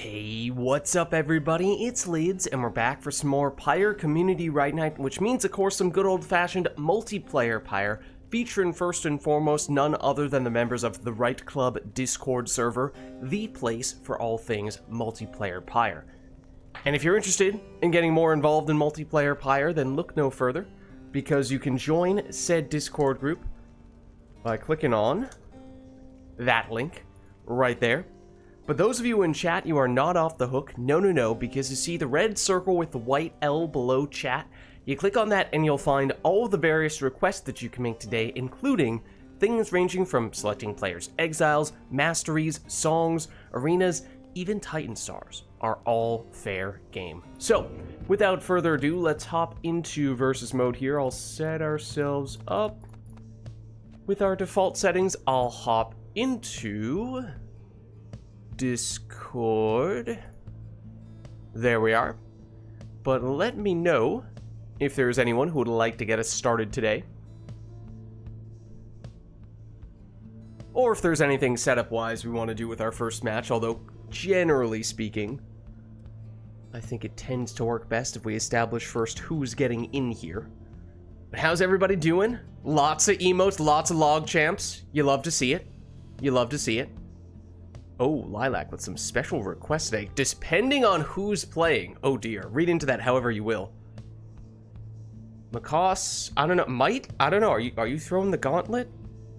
Hey, what's up everybody? It's Vids, and we're back for some more Pyre Community RITE Night, which means of course some good old-fashioned multiplayer Pyre, featuring first and foremost none other than the members of the RITE Club Discord server, the place for all things multiplayer Pyre. And if you're interested in getting more involved in multiplayer Pyre, then look no further, because you can join said Discord group by clicking on that link right there. But those of you in chat, you are not off the hook. No, because you see the red circle with the white L below chat. You click on that and you'll find all of the various requests that you can make today, including things ranging from selecting players' exiles, masteries, songs, arenas, even Titan Stars are all fair game. So, without further ado, let's hop into versus mode here. I'll set ourselves up with our default settings. I'll hop into Discord. There we are. But let me know if there's anyone who would like to get us started today. Or if there's anything setup-wise we want to do with our first match, although, generally speaking, I think it tends to work best if we establish first who's getting in here. But how's everybody doing? Lots of emotes, lots of log champs. You love to see it. You love to see it. Oh, Lilac with some special requests today, depending on who's playing. Oh dear, read into that however you will. Macaws, I don't know, I don't know, are you throwing the gauntlet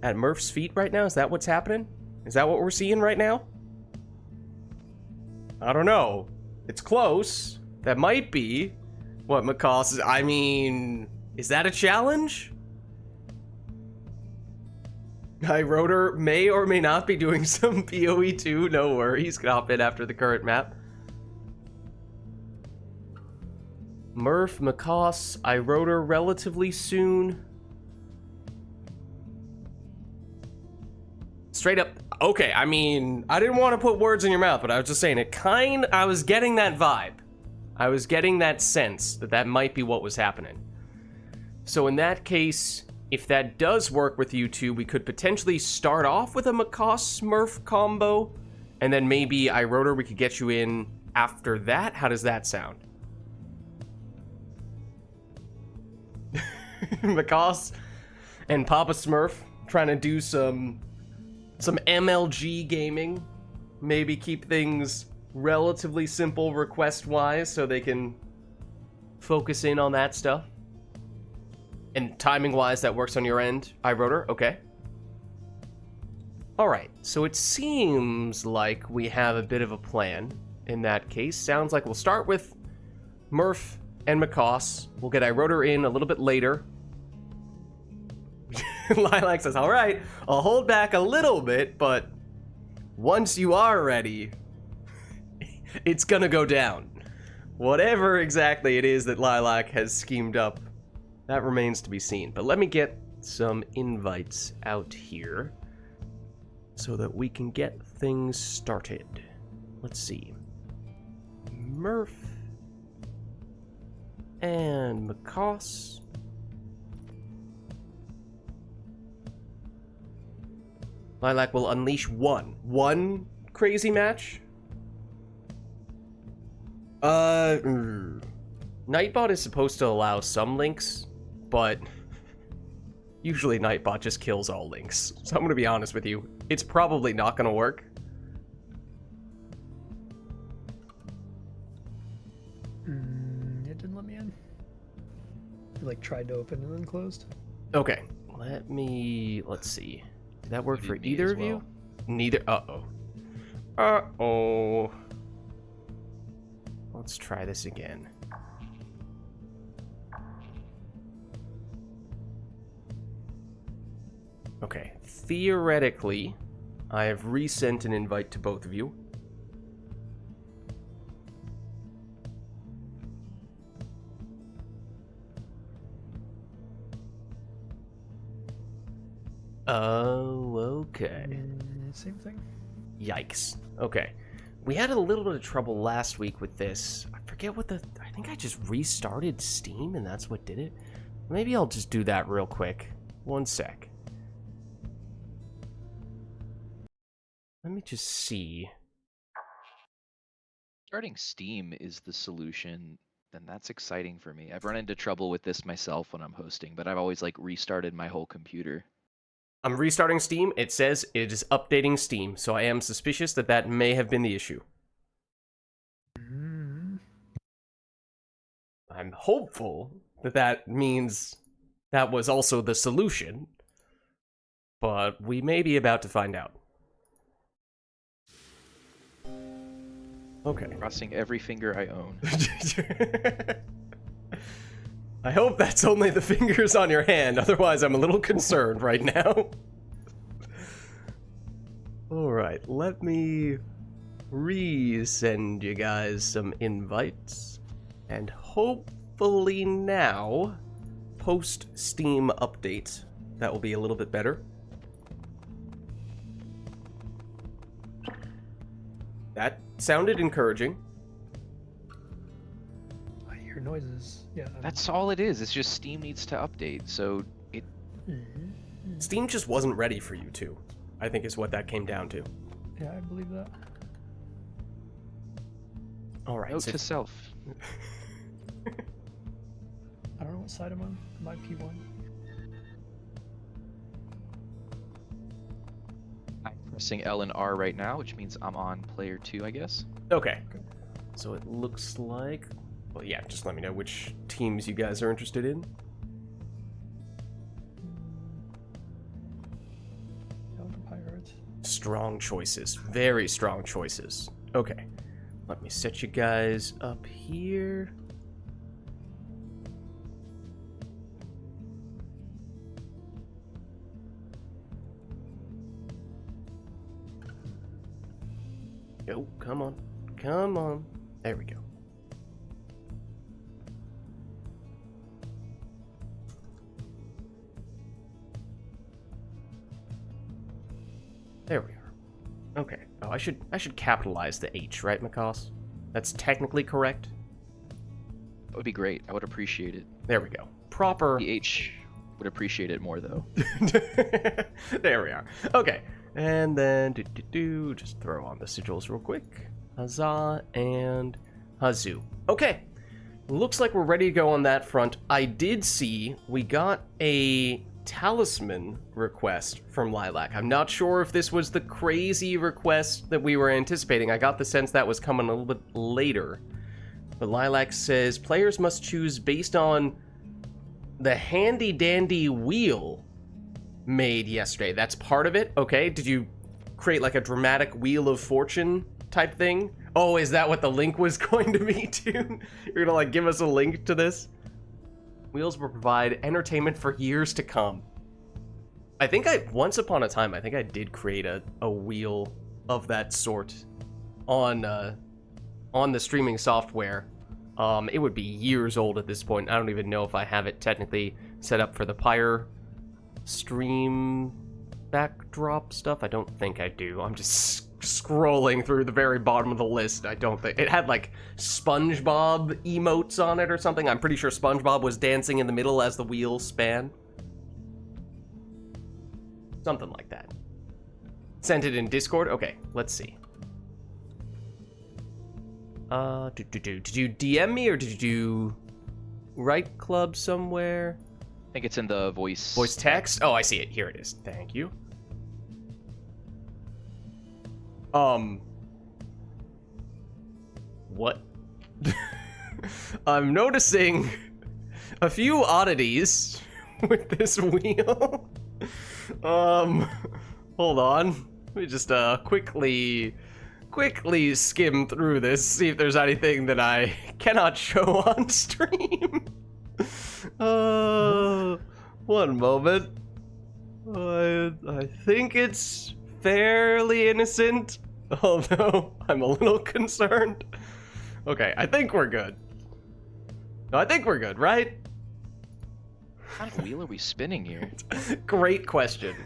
at Murph's feet right now? Is that what's happening? Is that what we're seeing right now? I don't know. It's close. That might be what Macaws is. I mean, is that a challenge? Rotor may or may not be doing some PoE too, no worries, can hop in after the current map. Murph, Macaws, Rotor relatively soon. Straight up, okay, I mean, I didn't want to put words in your mouth, but I was just saying I was getting that vibe. I was getting that sense that that might be what was happening. So in that case, if that does work with you two, we could potentially start off with a Macaw-Smurf combo, and then maybe Rotor, we could get you in after that. How does that sound? Macaws and Papa Smurf trying to do some MLG gaming. Maybe keep things relatively simple request-wise so they can focus in on that stuff. And timing-wise, that works on your end, Rotor? Okay. Alright, so it seems like we have a bit of a plan in that case. Sounds like we'll start with Murph and Macaws. We'll get Rotor in a little bit later. Lilac says, alright, I'll hold back a little bit, but once you are ready, it's gonna go down. Whatever exactly it is that Lilac has schemed up, that remains to be seen. But let me get some invites out here so that we can get things started. Let's see. Murph and Macaws. Lilac will unleash one crazy match. Nightbot is supposed to allow some links, but usually Nightbot just kills all links. So I'm gonna be honest with you, it's probably not gonna work. It didn't let me in. It like tried to open and then closed. Okay, let's see. Did that work for either of you? Neither. Uh-oh. Let's try this again. Okay, theoretically, I have resent an invite to both of you. Oh, okay. Same thing. Yikes. Okay. We had a little bit of trouble last week with this. I forget what I think I just restarted Steam and that's what did it. Maybe I'll just do that real quick. One sec. Let me just see Starting Steam is the solution, then that's exciting for me. I've run into trouble with this myself when I'm hosting, but I've always like restarted my whole computer. I'm restarting Steam. It says it is updating Steam, so I am suspicious that that may have been the issue. I'm hopeful that that means that was also the solution, but we may be about to find out. Okay. Crossing every finger I own. I hope that's only the fingers on your hand, otherwise I'm a little concerned right now. Alright, let me resend you guys some invites, and hopefully now, post-Steam update, that will be a little bit better. That sounded encouraging. I hear noises. Yeah. That's all it is. It's just Steam needs to update. So it. Steam just wasn't ready for you two, I think is what that came down to. Yeah, I believe that. Alright, Note so to self. I don't know what side I'm on. My P1. I'm pressing L and R right now, which means I'm on player 2, I guess. okay. So it looks like, well, yeah, just let me know which teams you guys are interested in. Pirates. Strong choices, very strong choices. Okay, let me set you guys up here. Oh, come on. Come on. There we go. There we are. Okay. Oh, I should capitalize the H, right, Mikos? That's technically correct. That would be great. I would appreciate it. There we go. Proper. The H would appreciate it more, though. There we are. Okay. And then, just throw on the sigils real quick. Huzzah and Hazoo. Okay. Looks like we're ready to go on that front. I did see we got a talisman request from Lilac. I'm not sure if this was the crazy request that we were anticipating. I got the sense that was coming a little bit later. But Lilac says players must choose based on the handy-dandy wheel made yesterday. That's part of it? Okay. Did you create like a dramatic Wheel of Fortune type thing? Oh, is that what the link was going to be too? You're gonna like give us a link to this? Wheels will provide entertainment for years to come. I think once upon a time, I think I did create a wheel of that sort on the streaming software. It would be years old at this point. I don't even know if I have it technically set up for the Pyre stream backdrop stuff. I don't think I do. I'm just scrolling through the very bottom of the list. I don't think it had like SpongeBob emotes on it or something. I'm pretty sure SpongeBob was dancing in the middle as the wheels span. Something like that. Sent it in Discord? Okay, let's see. Did you DM me or did you do Right Club somewhere? I think it's in the voice. Voice text? Oh, I see it. Here it is. Thank you. What? I'm noticing a few oddities with this wheel. Hold on. Let me just quickly skim through this, see if there's anything that I cannot show on stream. One moment. I think it's fairly innocent, although I'm a little concerned. Okay, I think we're good. No, I think we're good, right? What kind of wheel are we spinning here? Great question.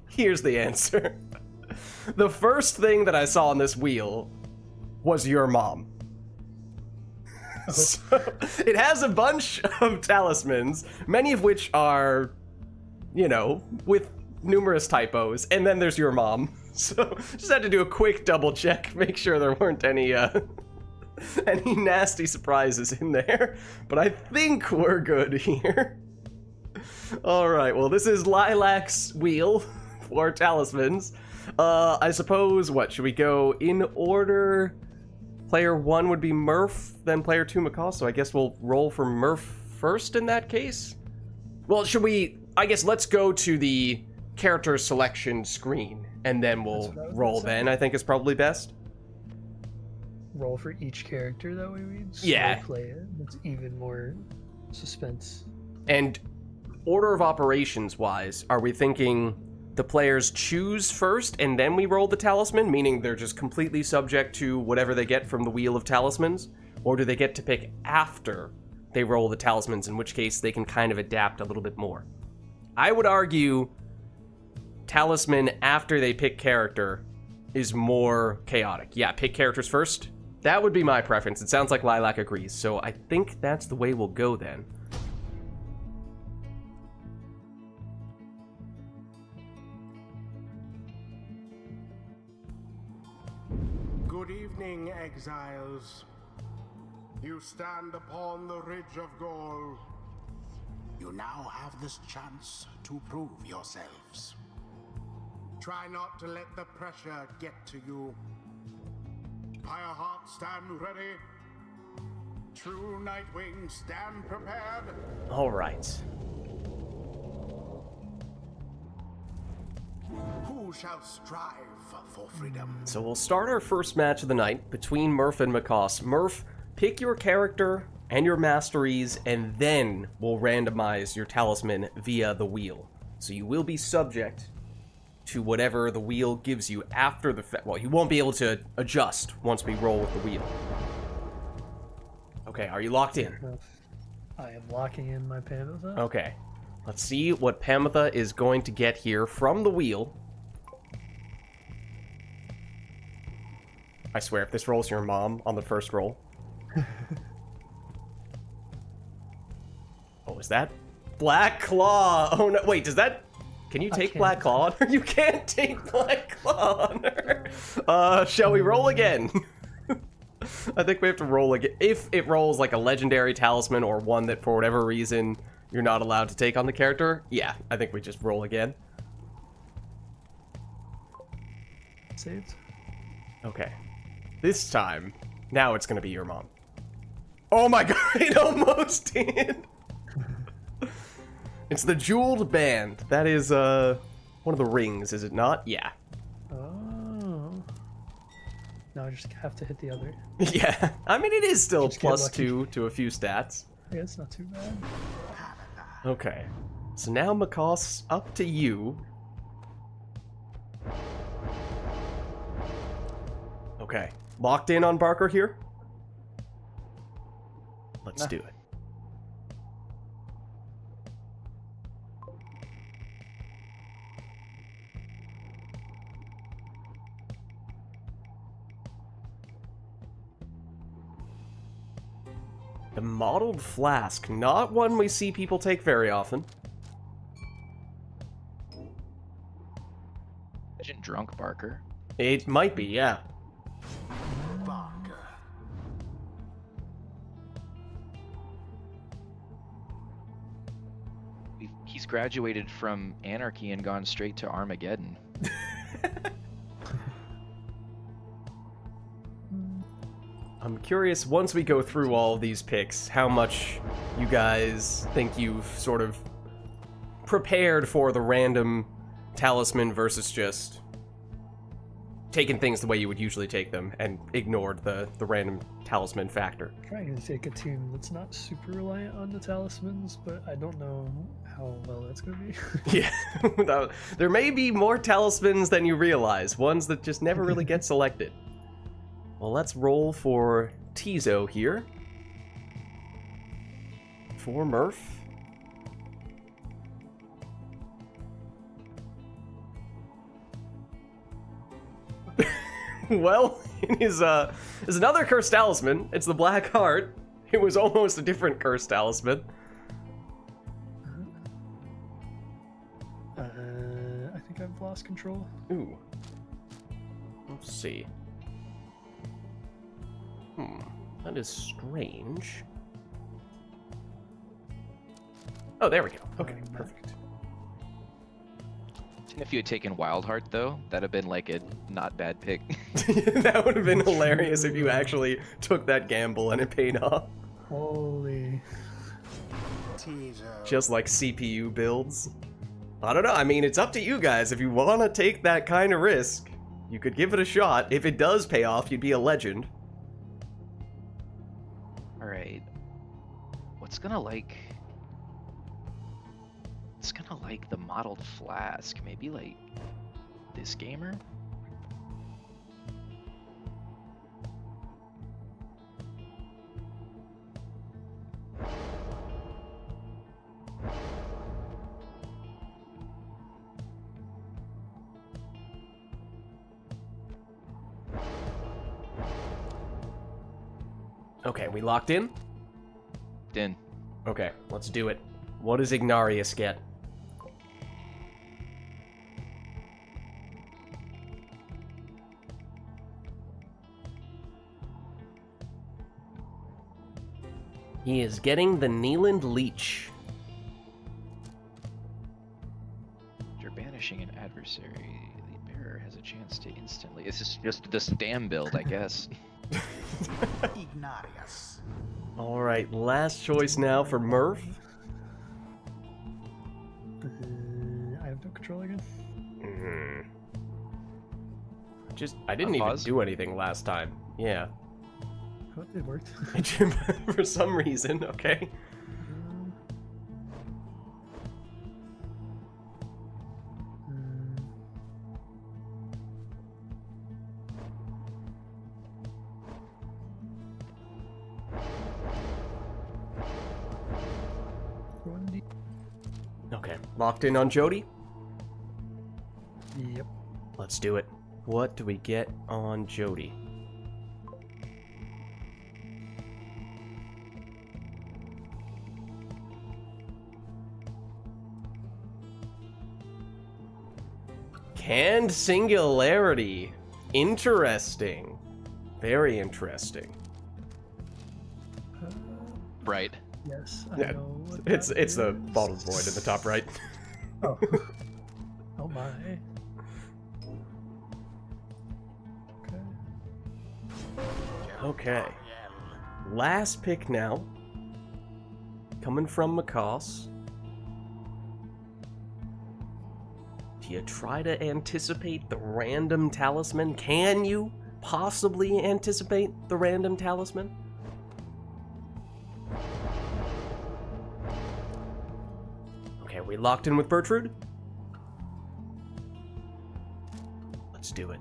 Here's the answer. The first thing that I saw on this wheel was your mom. So, it has a bunch of talismans, many of which are, you know, with numerous typos, and then there's your mom. So just had to do a quick double check, make sure there weren't any Any nasty surprises in there, but I think we're good here. Alright, well this is Lilac's wheel for talismans. I suppose, what, should we go in order? Player 1 would be Murph, then player 2 Macaw, so I guess we'll roll for Murph first in that case? Well, should we, I guess let's go to the character selection screen, and then we'll roll then, I think is probably best. Roll for each character, that way we Yeah. play it. It's even more suspense. And order of operations wise, are we thinking the players choose first and then we roll the talisman, meaning they're just completely subject to whatever they get from the Wheel of Talismans? Or do they get to pick after they roll the talismans, in which case they can kind of adapt a little bit more? I would argue talisman after they pick character is more chaotic. Yeah, pick characters first. That would be my preference. It sounds like Lilac agrees, so I think that's the way we'll go then. Good evening, exiles. You stand upon the ridge of Gaul. You now have this chance to prove yourselves. Try not to let the pressure get to you. Pyre, stand ready. True Nightwing, stand prepared. All right. Who shall strive for freedom? So we'll start our first match of the night between Murph and Macaw. Murph, pick your character and your masteries, and then we'll randomize your talisman via the wheel. So you will be subject to whatever the wheel gives you after the well, you won't be able to adjust once we roll with the wheel. Okay, are you locked in? I am locking in my Pamitha. Okay. Let's see what Pamitha is going to get here from the wheel. I swear, if this rolls your mom on the first roll. Oh, is that Black Claw? Oh no, wait, does that... Can you take Black Claw on her? You can't take Black Claw on her. Shall we roll again? I think we have to roll again. If it rolls like a legendary talisman or one that for whatever reason you're not allowed to take on the character, yeah, I think we just roll again. Saved. Okay. This time, now it's gonna be your mom. Oh my god, it almost did! It's the jeweled band. That is, one of the rings, is it not? Yeah. Oh. Now I just have to hit the other. Yeah. I mean, it is still Just get lucky. +2 to a few stats. Yeah, it's not too bad. Okay. So now, Macaw's up to you. Okay. Locked in on Barker here? Let's do it. The mottled flask, not one we see people take very often. Imagine drunk Barker. It might be, yeah. Barker. He's graduated from anarchy and gone straight to Armageddon. I'm curious, once we go through all of these picks, how much you guys think you've sort of prepared for the random talisman versus just taking things the way you would usually take them and ignored the random talisman factor. Trying to take a team that's not super reliant on the talismans, but I don't know how well that's going to be. Yeah, there may be more talismans than you realize, ones that just never really get selected. Well, let's roll for Tizo here. For Murph. Well, it is another cursed talisman. It's the Black Heart. It was almost a different cursed talisman. I think I've lost control. Ooh. Let's see. That is strange. Oh, there we go. Okay, perfect. And if you had taken Wildheart, though, that'd have been like a not bad pick. That would have been hilarious if you actually took that gamble and it paid off. Holy. Teaser. Just like CPU builds. I don't know, I mean, it's up to you guys. If you want to take that kind of risk, you could give it a shot. If it does pay off, you'd be a legend. Alright. What's gonna like... It's gonna like the modeled flask. Maybe like this gamer? Okay, we locked in? Din. Okay, let's do it. What does Ignarius get? He is getting the Neeland Leech. After banishing an adversary, the bearer has a chance to instantly... This is just the spam build, I guess. Ignarius. Alright, last choice now for Murph. I have no control again. I didn't even Pause. do anything last time. Yeah. Oh, it worked. For some reason, okay. Okay, locked in on Jody? Yep. Let's do it. What do we get on Jody? Canned Singularity. Interesting. Very interesting. Right. Yes, I Yeah, know what it's that the is. bottom void in the top right. Oh. Oh my. Okay. Okay. Last pick now. Coming from Macaws. Do you try to anticipate the random talisman? Can you possibly anticipate the random talisman? Okay, we locked in with Bertrude? Let's do it.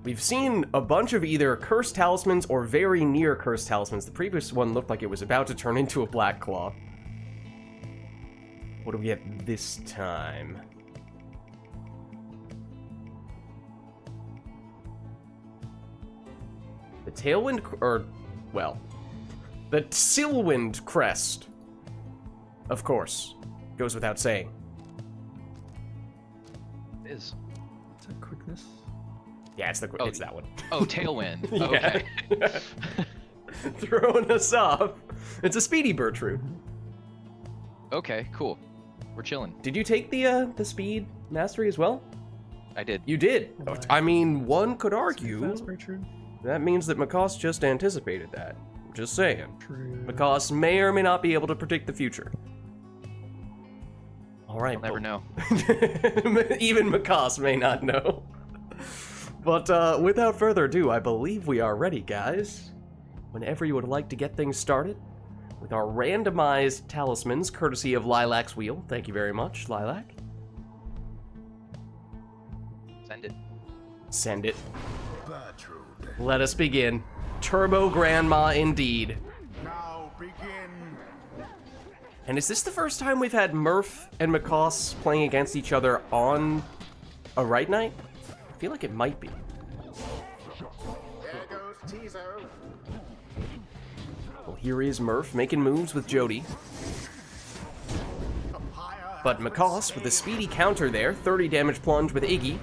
We've seen a bunch of either cursed talismans or very near cursed talismans. The previous one looked like it was about to turn into a Black Claw. What do we get this time? The Tailwind, the Silwind Crest. Of course. Goes without saying. It is. Is that quickness? Yeah, it's Oh, that one. Oh, Tailwind. Yeah. Okay. Throwing us off. It's a speedy Bertrude. Okay, cool. We're chilling. Did you take the speed mastery as well? I did. You did. Oh my. I mean, one could Too argue fast, Bertrude? that means that Macaws just anticipated that. Just saying. True. Macaws may or may not be able to predict the future. All right. I'll never know. Even Macaws may not know. But without further ado, I believe we are ready, guys. Whenever you would like to get things started with our randomized talismans, courtesy of Lilac's Wheel. Thank you very much, Lilac. Send it. Send it. Bertrude. Let us begin. Turbo Grandma indeed. Now begin. And is this the first time we've had Murph and Macaws playing against each other on a RITE Night? I feel like it might be. There goes Teaser. Well, here is Murph making moves with Jody. The Pyre But has Macaws with a been speedy counter there, 30 damage plunge with Iggy.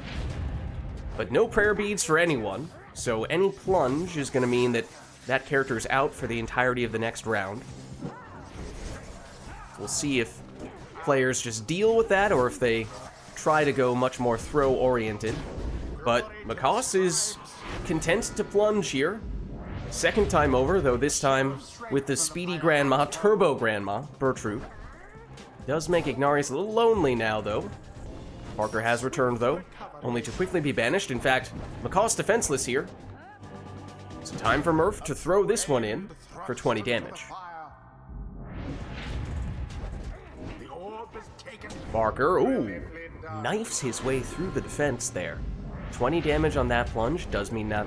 But no prayer beads for anyone. So any plunge is going to mean that that character is out for the entirety of the next round. We'll see if players just deal with that or if they try to go much more throw-oriented. But Macaws is content to plunge here. Second time over, though this time with the speedy Grandma, Turbo Grandma, Bertrude. Does make Ignarius a little lonely now, though. Parker has returned, though, only to quickly be banished. In fact, Macaw's defenseless here. It's time for Murph to throw this one in for 20 damage. Barker, ooh, knifes his way through the defense there. 20 damage on that plunge does mean that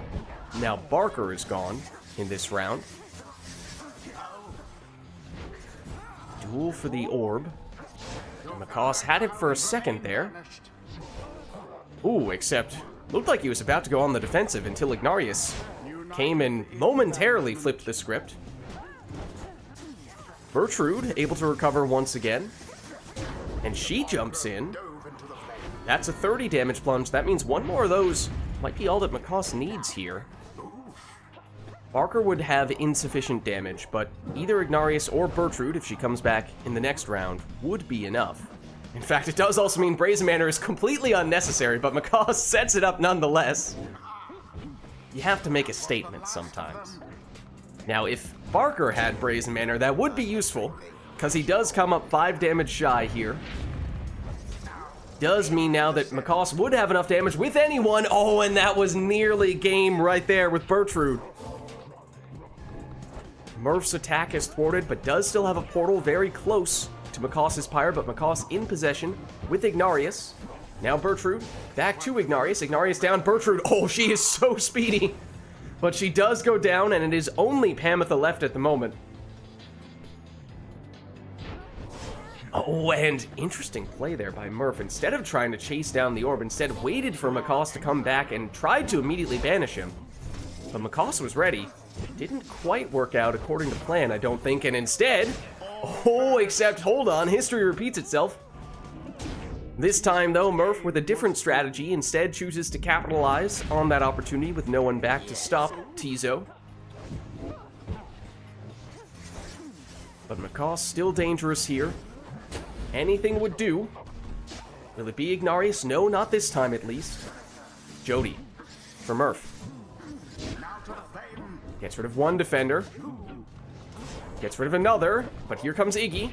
now Barker is gone in this round. Duel for the orb. Macaws had it for a second there. Ooh, except looked like he was about to go on the defensive until Ignarius came and momentarily flipped the script. Bertrude able to recover once again. And she jumps in. That's a 30 damage plunge. That means one more of those might be all that Macaws needs here. Barker would have insufficient damage, but either Ignarius or Bertrude, if she comes back in the next round, would be enough. In fact, it does also mean Brazen Manor is completely unnecessary, but Macaws sets it up nonetheless. You have to make a statement sometimes. Now, if Barker had Brazen Manor, that would be useful, because he does come up 5 damage shy here. Does mean now that Macaws would have enough damage with anyone. Oh, and that was nearly game right there with Bertrude. Murph's attack is thwarted, but does still have a portal very close to Macaws' Pyre, but Macaws in possession with Ignarius. Now Bertrude, back to Ignarius. Ignarius down, Bertrude. Oh, she is so speedy. But she does go down, and it is only Pamitha left at the moment. Oh, and interesting play there by Murph. Instead of trying to chase down the orb, instead waited for Macaws to come back and tried to immediately banish him. But Macaws was ready. It didn't quite work out according to plan, I don't think, and instead... Oh, except, hold on, history repeats itself. This time, though, Murph, with a different strategy, instead chooses to capitalize on that opportunity with no one back to stop Tizo. But Macaws still dangerous here. Anything would do. Will it be Ignarius? No, not this time at least. Jody for Murph. Gets rid of one defender. Gets rid of another, but here comes Iggy.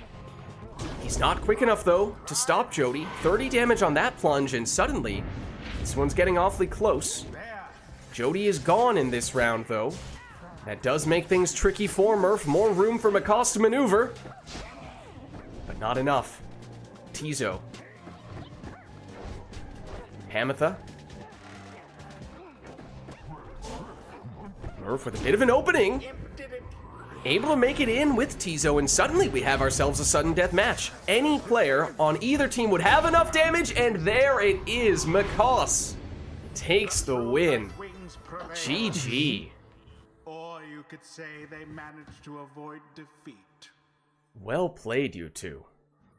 He's not quick enough, though, to stop Jody. 30 damage on that plunge, and suddenly, this one's getting awfully close. Jody is gone in this round, though. That does make things tricky for Murph. More room for Macaws to maneuver. But not enough. Tizo. Pamitha. Murph with a bit of an opening. Able to make it in with Tizo, and suddenly we have ourselves a sudden death match. Any player on either team would have enough damage, and there it is. Macaws takes the win. GG. Or you could say they managed to avoid defeat. Well played, you two.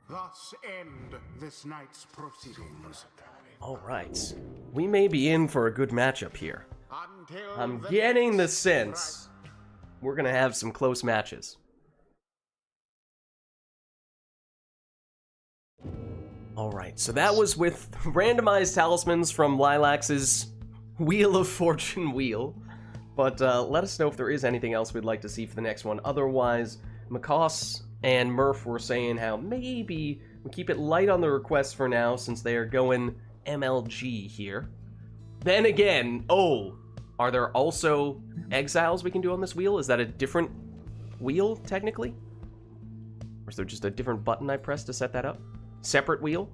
Thus end this night's proceedings. All right. We may be in for a good matchup here. Until I'm the getting the next sense we're going to have some close matches. All right, so that was with randomized talismans from Lilax's Wheel of Fortune wheel. But let us know if there is anything else we'd like to see for the next one. Otherwise, Macaws and Murph were saying how maybe we keep it light on the requests for now since they are going MLG here. Then again, oh, are there also exiles we can do on this wheel? Is that a different wheel, technically? Or is there just a different button I press to set that up? Separate wheel?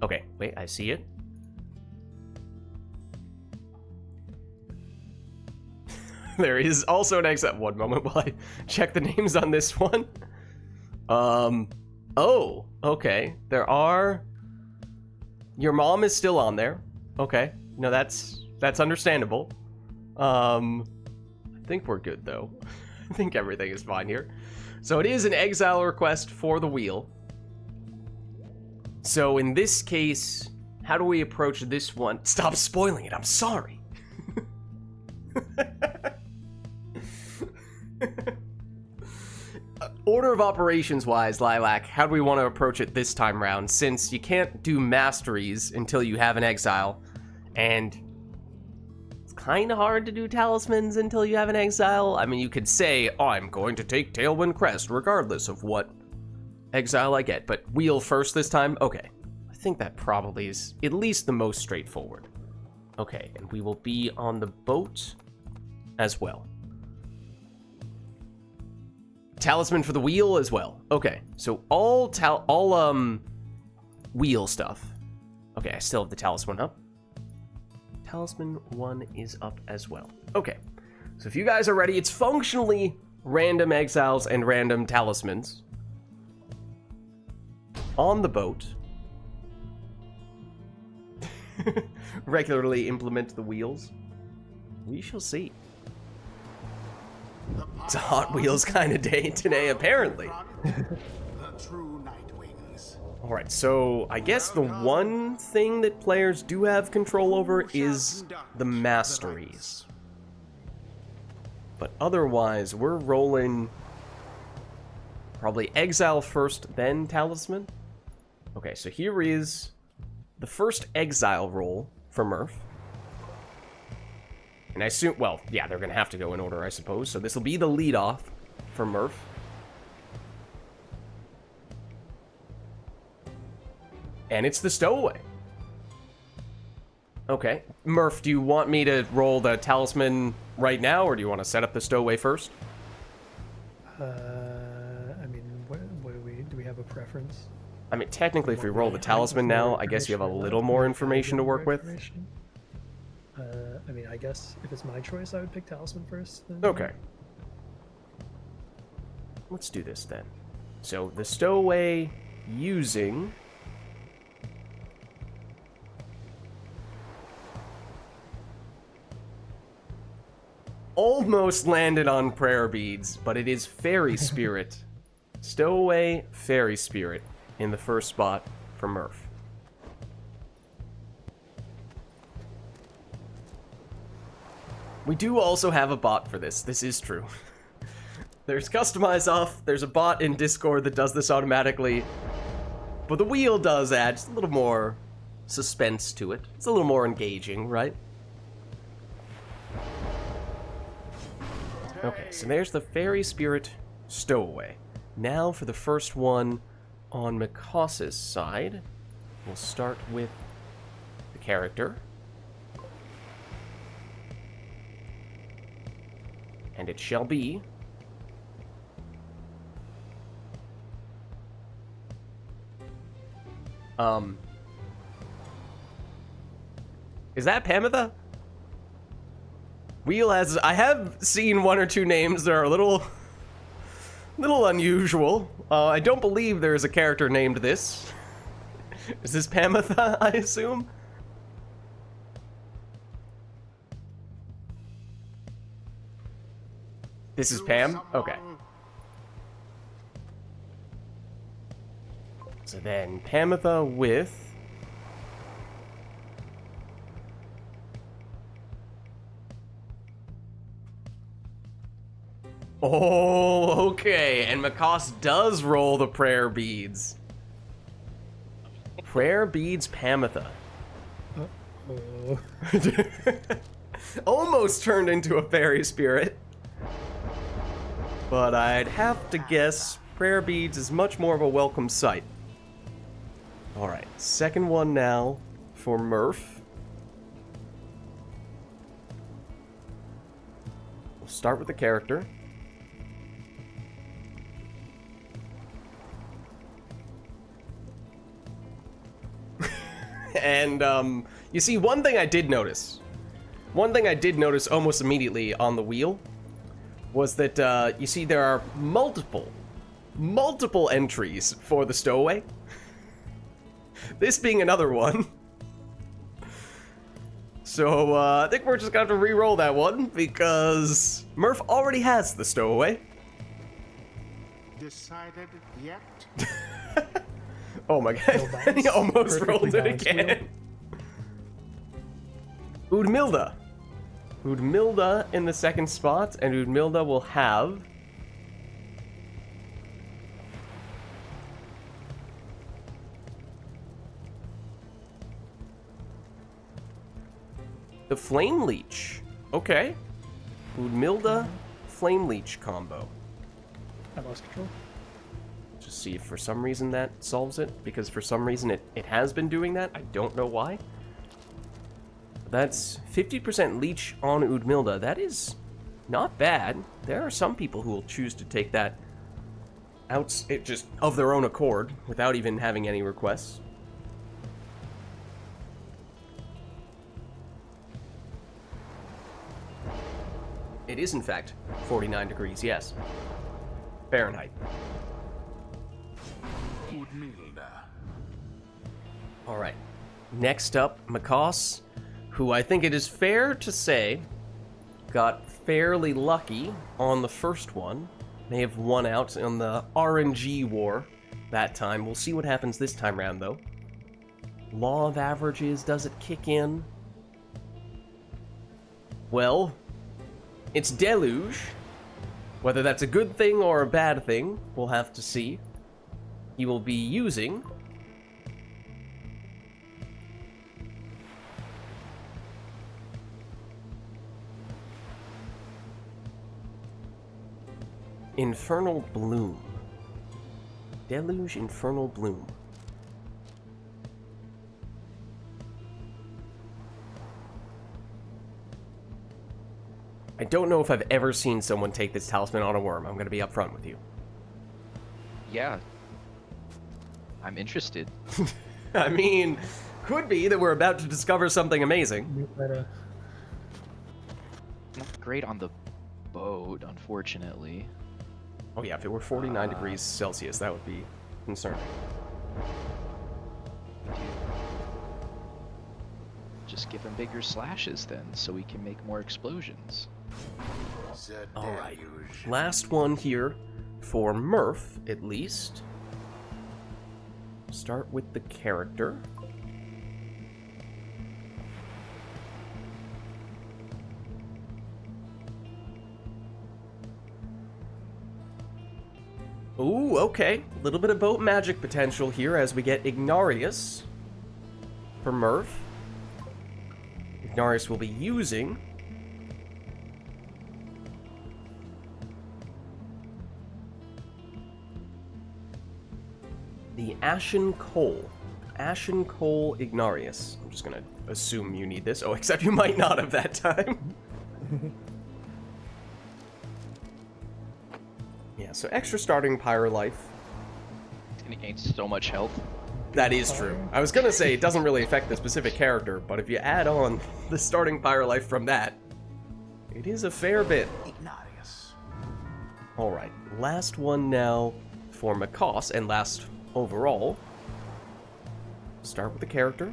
Okay, wait, I see it. There is also an exile. One moment while I check the names on this one. Oh, okay. There are... Your mom is still on there. Okay. No, that's understandable. I think we're good, though. I think everything is fine here. So it is an exile request for the wheel. So in this case, how do we approach this one? Stop spoiling it, I'm sorry. order of operations wise, Lilac, how do we want to approach it this time round? Since you can't do masteries until you have an exile, and it's kind of hard to do talismans until you have an exile. I mean, you could say, oh, I'm going to take Tailwind Crest regardless of what exile I get, but wheel first this time? Okay. I think that probably is at least the most straightforward. Okay, and we will be on the boat as well. Talisman for the wheel as well. Okay, so all wheel stuff. Okay, I still have the talisman up. Talisman 1 is up as well. Okay, so if you guys are ready, it's functionally random exiles and random talismans on the boat. Regularly implement the wheels. We shall see. It's a Hot Wheels kind of day today, apparently. The true Nightwings. Alright, so I guess the one thing that players do have control over is the masteries. But otherwise, we're rolling probably exile first, then talisman. Okay, so here is the first exile roll for Murph. And I assume, well, yeah, they're going to have to go in order, I suppose. So this will be the lead-off for Murph. And it's the stowaway. Okay. Murph, do you want me to roll the talisman right now, or do you want to set up the stowaway first? I mean, what do we have a preference? I mean, technically, if we roll the talisman now, I guess you have a little more information to work with. I mean, I guess if it's my choice, I would pick talisman first. Then. Okay. Let's do this then. So, the stowaway using... almost landed on prayer beads, but it is Fairy Spirit. Stowaway Fairy Spirit in the first spot for Murph. We do also have a bot for this. This is true. There's Customize Off. There's a bot in Discord that does this automatically. But the wheel does add just a little more suspense to it. It's a little more engaging, right? Okay, so there's the Fairy Spirit Stowaway. Now for the first one on Mikas's side. We'll start with the character. And it shall be... Is that Pamitha? Wheel has... I have seen one or two names that are a little unusual. I don't believe there is a character named this. Is this Pamitha, I assume? This is Pam? Okay. So then, Pamitha with... Oh, okay. And Mikas does roll the prayer beads. Prayer beads Pamitha. Uh-oh. Almost turned into a fairy spirit. But I'd have to guess prayer beads is much more of a welcome sight. Alright, second one now for Murph. We'll start with the character. And, you see, one thing I did notice almost immediately on the wheel was that, you see, there are multiple entries for the stowaway. This being another one. So, I think we're just gonna have to re-roll that one, because Murph already has the stowaway. Decided yet? Oh my god, he almost rolled it again. Udmilda. Udmilda in the second spot, and Udmilda will have The Flame Leech. Okay. Udmilda, Flame Leech combo. I lost control. Just see if for some reason that solves it, because for some reason it has been doing that. I don't know why. That's 50% leech on Udmilda. That is not bad. There are some people who will choose to take that out just of their own accord without even having any requests. It is in fact 49 degrees, yes. Fahrenheit. Alright. Next up, Makos, who I think it is fair to say got fairly lucky on the first one. May have won out on the RNG war that time. We'll see what happens this time round, though. Law of averages, does it kick in? Well, it's Deluge. Whether that's a good thing or a bad thing, we'll have to see. He will be using Infernal Bloom. Deluge Infernal Bloom. I don't know if I've ever seen someone take this talisman on a worm. I'm going to be upfront with you. Yeah. I'm interested. I mean, could be that we're about to discover something amazing. Not great on the boat, unfortunately. Oh yeah, if it were 49 degrees Celsius, that would be concerning. Just give him bigger slashes then, so we can make more explosions. Alright, last one here for Murph, at least. Start with the character. Ooh, okay. A little bit of boat magic potential here as we get Ignarius for Murph. Ignarius will be using the Ashen Coal. Ashen Coal Ignarius. I'm just gonna assume you need this. Oh, except you might not have that time. Yeah, so extra starting Pyre life. It's gonna gain so much health. That is true. I was gonna say it doesn't really affect the specific character, but if you add on the starting Pyre life from that, it is a fair bit. Alright, last one now for Makos, and last overall. Start with the character.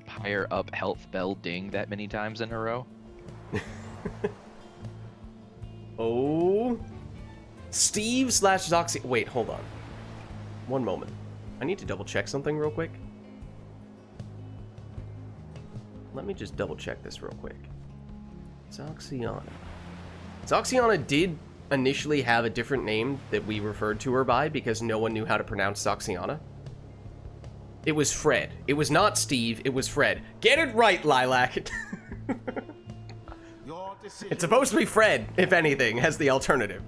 Pyre up health bell ding that many times in a row. Oh. Steve / Zoxy. Wait, hold on. One moment. I need to double check something real quick. Let me just double check this real quick. Zoxiana. Zoxiana did initially have a different name that we referred to her by because no one knew how to pronounce Zoxiana. It was Fred. It was not Steve, it was Fred. Get it right, Lilac! It's supposed to be Fred, if anything, as the alternative.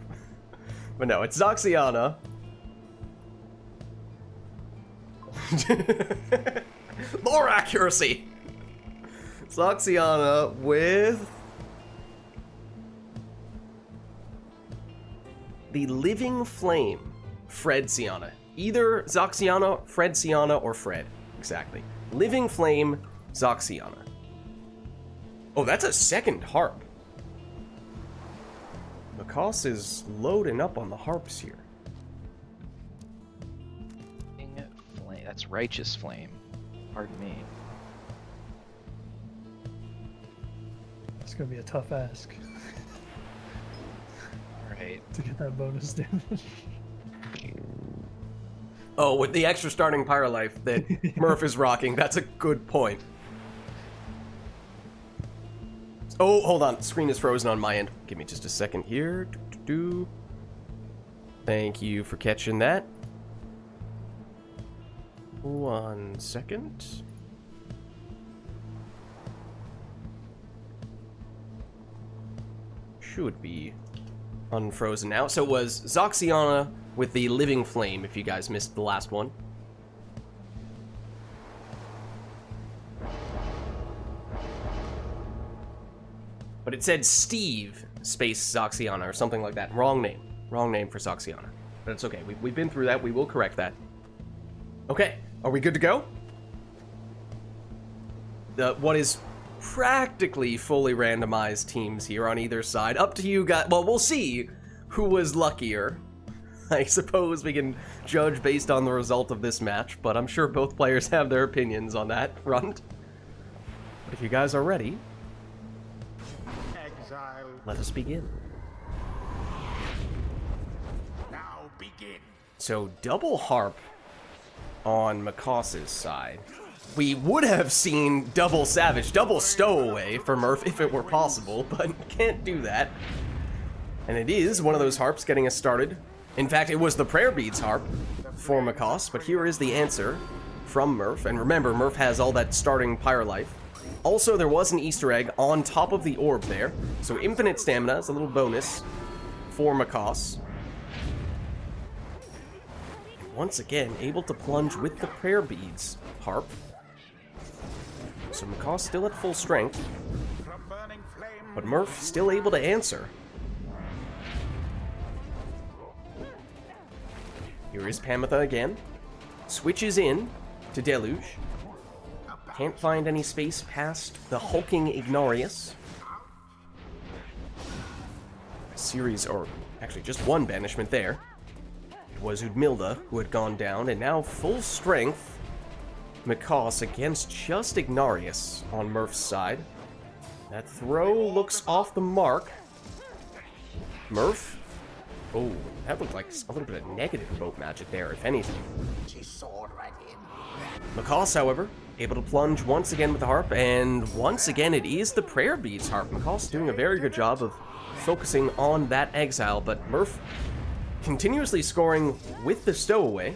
But no, it's Zoxiana. More accuracy! Zoxiana with the Living Flame, Fredsiana. Either Zoxiana, Fredsiana, or Fred. Exactly. Living Flame, Zoxiana. Oh, that's a second harp. Makos is loading up on the harps here. Flame. That's Righteous Flame. Pardon me. It's gonna be a tough ask Alright. to get that bonus damage. Oh, with the extra starting Pyre life that Murph is rocking, that's a good point. Oh, hold on. Screen is frozen on my end. Give me just a second here. Thank you for catching that. 1 second. should be unfrozen now. So it was Zoxiana with the Living Flame, if you guys missed the last one. But it said Steve space Zoxiana or something like that. Wrong name. Wrong name for Zoxiana. But it's okay. We've been through that. We will correct that. Okay. Are we good to go? What is practically fully randomized teams here on either side. Up to you guys. Well, we'll see who was luckier. I suppose we can judge based on the result of this match, but I'm sure both players have their opinions on that front. But if you guys are ready, Exile, let us begin. now begin. So, double harp on Makos's side. We would have seen double savage, double stowaway for Murph if it were possible, but can't do that. And it is one of those harps getting us started. In fact, it was the prayer beads harp for Makos, but here is the answer from Murph. And remember, Murph has all that starting Pyre life. Also, there was an Easter egg on top of the orb there, so infinite stamina is a little bonus for Makos. Once again, able to plunge with the prayer beads harp. So Makos still at full strength, From burning flame, but Murph still able to answer. Here is Pamitha again. Switches in to Deluge. Can't find any space past the hulking Ignarius. A series, or actually just one banishment there. It was Udmilda who had gone down, and now full strength Makos against just Ignarius on Murph's side. That throw looks off the mark. Murph. Oh, that looked like a little bit of negative boat magic there, if anything. she soared right in. Makos, however, able to plunge once again with the harp, and once again it is the prayer beads harp. Makos doing a very good job of focusing on that exile, but Murph continuously scoring with the stowaway.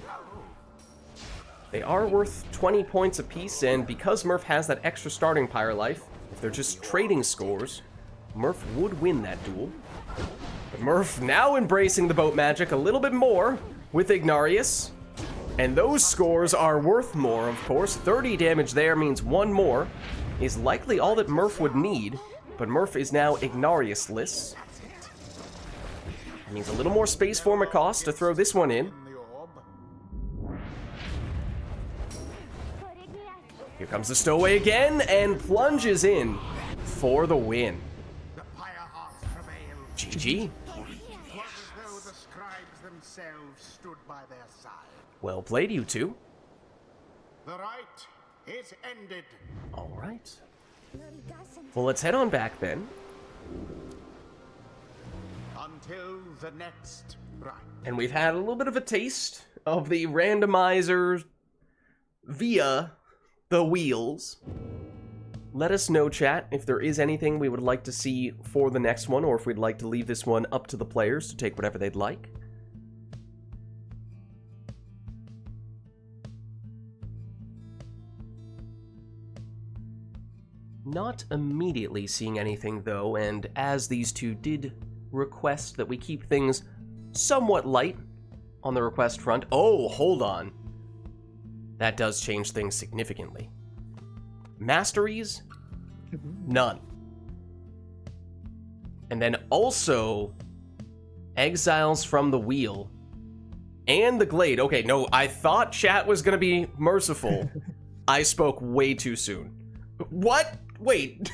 They are worth 20 points apiece, and because Murph has that extra starting Pyre life, if they're just trading scores, Murph would win that duel. But Murph now embracing the boat magic a little bit more with Ignarius, and those scores are worth more, of course. 30 damage there means one more is likely all that Murph would need, but Murph is now Ignarius-less. It means a little more space for Makos to throw this one in. The orb. Here comes the stowaway again, and plunges in for the win. The Pyre hearts prevail. GG. It was as though the scribes themselves stood by their side. Well played, you two. The rite is ended. All right. Well, let's head on back then. Until the next rite. And we've had a little bit of a taste of the randomizer via the wheels. Let us know, chat, if there is anything we would like to see for the next one, or if we'd like to leave this one up to the players to take whatever they'd like. Not immediately seeing anything, though, and as these two did request that we keep things somewhat light on the request front. Oh, hold on. That does change things significantly. Masteries? None. And then also exiles from the wheel and the glade. Okay, no, I thought chat was gonna be merciful. I spoke way too soon. What? Wait.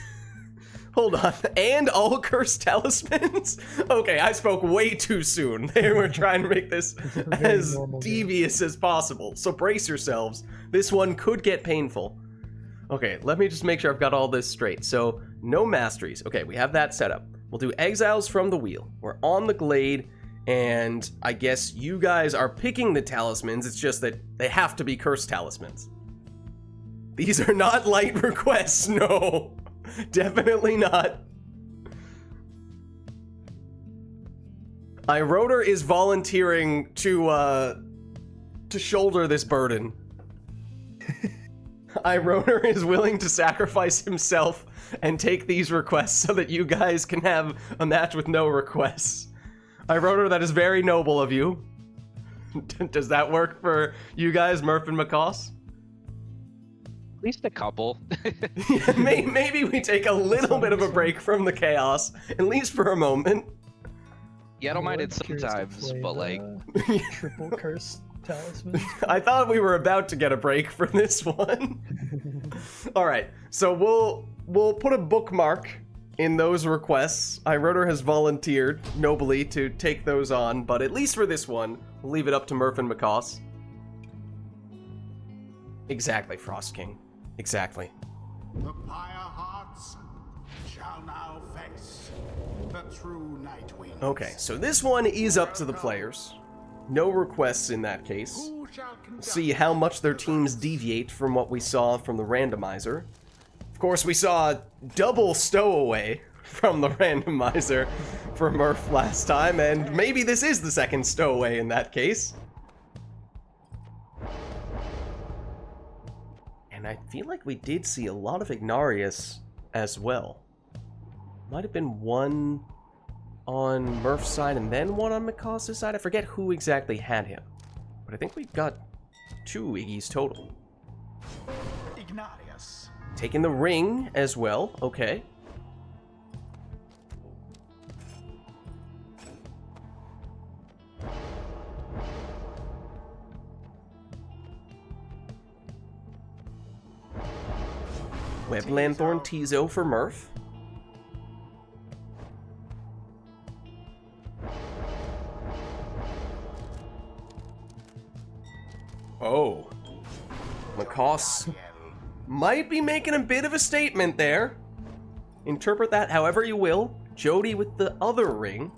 Hold on. And all cursed talismans? Okay, I spoke way too soon. They were trying to make this as devious as possible. So brace yourselves. This one could get painful. Okay, let me just make sure I've got all this straight. So, no masteries. Okay, we have that set up. We'll do exiles from the wheel. We're on the glade, and I guess you guys are picking the talismans. It's just that they have to be cursed talismans. These are not light requests, no. Definitely not. Iroder is volunteering to shoulder this burden. Ironer is willing to sacrifice himself and take these requests so that you guys can have a match with no requests. Ironer, that is very noble of you. Does that work for you guys, Murph and McCoss? At least a couple. Maybe we take a little bit of a break from the chaos, at least for a moment. Yeah, I don't mind I'm it curious to sometimes, play but like, the triple curse talisman. I thought we were about to get a break for this one. All right, so we'll put a bookmark in those requests. Ironer has volunteered nobly to take those on, but at least for this one, we'll leave it up to Murph and McCoss. Exactly, Frost King. Exactly. The Pyre hearts shall now face the true Nightwing. Okay, so this one is up to the players. No requests in that case. Who shall conduct See how much their teams deviate from what we saw from the randomizer. Of course, we saw double stowaway from the randomizer for Murph last time, and maybe this is the second stowaway in that case. And I feel like we did see a lot of Ignarius as well. Might have been one on Murph's side and then one on McCoss's side. I forget who exactly had him, but I think we got 2 Iggy's total. Ignatius? Taking the ring as well, okay. Web Lanthorn Tizo for Murph. Oh. McCoss might be making a bit of a statement there. Interpret that however you will. Jody with the other ring.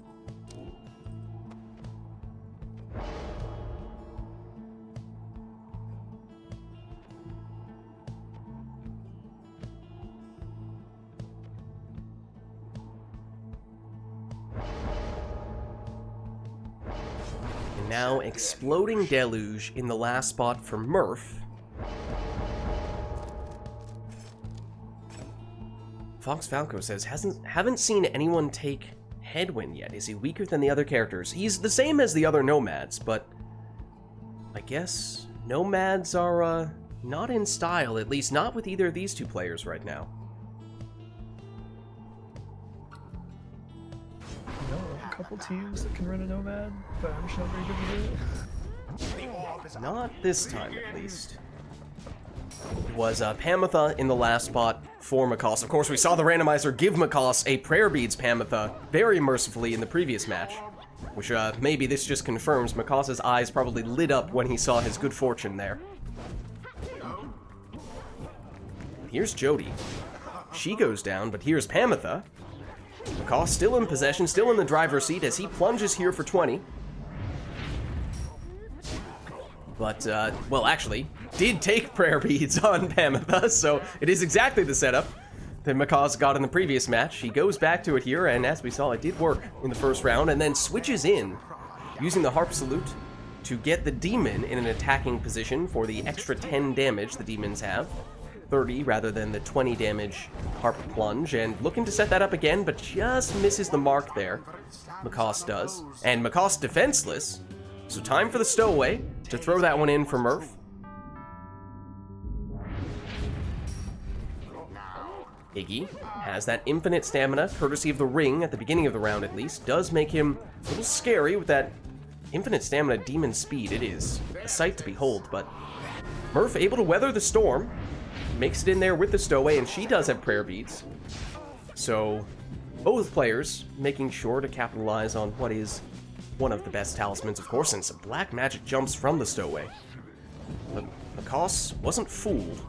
And now Exploding Deluge in the last spot for Murph. Fox Falco says, haven't seen anyone take Headwind yet. Is he weaker than the other characters? He's the same as the other Nomads, but I guess Nomads are not in style, at least not with either of these 2 players right now. No, a couple teams that can run a nomad, but I'm just not very good with it. Not this time, at least. It was Pamitha in the last spot for McCoss. Of course, we saw the randomizer give McCoss a Prayer Beads Pamitha very mercifully in the previous match, which maybe this just confirms McCoss's eyes probably lit up when he saw his good fortune there. Here's Jody. She goes down, but here's Pamitha. McCoss still in possession, still in the driver's seat as he plunges here for 20. But, well, actually, did take Prayer Beads on Pamitha, so it is exactly the setup that McCoss got in the previous match. He goes back to it here, and as we saw, it did work in the first round, and then switches in, using the Harp Salute to get the Demon in an attacking position for the extra 10 damage the Demons have. 30 rather than the 20 damage Harp Plunge, and looking to set that up again, but just misses the mark there. McCoss does, and McCoss defenseless, so time for the stowaway to throw that one in for Murph. Iggy has that infinite stamina, courtesy of the ring at the beginning of the round at least. Does make him a little scary with that infinite stamina demon speed. It is a sight to behold, but Murph able to weather the storm, makes it in there with the stowaway, and she does have prayer beads. So both players making sure to capitalize on what is one of the best talismans, of course, and some black magic jumps from the stowaway. But McCoss wasn't fooled.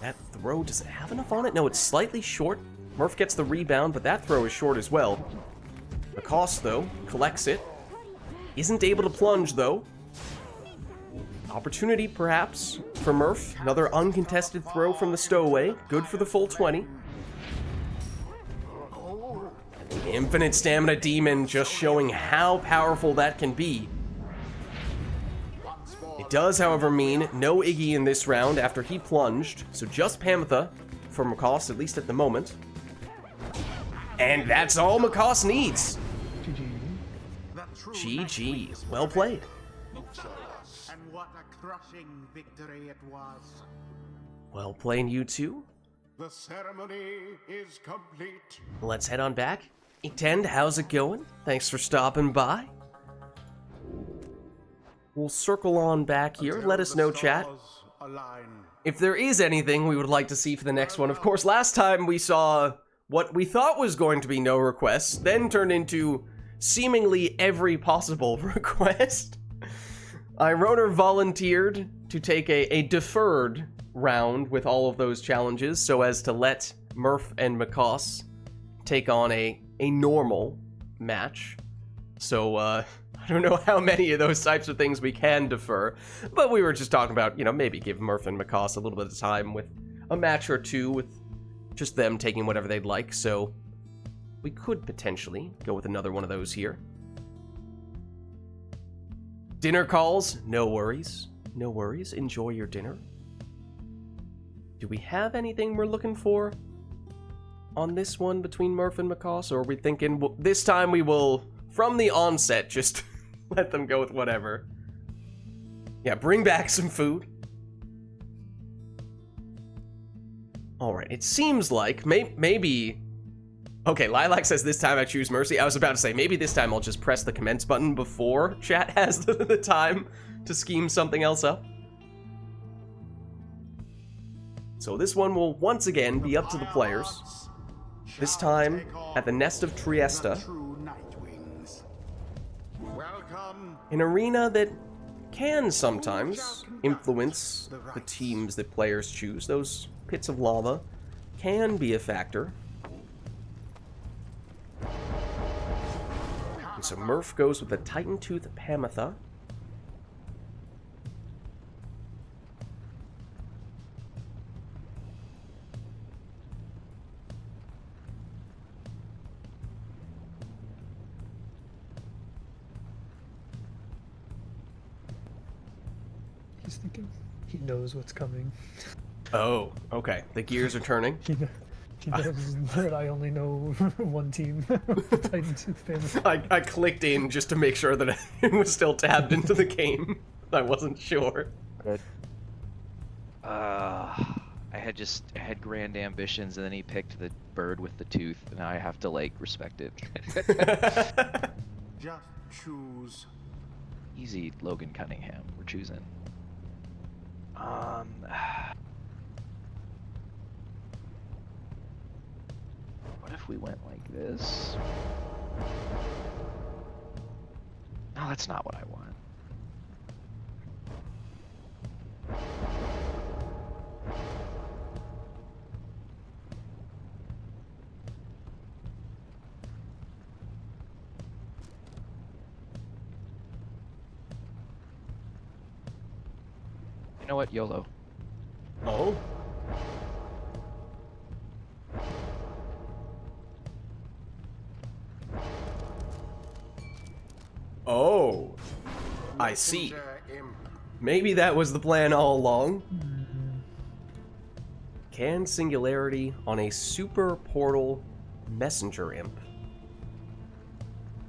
That throw, does it have enough on it? No, it's slightly short. Murph gets the rebound, but that throw is short as well. McCoss, though, collects it. Isn't able to plunge, though. Opportunity, perhaps, for Murph. Another uncontested throw from the stowaway. Good for the full 20. The infinite stamina demon just showing how powerful that can be. It does, however, mean no Iggy in this round after he plunged, so just Pamitha for Macoss, at least at the moment. And that's all Macoss needs. GG. GG. Well played. And what a crushing victory it was. Well played, you two. The ceremony is complete. Let's head on back. Etend, how's it going? Thanks for stopping by. We'll circle on back here. Until Let us the know, chat, stars align. if there is anything we would like to see for the next one. Of course, last time we saw what we thought was going to be no requests, then turned into seemingly every possible request. Ironer volunteered to take a deferred round with all of those challenges so as to let Murph and Macoss take on a normal match. So, I don't know how many of those types of things we can defer, but we were just talking about, you know, maybe give Murph and Macoss a little bit of time with a match or two with just them taking whatever they'd like, so we could potentially go with another one of those here. Dinner calls? No worries. No worries. Enjoy your dinner. Do we have anything we're looking for on this one between Murph and Macoss, or are we thinking this time we will, from the onset, just let them go with whatever? Yeah, bring back some food. Alright, it seems like maybe... Okay, Lilac says this time I choose Mercy. I was about to say, maybe this time I'll just press the commence button before chat has the time to scheme something else up. So this one will once again be up to the players. This time at the Nest of Triesta. An arena that can sometimes influence the teams that players choose. Those pits of lava can be a factor. And so Murph goes with the Titan Tooth Pamitha. He's thinking. He knows what's coming. Oh, okay. The gears are turning. He knows that I only know one team. Titan Tooth family. I clicked in just to make sure that it was still tabbed into the game. I wasn't sure. Good. I had grand ambitions, and then he picked the bird with the tooth, and now I have to, like, respect it. Just choose. Easy, Logan Cunningham. We're choosing. What if we went like this? No, that's not what I want. You know what? YOLO. Oh? Oh. I see. Maybe that was the plan all along. Can Singularity on a Super Portal Messenger Imp.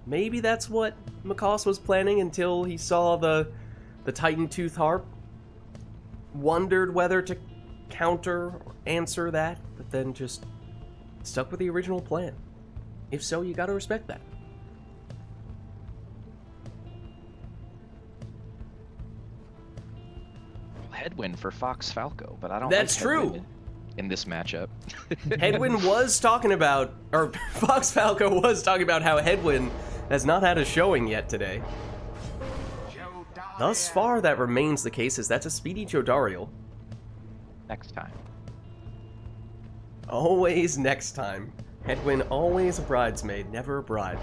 Maybe that's what Macoss was planning until he saw the Titan Tooth Harp. Wondered whether to counter or answer that, but then just stuck with the original plan. If so, you gotta respect that. Headwind for Fox Falco, but I don't. That's like true. Headwind in this matchup. Headwind was talking about, or Fox Falco was talking about how Headwind has not had a showing yet today. Thus far, that remains the case, as that's a speedy Jodariel. Next time. Always next time. Headwind always a bridesmaid, never a bride.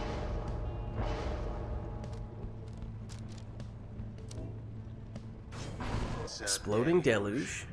Exploding Deluge.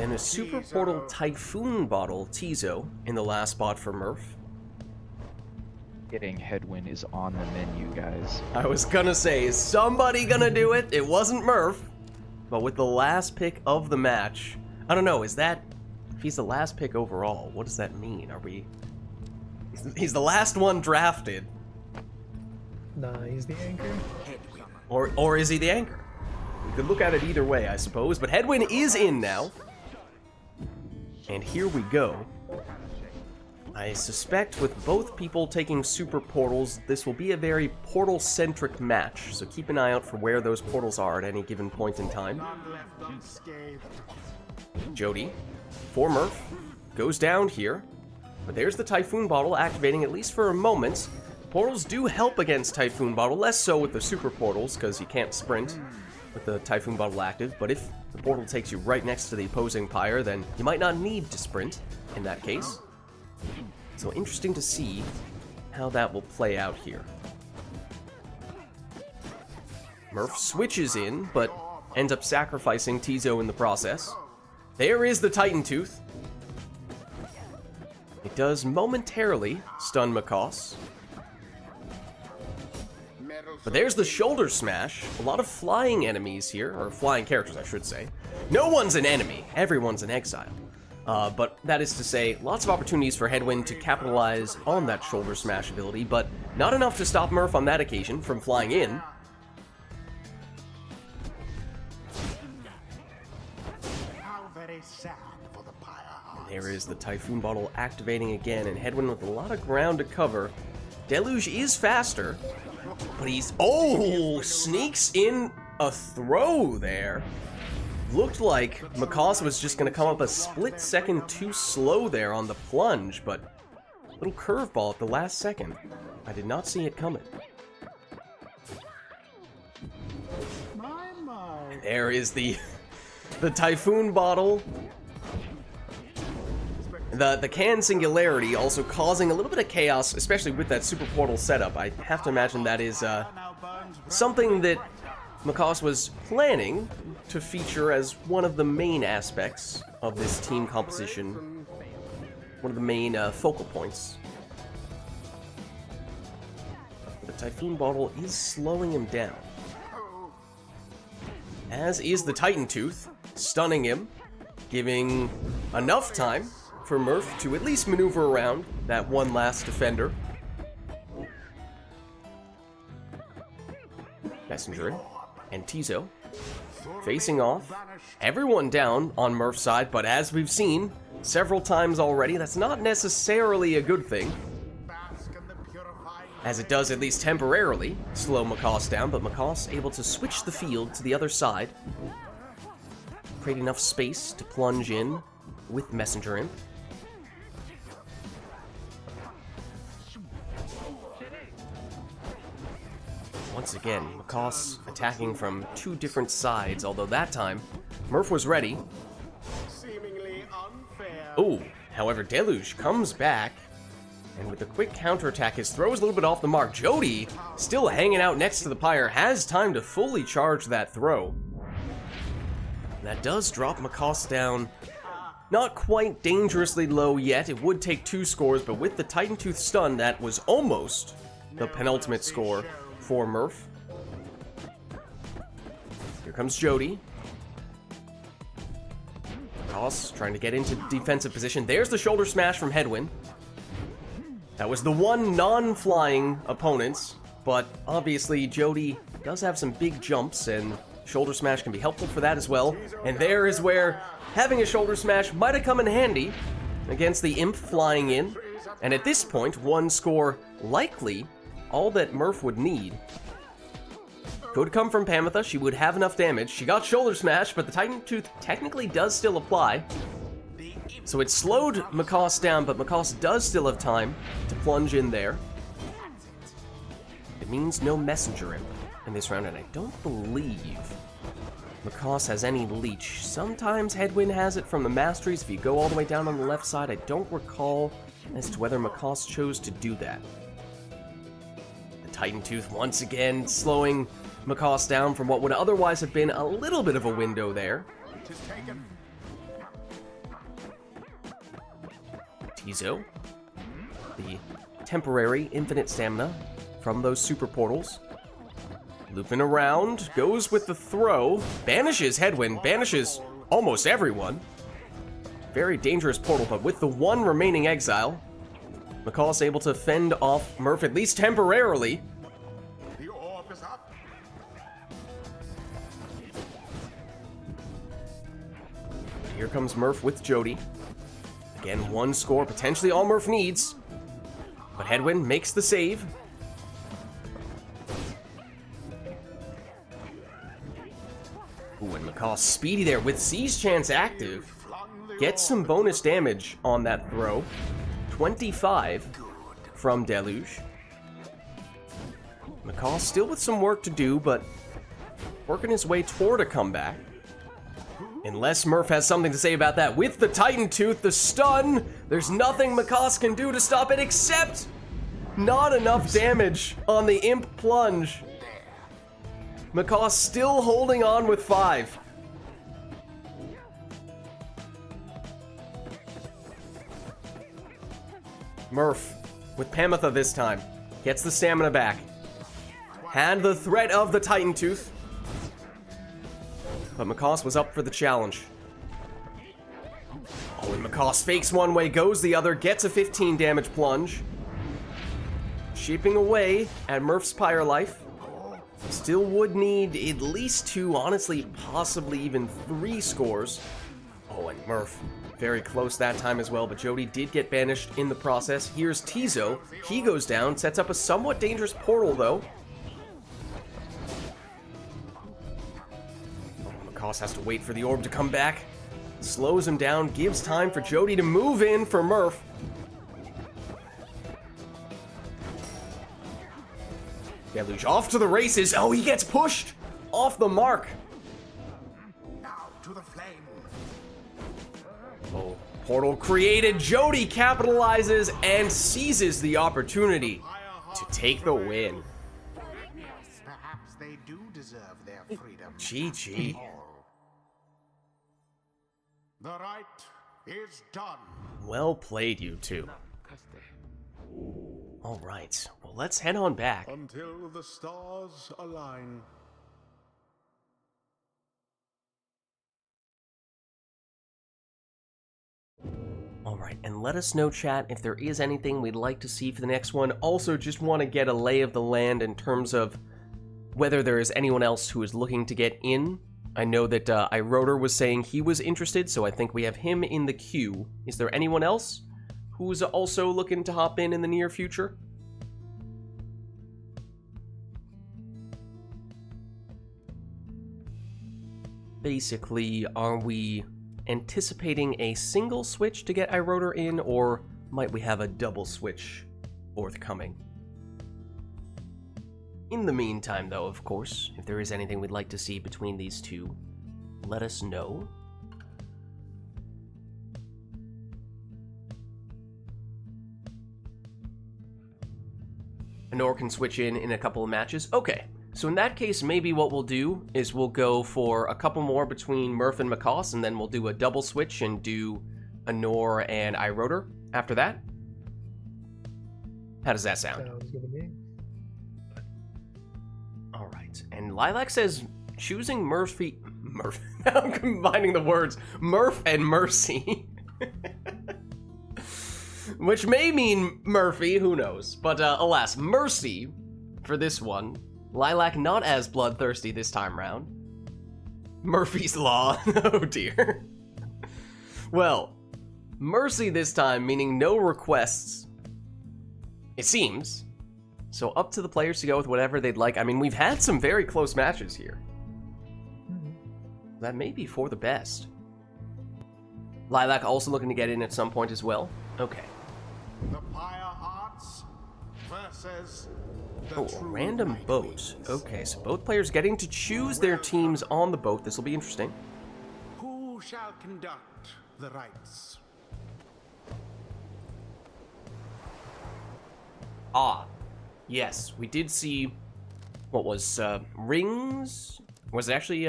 and a Super Portal Typhoon Bottle Tizo in the last spot for Murph. Getting Headwind is on the menu, guys. I was gonna say, is somebody gonna do it? It wasn't Murph. But with the last pick of the match, I don't know, is that... If he's the last pick overall, what does that mean? Are we... He's the last one drafted. Nah, he's the anchor. Or is he the anchor? We could look at it either way, I suppose. But Headwind is in now. And here we go. I suspect with both people taking super portals, this will be a very portal-centric match, so keep an eye out for where those portals are at any given point in time. Jody, for Murph, goes down here, but there's the Typhoon Bottle activating at least for a moment. Portals do help against Typhoon Bottle, less so with the super portals, because you can't sprint with the Typhoon Bottle active, but if the portal takes you right next to the opposing Pyre, then you might not need to sprint in that case. So interesting to see how that will play out here. Murph switches in, but ends up sacrificing Tizo in the process. There is the Titan Tooth. It does momentarily stun Makos. But there's the shoulder smash. A lot of flying enemies here, or flying characters, I should say. No one's an enemy. Everyone's an exile. But that is to say, lots of opportunities for Headwind to capitalize on that shoulder smash ability, but not enough to stop Murph on that occasion from flying in. How very sad for the Pyre. And there is the Typhoon Bottle activating again, and Headwind with a lot of ground to cover. Deluge is faster, but he's... Oh! Sneaks in a throw there. Looked like Makos was just going to come up a split second too slow there on the plunge, but a little curveball at the last second. I did not see it coming. And there is the Typhoon Bottle. The can Singularity also causing a little bit of chaos, especially with that Super Portal setup. I have to imagine that is something that Makos was planning to feature as one of the main aspects of this team composition, one of the main focal points. The Typhoon Bottle is slowing him down, as is the Titan Tooth, stunning him, giving enough time for Murph to at least maneuver around that one last defender. Messenger and Tizo facing off. Everyone down on Murph's side, but as we've seen several times already, that's not necessarily a good thing, as it does at least temporarily slow Makos down, but Makos able to switch the field to the other side, create enough space to plunge in with Messenger Imp. Once again, Makos attacking from two different sides, although that time, Murph was ready. Seemingly unfair. Oh, however, Deluge comes back, and with a quick counterattack, his throw is a little bit off the mark. Jody, still hanging out next to the Pyre, has time to fully charge that throw. That does drop Makos down. Not quite dangerously low yet. It would take 2 scores, but with the Titan Tooth stun, that was almost the penultimate score for Murph. Here comes Jody. Makos trying to get into defensive position. There's the shoulder smash from Headwind. That was the one non-flying opponent, but obviously Jody does have some big jumps, and shoulder smash can be helpful for that as well. And there is where having a shoulder smash might have come in handy against the Imp flying in. And at this point, 1 score likely all that Murph would need. Could come from Pamitha. She would have enough damage. She got shoulder smash, but the Titan Tooth technically does still apply. So it slowed Makos down, but Makos does still have time to plunge in there. It means no Messenger Imp in this round, and I don't believe Makos has any leech. Sometimes Headwind has it from the Masteries. If you go all the way down on the left side, I don't recall as to whether Makos chose to do that. The Titan Tooth once again slowing Makos down from what would otherwise have been a little bit of a window there. Tizo. The temporary infinite stamina from those super portals. Looping around, goes with the throw, banishes Headwind, banishes almost everyone. Very dangerous portal, but with the one remaining exile, McCall's able to fend off Murph, at least temporarily. The orb is up. Here comes Murph with Jody. Again, one score, potentially all Murph needs. But Headwind makes the save. Ooh, and McCall speedy there with Siege Chance active. Gets some bonus damage on that throw. 25 from Deluge. McCall still with some work to do, but working his way toward a comeback. Unless Murph has something to say about that. With the Titan Tooth, the stun, there's nothing McCall can do to stop it except not enough damage on the Imp Plunge. McCall still holding on with 5. Murph, with Pamitha this time, gets the stamina back. Had the threat of the Titan Tooth. But McCoss was up for the challenge. Oh, and McCoss fakes one way, goes the other, gets a 15 damage plunge. Chipping away at Murph's Pyre life. Still would need at least 2, honestly, possibly even 3 scores. Oh, and Murph, very close that time as well, but Jody did get banished in the process. Here's Tizo. He goes down, sets up a somewhat dangerous portal, though. McCoss has to wait for the orb to come back. Slows him down, gives time for Jody to move in for Murph. Deluge off to the races. Oh, he gets pushed off the mark. Now to the flame. Oh, portal created. Jody capitalizes and seizes the opportunity to take the win. Perhaps they do deserve their freedom. GG. The rite is done. Well played, you two. All right, well, let's head on back. Until the stars align. All right, and let us know, chat, if there is anything we'd like to see for the next one. Also, just want to get a lay of the land in terms of whether there is anyone else who is looking to get in. I know that iRotor was saying he was interested, so I think we have him in the queue. Is there anyone else who's also looking to hop in the near future? Basically, are we anticipating a single switch to get iRotor in, or might we have a double switch forthcoming? In the meantime, though, of course, if there is anything we'd like to see between these two, let us know. Anor can switch in a couple of matches. Okay, so in that case, maybe what we'll do is we'll go for a couple more between Murph and McCoss, and then we'll do a double switch and do Anor and iRotor after that. How does that sound? Sounds good to me. All right, and Lilac says choosing Murph, I'm combining the words, Murph and Mercy. Which may mean Murphy, who knows. But alas, Mercy for this one. Lilac not as bloodthirsty this time round. Murphy's Law. Oh dear. Well, Mercy this time, meaning no requests. It seems. So up to the players to go with whatever they'd like. I mean, we've had some very close matches here. That may be for the best. Lilac also looking to get in at some point as well. Okay. The Pyre Hearts versus the Oh, a true random Night boat. Wings. Okay, so both players getting to choose their teams on the boat. This will be interesting. Who shall conduct the rites? Ah, yes, we did see what was rings. Was it actually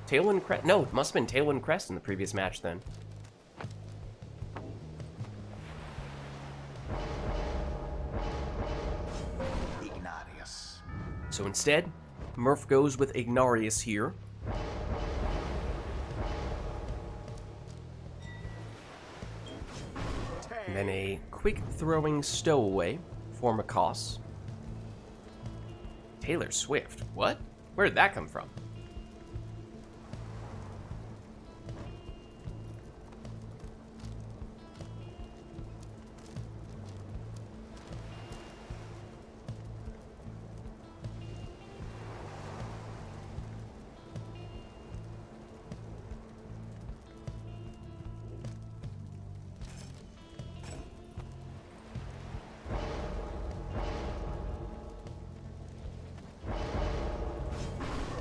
Tailwind Crest? No, it must have been Tailwind Crest in the previous match then. So instead, Murph goes with Ignarius here. And then a quick throwing stowaway for Makos. Taylor Swift? What? Where did that come from?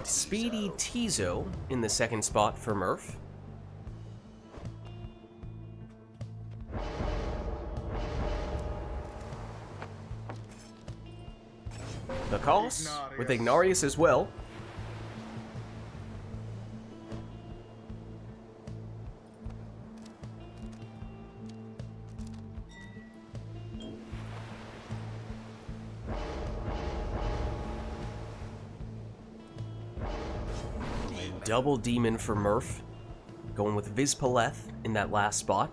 Speedy Tizo in the second spot for Murph. Makos with Ignarius as well. Double demon for Murph, going with Vizpaleth in that last spot.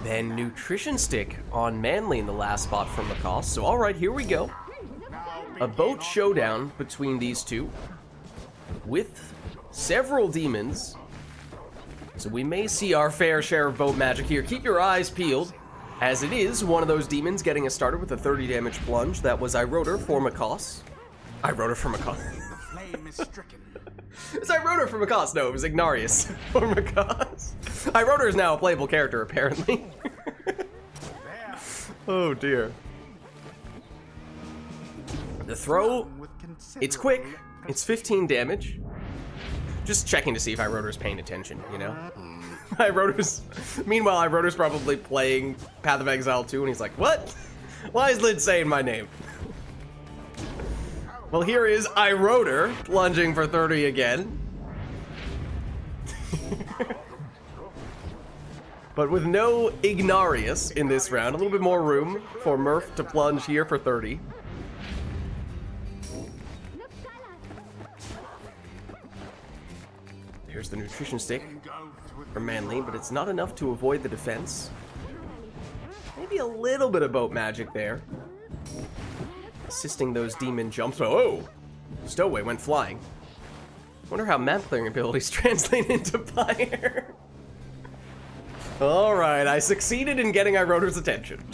Then Nutrition Stick on Manly in the last spot for Makos. So alright, here we go. A boat showdown between these two with several demons. So we may see our fair share of boat magic here. Keep your eyes peeled, as it is one of those demons getting us started with a 30 damage plunge. That was Iroder for Makos. Iroder for Makos. The flame is stricken. It's Iroder for Makos. No, it was Ignarius for Makos. Iroder is now a playable character, apparently. Oh dear. The throw, it's quick. It's 15 damage. Just checking to see if Iroder's paying attention, you know? Meanwhile, Iroder's probably playing Path of Exile 2, and he's like, what? Why is Lid saying my name? Well, here is Iroder plunging for 30 again. But with no Ignarius in this round, a little bit more room for Murph to plunge here for 30. Here's the Nutrition Stick for Manly, but it's not enough to avoid the defense. Maybe a little bit of boat magic there, assisting those demon jumps. Oh! Stowaway went flying. Wonder how map clearing abilities translate into Pyre. Alright, I succeeded in getting Iroder's attention.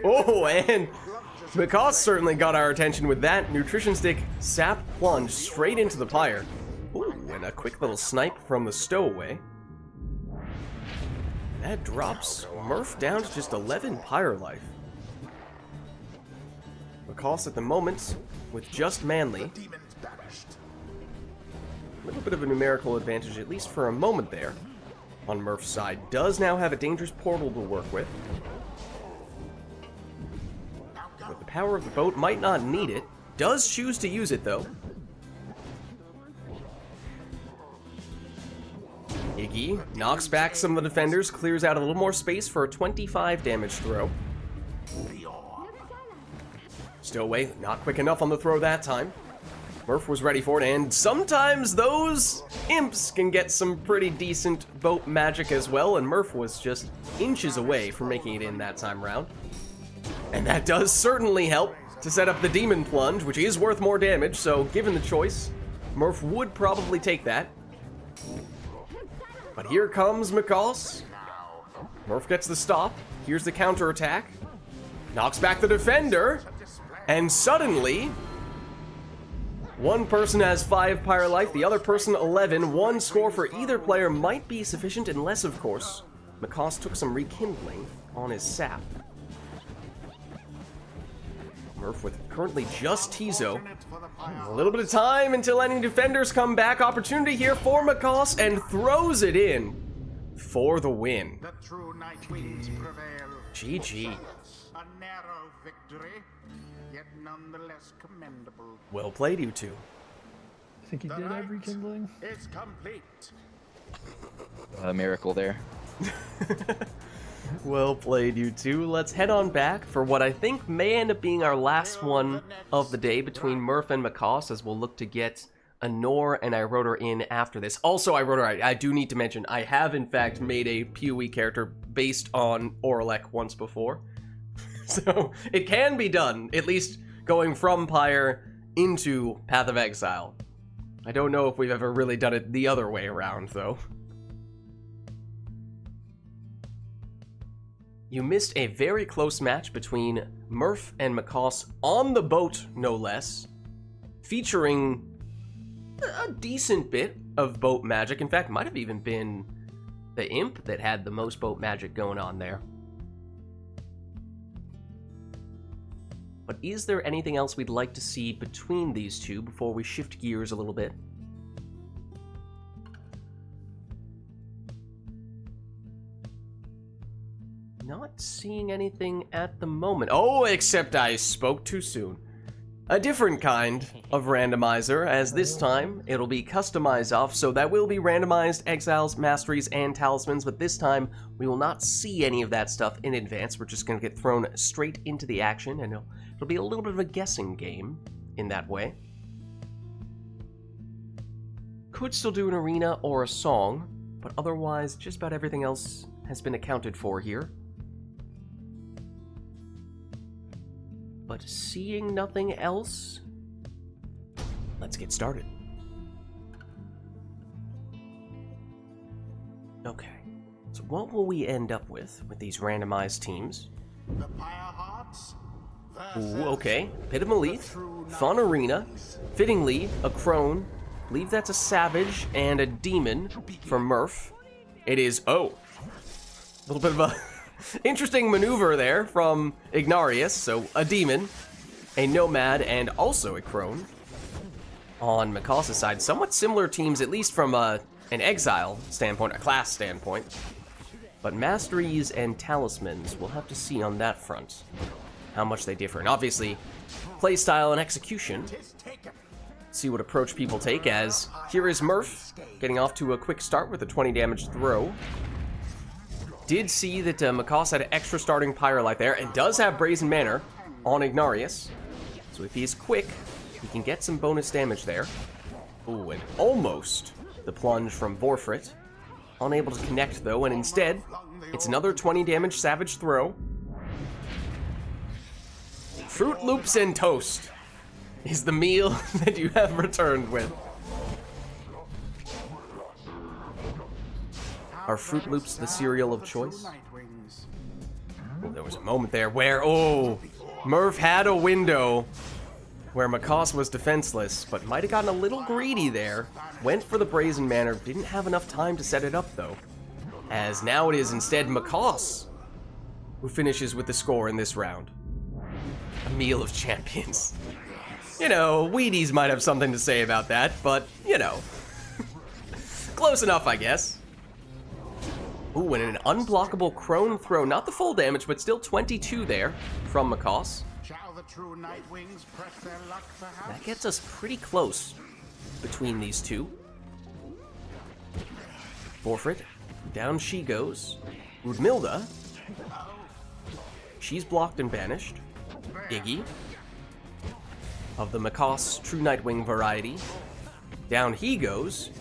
Oh, and Makos certainly got our attention with that Nutrition Stick sap plunge straight into the Pyre. Ooh, and a quick little snipe from the Stowaway. That drops Murph down to just 11 Pyre life. Makos at the moment with just Manly. A little bit of a numerical advantage, at least for a moment there. On Murph's side, does now have a dangerous portal to work with. With the power of the boat, might not need it. Does choose to use it, though. Iggy knocks back some of the defenders, clears out a little more space for a 25 damage throw. Stowaway, not quick enough on the throw that time. Murph was ready for it, and sometimes those imps can get some pretty decent boat magic as well, and Murph was just inches away from making it in that time round. And that does certainly help to set up the demon plunge, which is worth more damage, so given the choice, Murph would probably take that. But here comes Makos. Murph gets the stop. Here's the counterattack. Knocks back the defender, and suddenly one person has 5 Pyre life, the other person 11. One score for either player might be sufficient, unless, of course, Makos took some rekindling on his sap. Murph with currently just Tizo. A little bit of time until any defenders come back. Opportunity here for Makos, and throws it in. for the win. The true night wings prevail. GG. A narrow victory, yet nonetheless commendable. Well played, you two. I think he The did every night kindling. is complete. A miracle there. Well played, you two. Let's head on back for what I think may end up being our last one of the day between Murph and Macaws, as we'll look to get Anor and Iroder in after this. Also, Iroder, I do need to mention, I have in fact made a PoE character based on Orlek once before. So, it can be done, at least going from Pyre into Path of Exile. I don't know if we've ever really done it the other way around, though. You missed a very close match between Murph and Macaws on the boat, no less, featuring a decent bit of boat magic. In fact, might have even been the imp that had the most boat magic going on there. But is there anything else we'd like to see between these two before we shift gears a little bit? Not seeing anything at the moment. Oh, except I spoke too soon. A different kind of randomizer, as this time it'll be customized off, so that will be randomized exiles, masteries, and talismans, but this time we will not see any of that stuff in advance. We're just going to get thrown straight into the action, and it'll be a little bit of a guessing game in that way. Could still do an arena or a song, but otherwise just about everything else has been accounted for here. But seeing nothing else, let's get started. Okay, so what will we end up with these randomized teams? The Pyre Hearts Ooh, okay, Pit of Malith, Fun Arena, fittingly, a Crone, believe that's a Savage, and a Demon for Murph. It is, oh, a little bit of a interesting maneuver there from Ignarius, so a Demon, a Nomad, and also a Crone. On Macaws' side, somewhat similar teams, at least from an Exile standpoint, a class standpoint. But Masteries and Talismans, we'll have to see on that front how much they differ. And obviously, playstyle and execution, see what approach people take, as here is Murph, getting off to a quick start with a 20 damage throw. Did see that Macaws had an extra starting Pyre Light there, and does have Brazen Manor on Ignarius. So if he's quick, he can get some bonus damage there. Ooh, and almost the plunge from Vorfrit. Unable to connect though, and instead, it's another 20 damage Savage throw. Fruit Loops and Toast is the meal that you have returned with. Are Fruit Loops the cereal of choice? Oh, there was a moment there where, oh, Murph had a window where Macaws was defenseless, but might have gotten a little greedy there. Went for the Brazen Manor, didn't have enough time to set it up though. As now it is instead Macaws who finishes with the score in this round. A meal of champions. You know, Wheaties might have something to say about that, but, you know. Close enough, I guess. Ooh, and an unblockable Crone throw. Not the full damage, but still 22 there from Macaws. Shall the true night wings press their luck, perhaps? That gets us pretty close between these two. Vorfrit, down she goes. Rudmilda, she's blocked and banished. Iggy, of the Macaws True Nightwing variety. Down he goes.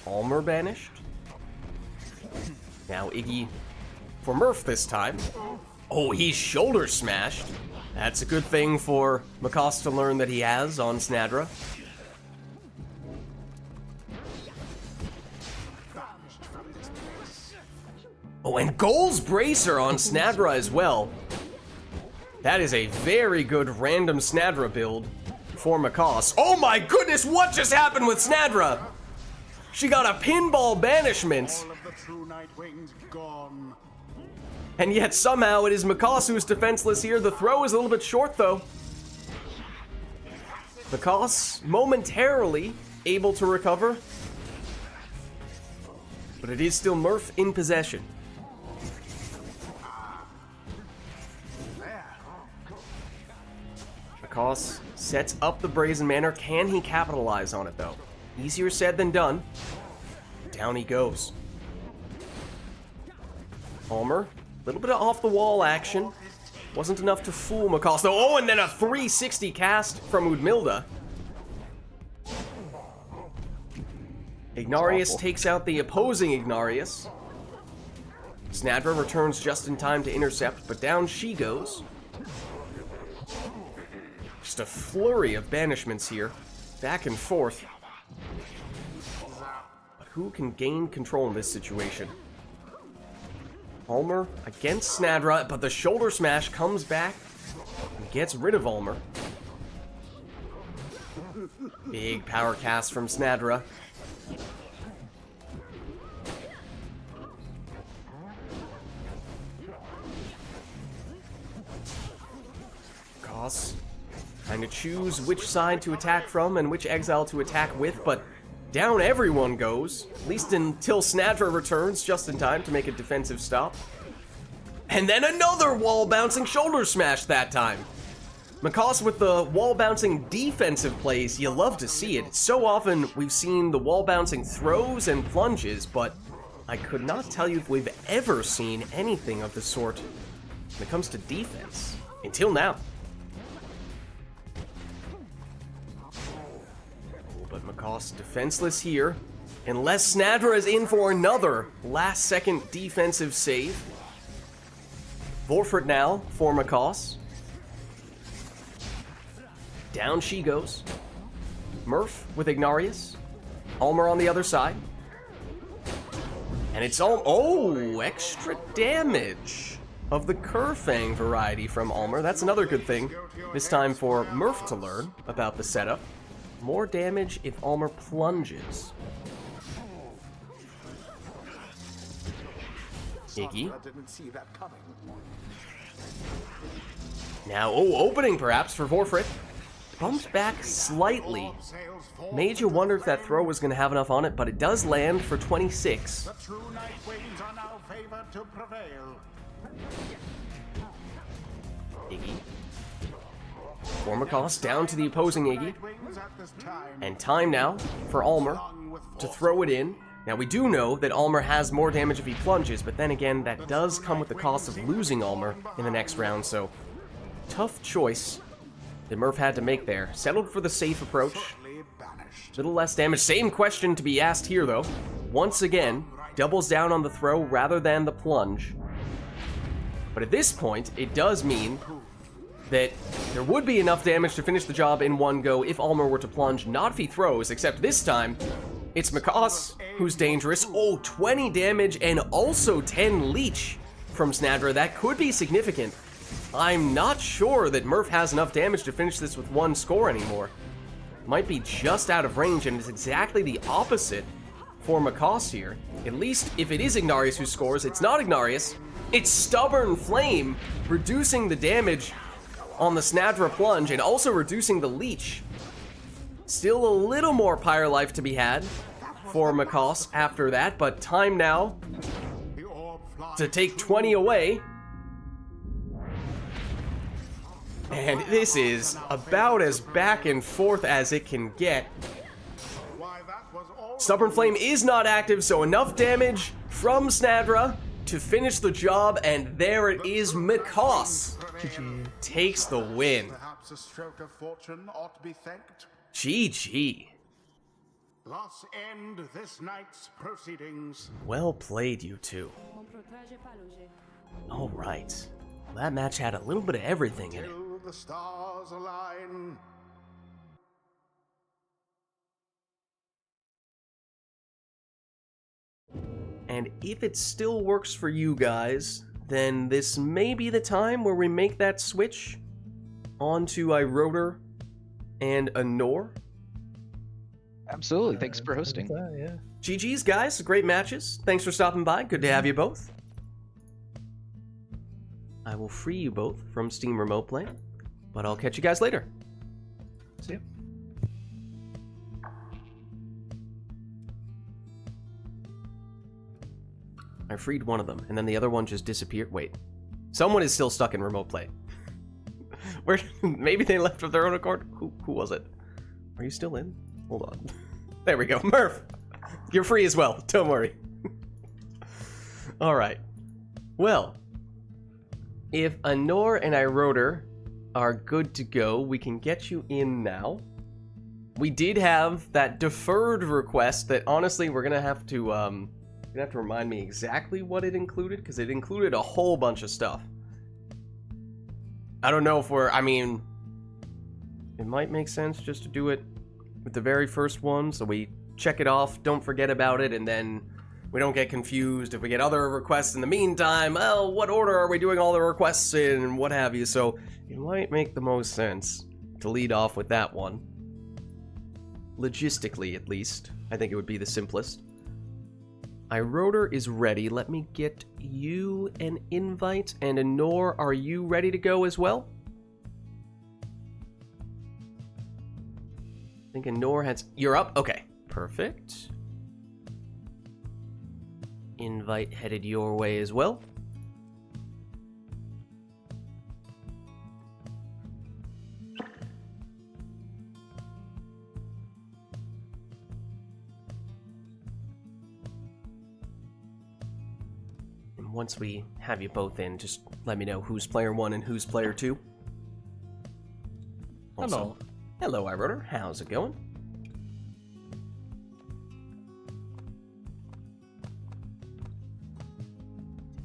Almer banished. Now Iggy for Murph this time. Oh, he's shoulder smashed. That's a good thing for Macaws to learn that he has on Snadra. Oh, and Goal's Bracer on Snadra as well. That is a very good random Snadra build for Macaws. Oh my goodness, what just happened with Snadra? She got a pinball banishment. All of the true night wings gone. And yet somehow it is Macaws who's defenseless here. The throw is a little bit short though. Macaws momentarily able to recover. but it is still Murph in possession. Macaws sets up the Brazen Manor. Can he capitalize on it, though? Easier said than done. Down he goes. Ulmer, a little bit of off-the-wall action. Wasn't enough to fool Macaws, though. Oh, and then a 360 cast from Udmilda. Ignarius takes out the opposing Ignarius. Snadra returns just in time to intercept, but down she goes. Just a flurry of banishments here, back and forth. But who can gain control in this situation? Ulmer against Snadra, but the shoulder smash comes back and gets rid of Ulmer. Big power cast from Snadra. Goss trying to choose which side to attack from and which exile to attack with, but down everyone goes, at least until Snadra returns just in time to make a defensive stop. And then another wall-bouncing shoulder smash that time. Macaws with the wall-bouncing defensive plays, you love to see it. So often we've seen the wall-bouncing throws and plunges, but I could not tell you if we've ever seen anything of the sort when it comes to defense. Until now. But Macaws defenseless here, unless Snadra is in for another last-second defensive save. Vorfrit now for Macaws. Down she goes. Murph with Ignarius. Ulmer on the other side. And it's all... Oh, extra damage of the Kerfang variety from Ulmer. That's another good thing. This time for Murph to learn about the setup. More damage if Ulmer plunges. Iggy. Now, opening perhaps for Vorfrit. Bumped back slightly. Made you wonder if that throw was going to have enough on it, but it does land for 26. The true night wings are now favored to prevail. Iggy. Formacos down to the opposing Iggy. And time now for Ulmer to throw it in. Now we do know that Ulmer has more damage if he plunges, but then again, that does come with the cost of losing Ulmer in the next round, so tough choice that Murph had to make there. Settled for the safe approach. Little less damage. Same question to be asked here, though. Once again, doubles down on the throw rather than the plunge. But at this point, it does mean that there would be enough damage to finish the job in one go if Ulmer were to plunge, not if he throws, except this time, it's Macaws who's dangerous. Oh, 20 damage and also 10 leech from Snadra. That could be significant. I'm not sure that Murph has enough damage to finish this with one score anymore. Might be just out of range, and it's exactly the opposite for Macaws here. At least if it is Ignarius who scores, it's not Ignarius. It's Stubborn Flame, reducing the damage on the Snadra plunge and also reducing the leech. Still a little more Pyre life to be had for Macaws after that, but time now to take 20 away. And this is about as back and forth as it can get. Stubborn Flame is not active, so enough damage from Snadra to finish the job, and there it is. Macaws takes the win. Perhaps a stroke of fortune ought to be thanked. GG. Thus end this night's proceedings. Well played, you two. All right. Well, that match had a little bit of everything in it. Till the stars align. And if it still works for you guys, then this may be the time where we make that switch onto Iroder and Anor. Absolutely. Thanks for hosting. Yeah. GG's, guys. Great matches. Thanks for stopping by. Good to have you both. I will free you both from Steam Remote Play, but I'll catch you guys later. See ya. I freed one of them, and then the other one just disappeared. Wait. Someone is still stuck in remote play. Where? Maybe they left of their own accord? Who was it? Are you still in? Hold on. There we go. Murph! You're free as well. Don't worry. Alright. Well, if Anor and Iroder are good to go, we can get you in now. We did have that deferred request that honestly we're gonna have to remind me exactly what it included, because it included a whole bunch of stuff. I don't know if I mean, it might make sense just to do it with the very first one, so we check it off, don't forget about it, and then we don't get confused if we get other requests in the meantime. Oh, what order are we doing all the requests in, and what have you, so it might make the most sense to lead off with that one. Logistically, at least. I think it would be the simplest. Iroder is ready. Let me get you an invite. And Anor, are you ready to go as well? I think Anor has... You're up? Okay. Perfect. Invite headed your way as well. Once we have you both in, just let me know who's player 1 and who's player 2. Also, hello, Iroder. How's it going?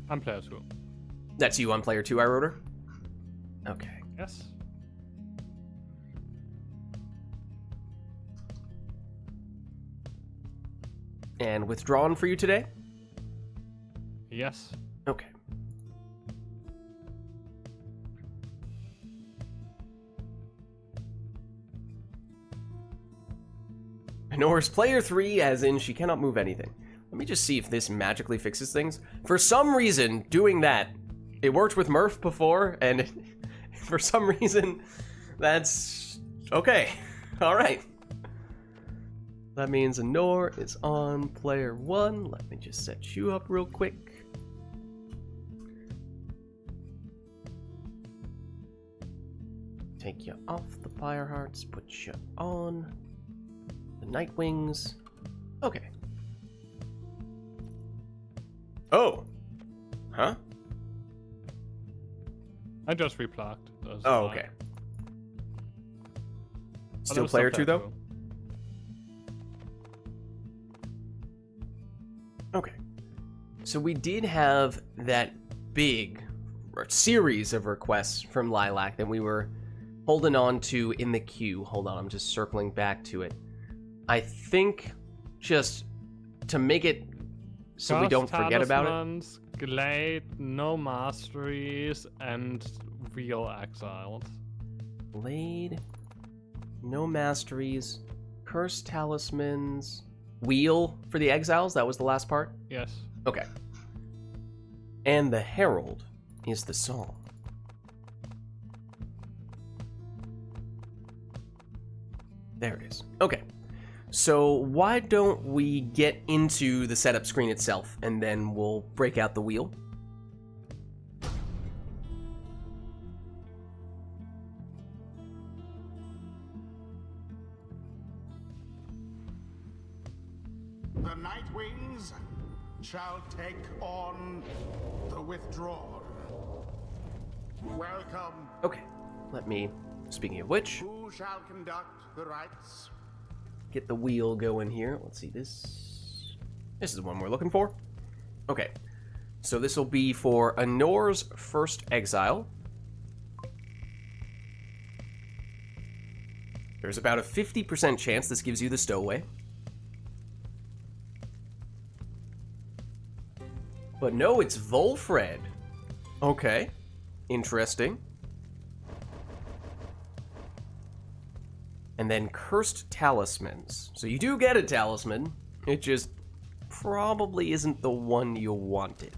I'm player 2. That's you on player 2, Iroder? Okay. Yes. And withdrawn for you today? Yes. Okay. Anor's player 3, as in she cannot move anything. Let me just see if this magically fixes things. For some reason, doing that, it worked with Murph before, and for some reason, that's... okay. Alright. That means Anor is on player 1. Let me just set you up real quick. Take you off the Pyre Hearts, put you on the Night Wings. Okay. Oh. Huh? I just replugged. Oh, okay. Still player 2, though? Okay. So we did have that big series of requests from Lilac that we were holding on to in the queue. Hold on, I'm just circling back to it. I think just to make it so we don't forget about it. Glade, no masteries, and real exiled. Blade, no masteries, cursed talismans, wheel for the exiles. That was the last part? Yes. Okay. And the herald is the song. There it is. Okay. So why don't we get into the setup screen itself, and then we'll break out the wheel. The Night Wings shall take on the Withdrawn. Welcome. Okay. Let me, speaking of which, Who shall conduct the rites? get the wheel going here. Let's see, this is the one we're looking for. Okay, so this will be for Anor's first exile. There's about a 50% chance this gives you the stowaway. But no, it's Volfred. Okay, interesting. And then cursed talismans. So you do get a talisman, it just probably isn't the one you wanted.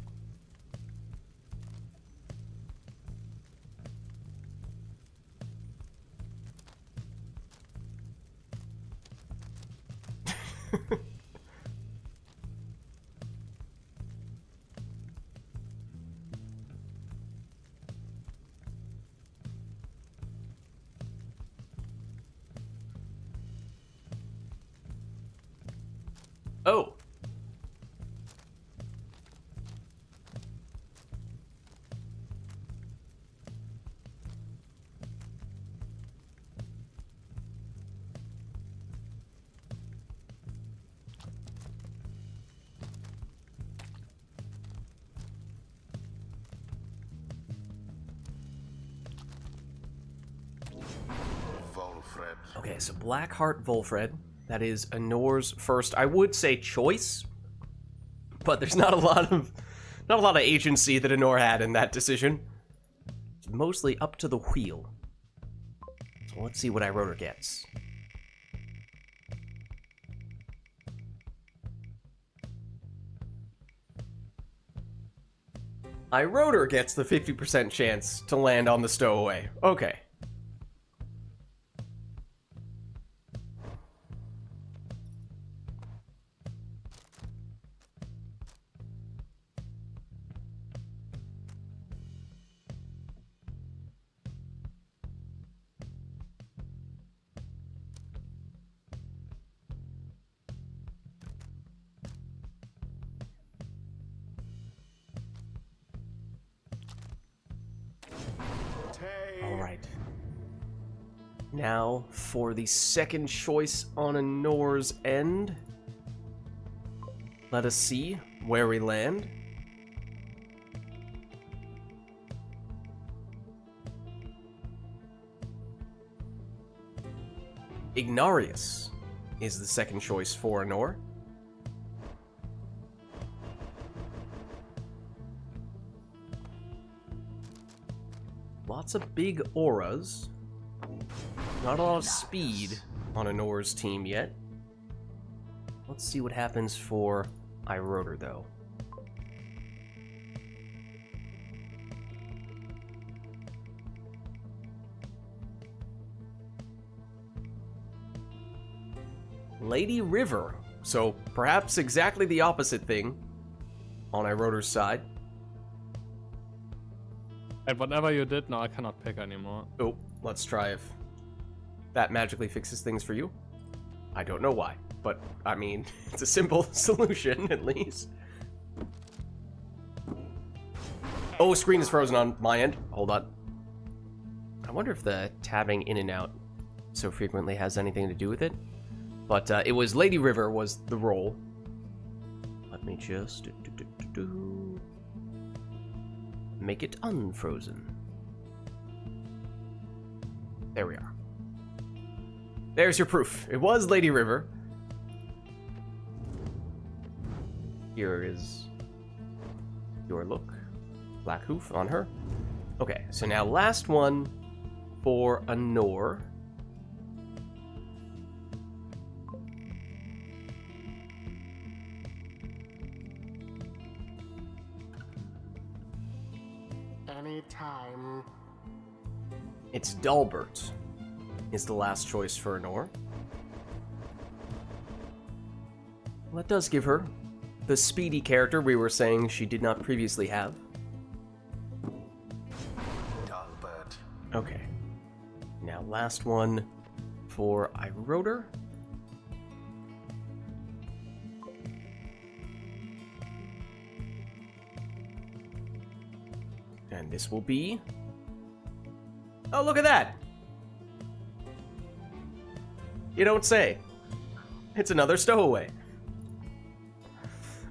Oh. Volfred. Okay, so Blackheart Volfred. That is Anor's first, I would say, choice. But there's not a lot of agency that Anor had in that decision. It's mostly up to the wheel. So let's see what Iroder gets. Iroder gets the 50% chance to land on the stowaway. Okay. All right. Now for the second choice on Anor's end. Let us see where we land. Ignarius is the second choice for Anor. Lots of big auras. Not a lot of speed on Anor's team yet. Let's see what happens for Iroder, though. Lady River. So perhaps exactly the opposite thing on Iroder's side. And whatever you did, now I cannot pick anymore. Oh, let's try if that magically fixes things for you. I don't know why, but I mean, it's a simple solution at least. Oh, screen is frozen on my end. Hold on. I wonder if the tabbing in and out so frequently has anything to do with it. But it was Lady River was the role. Let me just make it unfrozen. There we are. There's your proof. It was Lady River. Here is your look. Black hoof on her. Okay, so now last one for Anor. Anytime. It's Dalbert is the last choice for Anor. Well, that does give her the speedy character we were saying she did not previously have. Dalbert. Okay. Now last one for Iroder. And this will be... Oh, look at that! You don't say. It's another stowaway.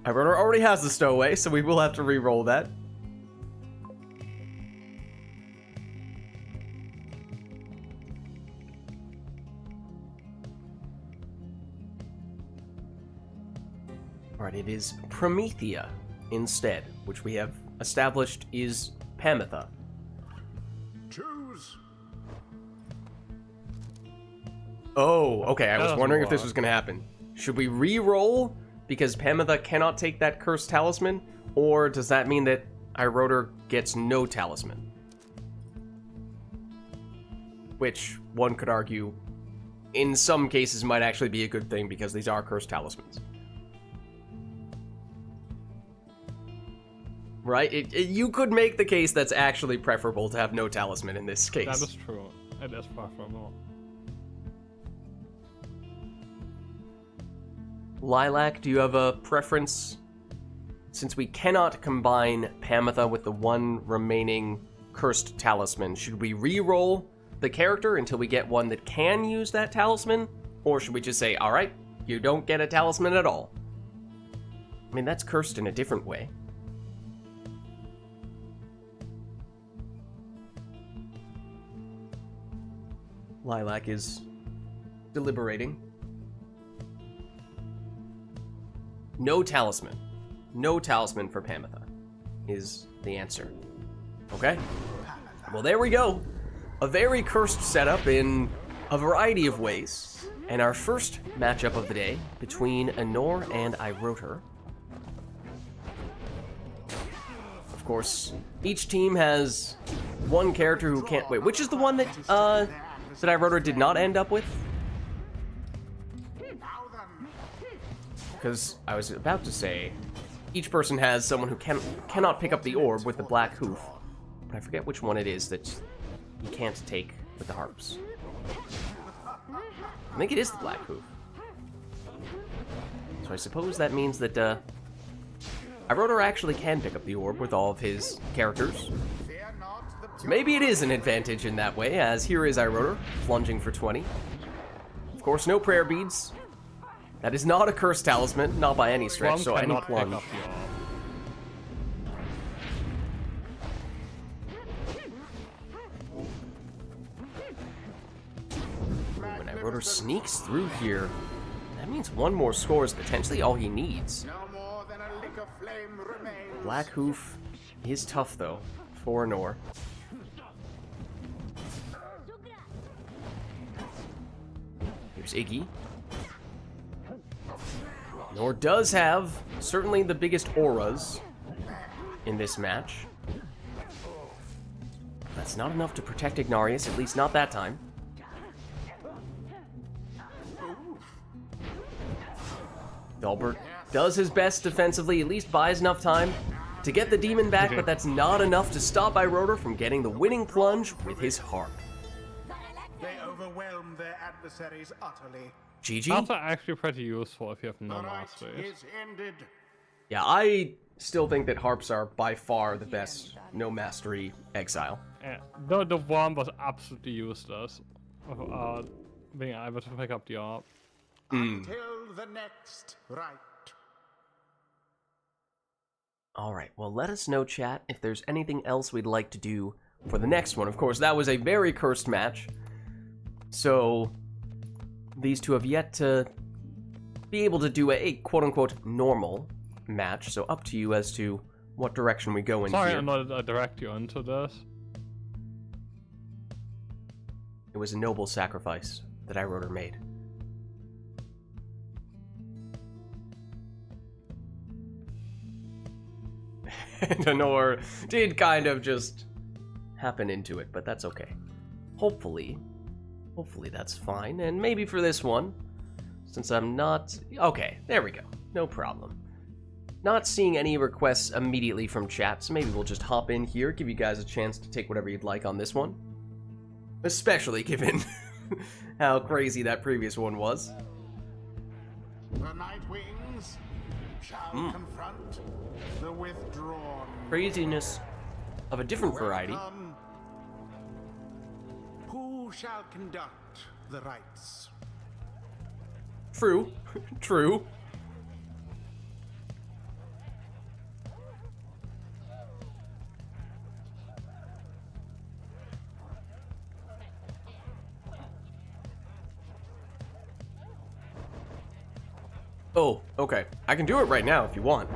Iroder already has the stowaway, so we will have to re-roll that. Alright, it is Promethea instead, which we have established is Pamitha. Choose. Oh, okay, I was doesn't wondering if this work. was going to happen. Should we re-roll because Pamitha cannot take that cursed talisman? Or does that mean that Iroder gets no talisman? Which, one could argue, in some cases might actually be a good thing because these are cursed talismans. Right? You could make the case that's actually preferable to have no talisman in this case. That is true. It is preferable. Lilac, do you have a preference? Since we cannot combine Pamitha with the one remaining cursed talisman, should we re-roll the character until we get one that can use that talisman? Or should we just say, alright, you don't get a talisman at all? I mean, that's cursed in a different way. Lilac is deliberating. No talisman. No talisman for Pamitha is the answer. Okay. Well, there we go. A very cursed setup in a variety of ways. And our first matchup of the day between Anor and Iroter. Of course, each team has one character who can't... Wait, which is the one that Iroter did not end up with? Because I was about to say, each person has someone who cannot pick up the orb with the black hoof. But I forget which one it is that you can't take with the harps. I think it is the black hoof. So I suppose that means that Iroter actually can pick up the orb with all of his characters. So maybe it is an advantage in that way, as here is Iroter, plunging for 20. Of course, no prayer beads. That is not a cursed talisman, not by any stretch, so any plunge. When Iroter sneaks through here, that means one more score is potentially all he needs. Black hoof is tough, though, for Anor. Here's Iggy. Nor does have certainly the biggest auras in this match. That's not enough to protect Ignarius, at least not that time. Dalbert does his best defensively, at least buys enough time to get the demon back, but that's not enough to stop Iroter from getting the winning plunge with his harp. They overwhelm their adversaries utterly. GG? That's actually pretty useful if you have no The mastery. rite is ended. Yeah, I still think that harps are by far the best no mastery exile. Yeah, the one was absolutely useless. Being able to pick up the orb. Till the next rite. Alright, well let us know, chat, if there's anything else we'd like to do for the next one. Of course, that was a very cursed match. So, these two have yet to be able to do a quote-unquote normal match, so up to you as to what direction we go in Sorry, here. I'm not direct you into this. It was a noble sacrifice that Iroter made. And Anor did kind of just happen into it, but that's okay. Hopefully that's fine, and maybe for this one, since I'm not... Okay, there we go. No problem. Not seeing any requests immediately from chat, so maybe we'll just hop in here, give you guys a chance to take whatever you'd like on this one. Especially given how crazy that previous one was. The Night Wings shall confront the withdrawn. Craziness of a different variety. Welcome. Who shall conduct the rites? True. True. Oh, okay. I can do it right now if you want.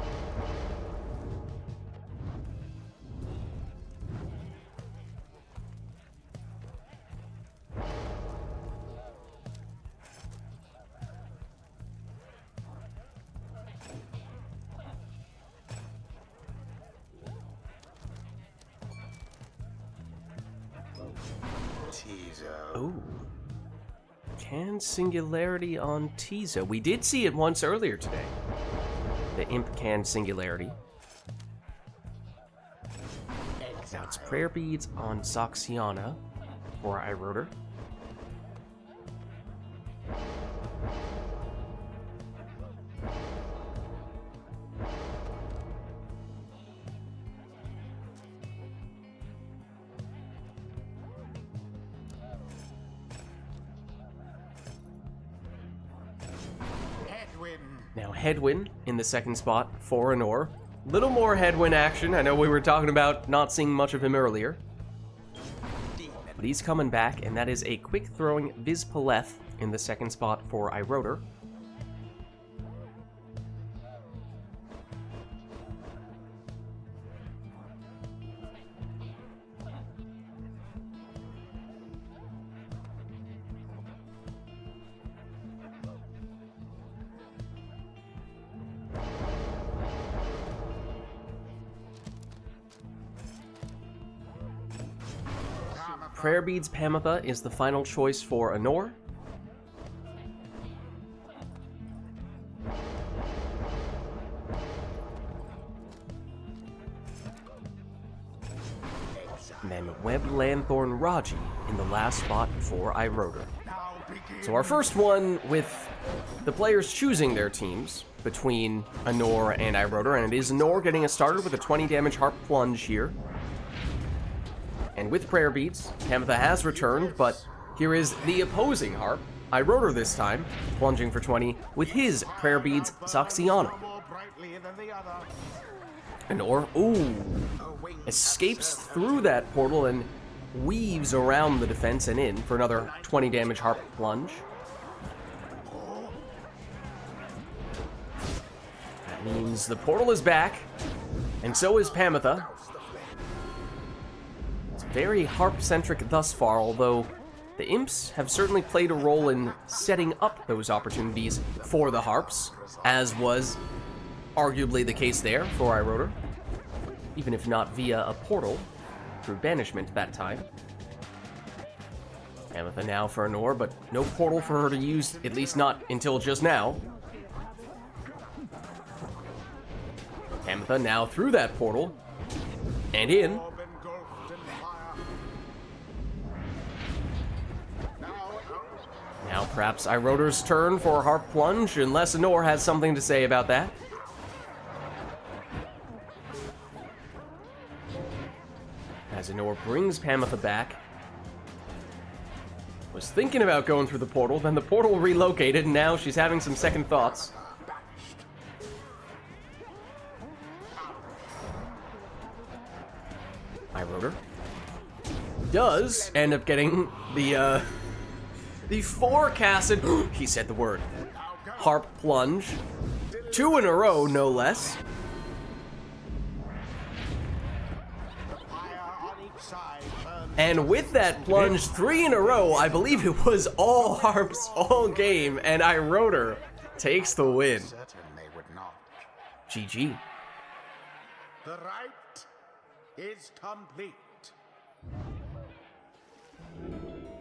Oh. Can Singularity on Tiza. We did see it once earlier today. The Imp can Singularity. Now it's Prayer Beads on Soxiana for Iroter. headwind in the second spot for Anor. Little more headwind action. I know we were talking about not seeing much of him earlier. But he's coming back, and that is a quick throwing Viz in the second spot for Iroder. Prayer Beads Pamitha is the final choice for Anor. And then Web Lanthorn Raji in the last spot for Iroder. So our first one with the players choosing their teams between Anor and Iroder, and it is Anor getting us started with a 20 damage Harp Plunge here. And with Prayer Beads, Pamitha has returned, but here is the opposing Harp, Iroder this time, plunging for 20 with his Prayer Beads Zaxiana. Anor, escapes through that portal and weaves around the defense and in for another 20 damage Harp Plunge. That means the portal is back, and so is Pamitha. Very harp-centric thus far, although the imps have certainly played a role in setting up those opportunities for the harps, as was arguably the case there for Iroder, even if not via a portal through banishment that time. Pamitha now for Anor, but no portal for her to use, at least not until just now. Pamitha now through that portal, and in. Now perhaps Iroder's turn for a Harp Plunge, unless Anor has something to say about that. As Anor brings Pamitha back. Was thinking about going through the portal, then the portal relocated, and now she's having some second thoughts. Iroder does end up getting the forecasted, he said the word, Harp Plunge. 2 in a row, no less. And with that plunge, 3 in a row, I believe it was all harps, all game, and Iroder takes the win. GG. The rite is complete.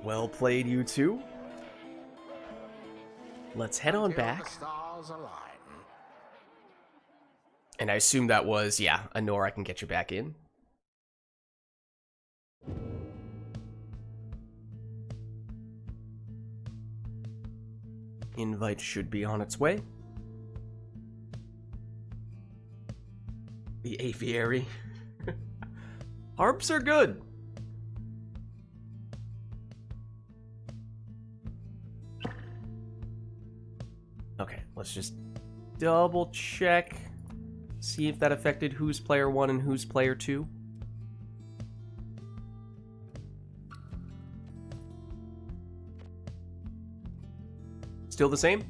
Well played, you two. Let's head on back. The stars align. And I assume that was, yeah, Anor, I can get you back in. Invite should be on its way. The aviary. Harps are good. Okay, let's just double check. See if that affected who's player 1 and who's player 2. Still the same?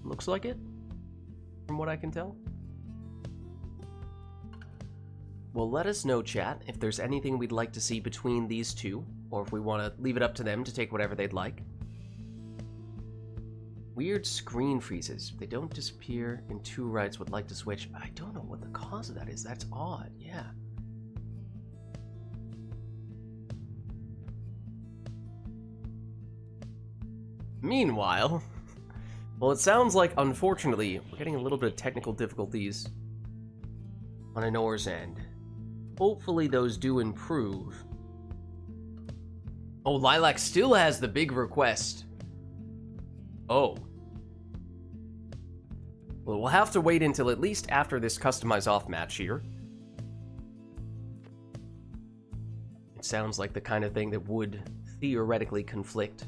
Looks like it, from what I can tell. Well, let us know, chat, if there's anything we'd like to see between these two, or if we want to leave it up to them to take whatever they'd like. Weird screen freezes. They don't disappear in 2 rights, would like to switch. I don't know what the cause of that is. That's odd, yeah. Meanwhile, well, it sounds like, unfortunately, we're getting a little bit of technical difficulties on Anor's end. Hopefully those do improve. Oh, Lilac still has the big request. Oh. Well, we'll have to wait until at least after this customize off match here. It sounds like the kind of thing that would theoretically conflict.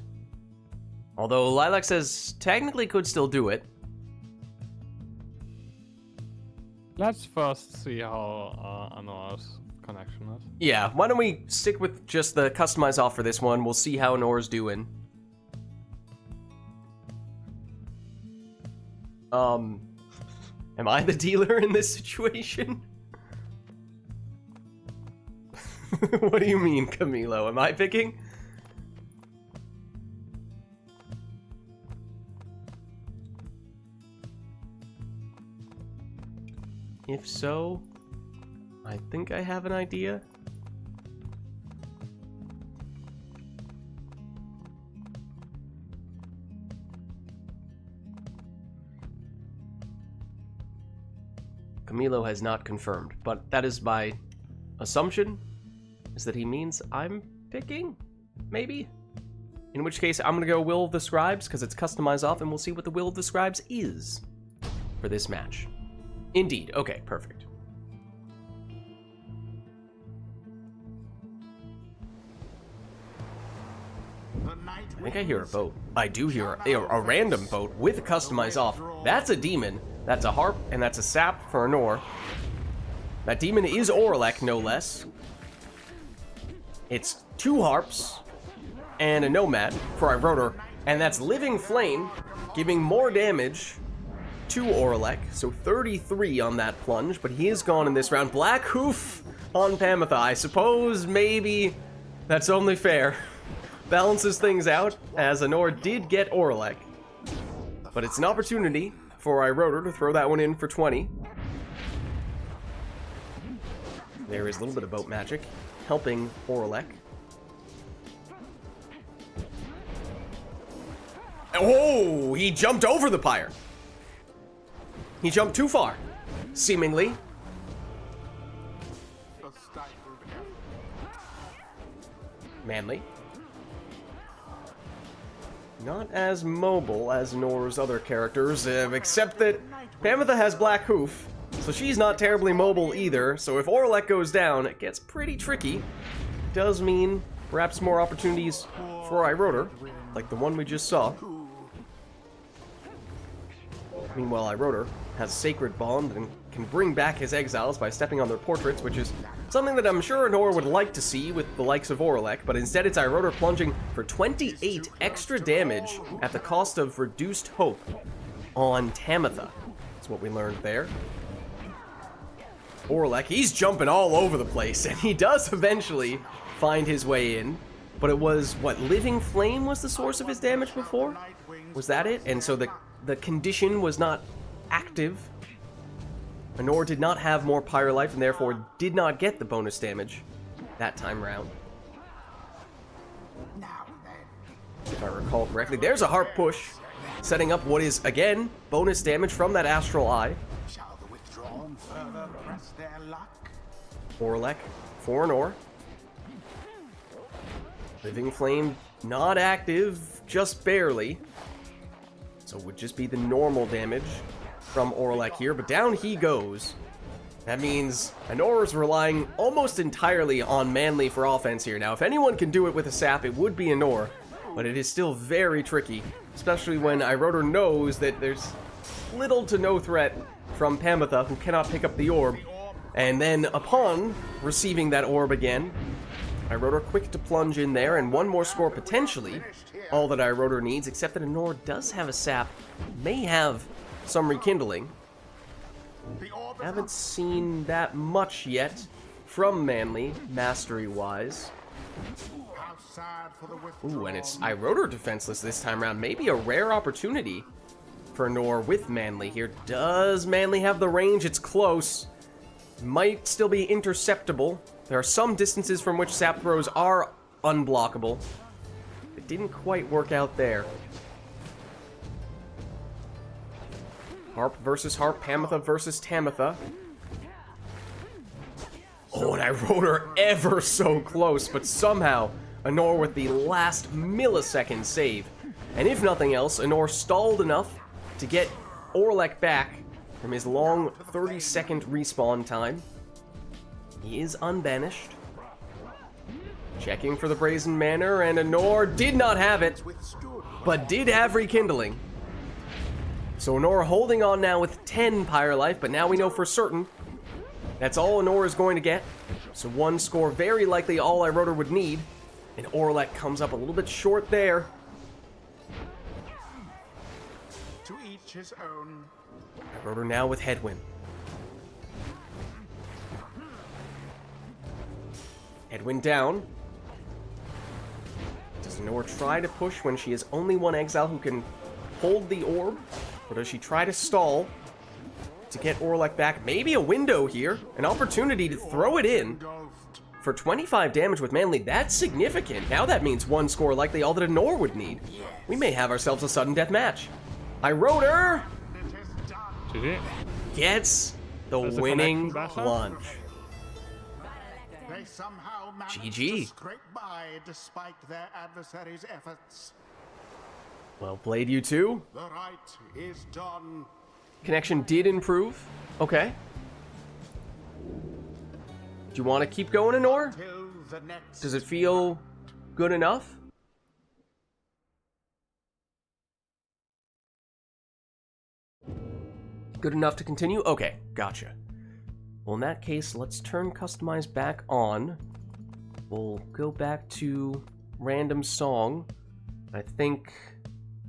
Although Lilac says technically could still do it. Let's first see how Anor's connection is. Yeah, why don't we stick with just the customize off for this one? We'll see how Nor's doing. Am I the dealer in this situation? What do you mean, Camilo? Am I picking? If so, I think I have an idea. Camilo has not confirmed, but that is my assumption, is that he means I'm picking, maybe? In which case, I'm gonna go Will of the Scribes, because it's customized off, and we'll see what the Will of the Scribes is for this match. Indeed. Okay, perfect. I think I hear a boat. I do hear a random boat with a customize off. That's a demon, that's a harp, and that's a sap for Anor. That demon is Orlek, no less. It's 2 harps and a nomad for Iroder, and that's Living Flame, giving more damage to Orlek, so 33 on that plunge, but he is gone in this round. Black Hoof on Pamitha. I suppose maybe that's only fair. Balances things out, as Anor did get Orlek. But it's an opportunity for Iroder to throw that one in for 20. There is a little bit of boat magic helping Orlek. Oh, he jumped over the pyre. He jumped too far, seemingly. Manly. Not as mobile as Nor's other characters, except that Pamitha has Black Hoof, so she's not terribly mobile either, so if Orlek goes down, it gets pretty tricky. Does mean perhaps more opportunities for Iroder, like the one we just saw. Meanwhile, Iroder has Sacred Bond and can bring back his exiles by stepping on their portraits, which is something that I'm sure Anor would like to see with the likes of Orlek, but instead it's Iroder plunging for 28 extra damage at the cost of reduced hope on Tamitha. That's what we learned there. Orlek, he's jumping all over the place, and he does eventually find his way in, but it was, what, Living Flame was the source of his damage before? Was that it? And so the condition was not active. Anor did not have more Pyre life and therefore did not get the bonus damage that time round. If I recall correctly, there's a harp push, setting up what is, again, bonus damage from that Astral Eye. Shall the withdrawn further press their luck? Orlek for Anor. Living Flame not active, just barely. So it would just be the normal damage from Orlek here, but down he goes. That means Anor is relying almost entirely on Manly for offense here. Now, if anyone can do it with a sap, it would be Anor, but it is still very tricky, especially when Iroder knows that there's little to no threat from Pamitha, who cannot pick up the orb. And then, upon receiving that orb again, Iroder quick to plunge in there, and one more score potentially, all that Iroder needs, except that Anor does have a sap, may have some rekindling. Haven't seen that much yet from Manly, mastery-wise. Ooh, and it's Iroder defenseless this time around. Maybe a rare opportunity for Anor with Manly here. Does Manly have the range? It's close. Might still be interceptable. There are some distances from which sap throws are unblockable. It didn't quite work out there. Harp versus Harp, Pamitha versus Tamitha. Oh, and Iroder ever so close, but somehow Anor with the last millisecond save. And if nothing else, Anor stalled enough to get Orlek back from his long 30-second respawn time. He is unbanished. Checking for the Brazen Manor, and Anor did not have it, but did have rekindling. So Honora holding on now with 10 Pyre life, but now we know for certain that's all Honora is going to get. So 1 score, very likely all Iroder would need. And Orlek comes up a little bit short there. To each his own. Iroder now with Headwind. Headwind down. Does Honora try to push when she has only 1 exile who can hold the orb? Or does she try to stall to get Orlek back? Maybe a window here. An opportunity to throw it in. For 25 damage with Manly, that's significant. Now that means 1 score, likely all that Honora would need. We may have ourselves a sudden death match. Iroder GG. gets the There's a winning connection, plunge. They somehow managed GG. to scrape by despite their adversaries' efforts. Well played, you two. The right is done. Connection did improve. Okay. Do you want to keep going, Honora? Till the next Does it feel good enough? Good enough to continue? Okay, gotcha. Well, in that case, let's turn Customize back on. We'll go back to Random Song. I think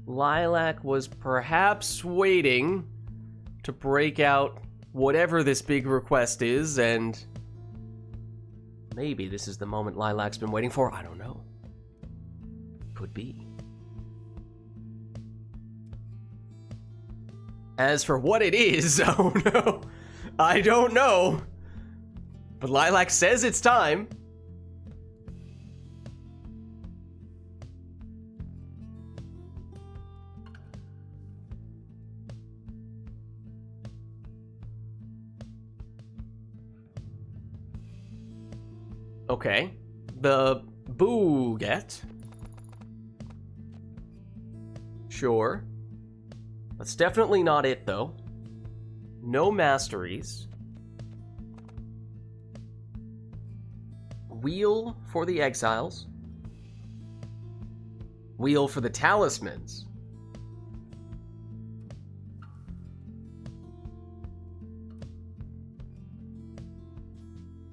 Lilac was perhaps waiting to break out whatever this big request is, and maybe this is the moment Lilac's been waiting for. I don't know. Could be. As for what it is, oh no, I don't know. But Lilac says it's time. Okay. The Booget. Sure. That's definitely not it, though. No masteries. Wheel for the exiles. Wheel for the talismans.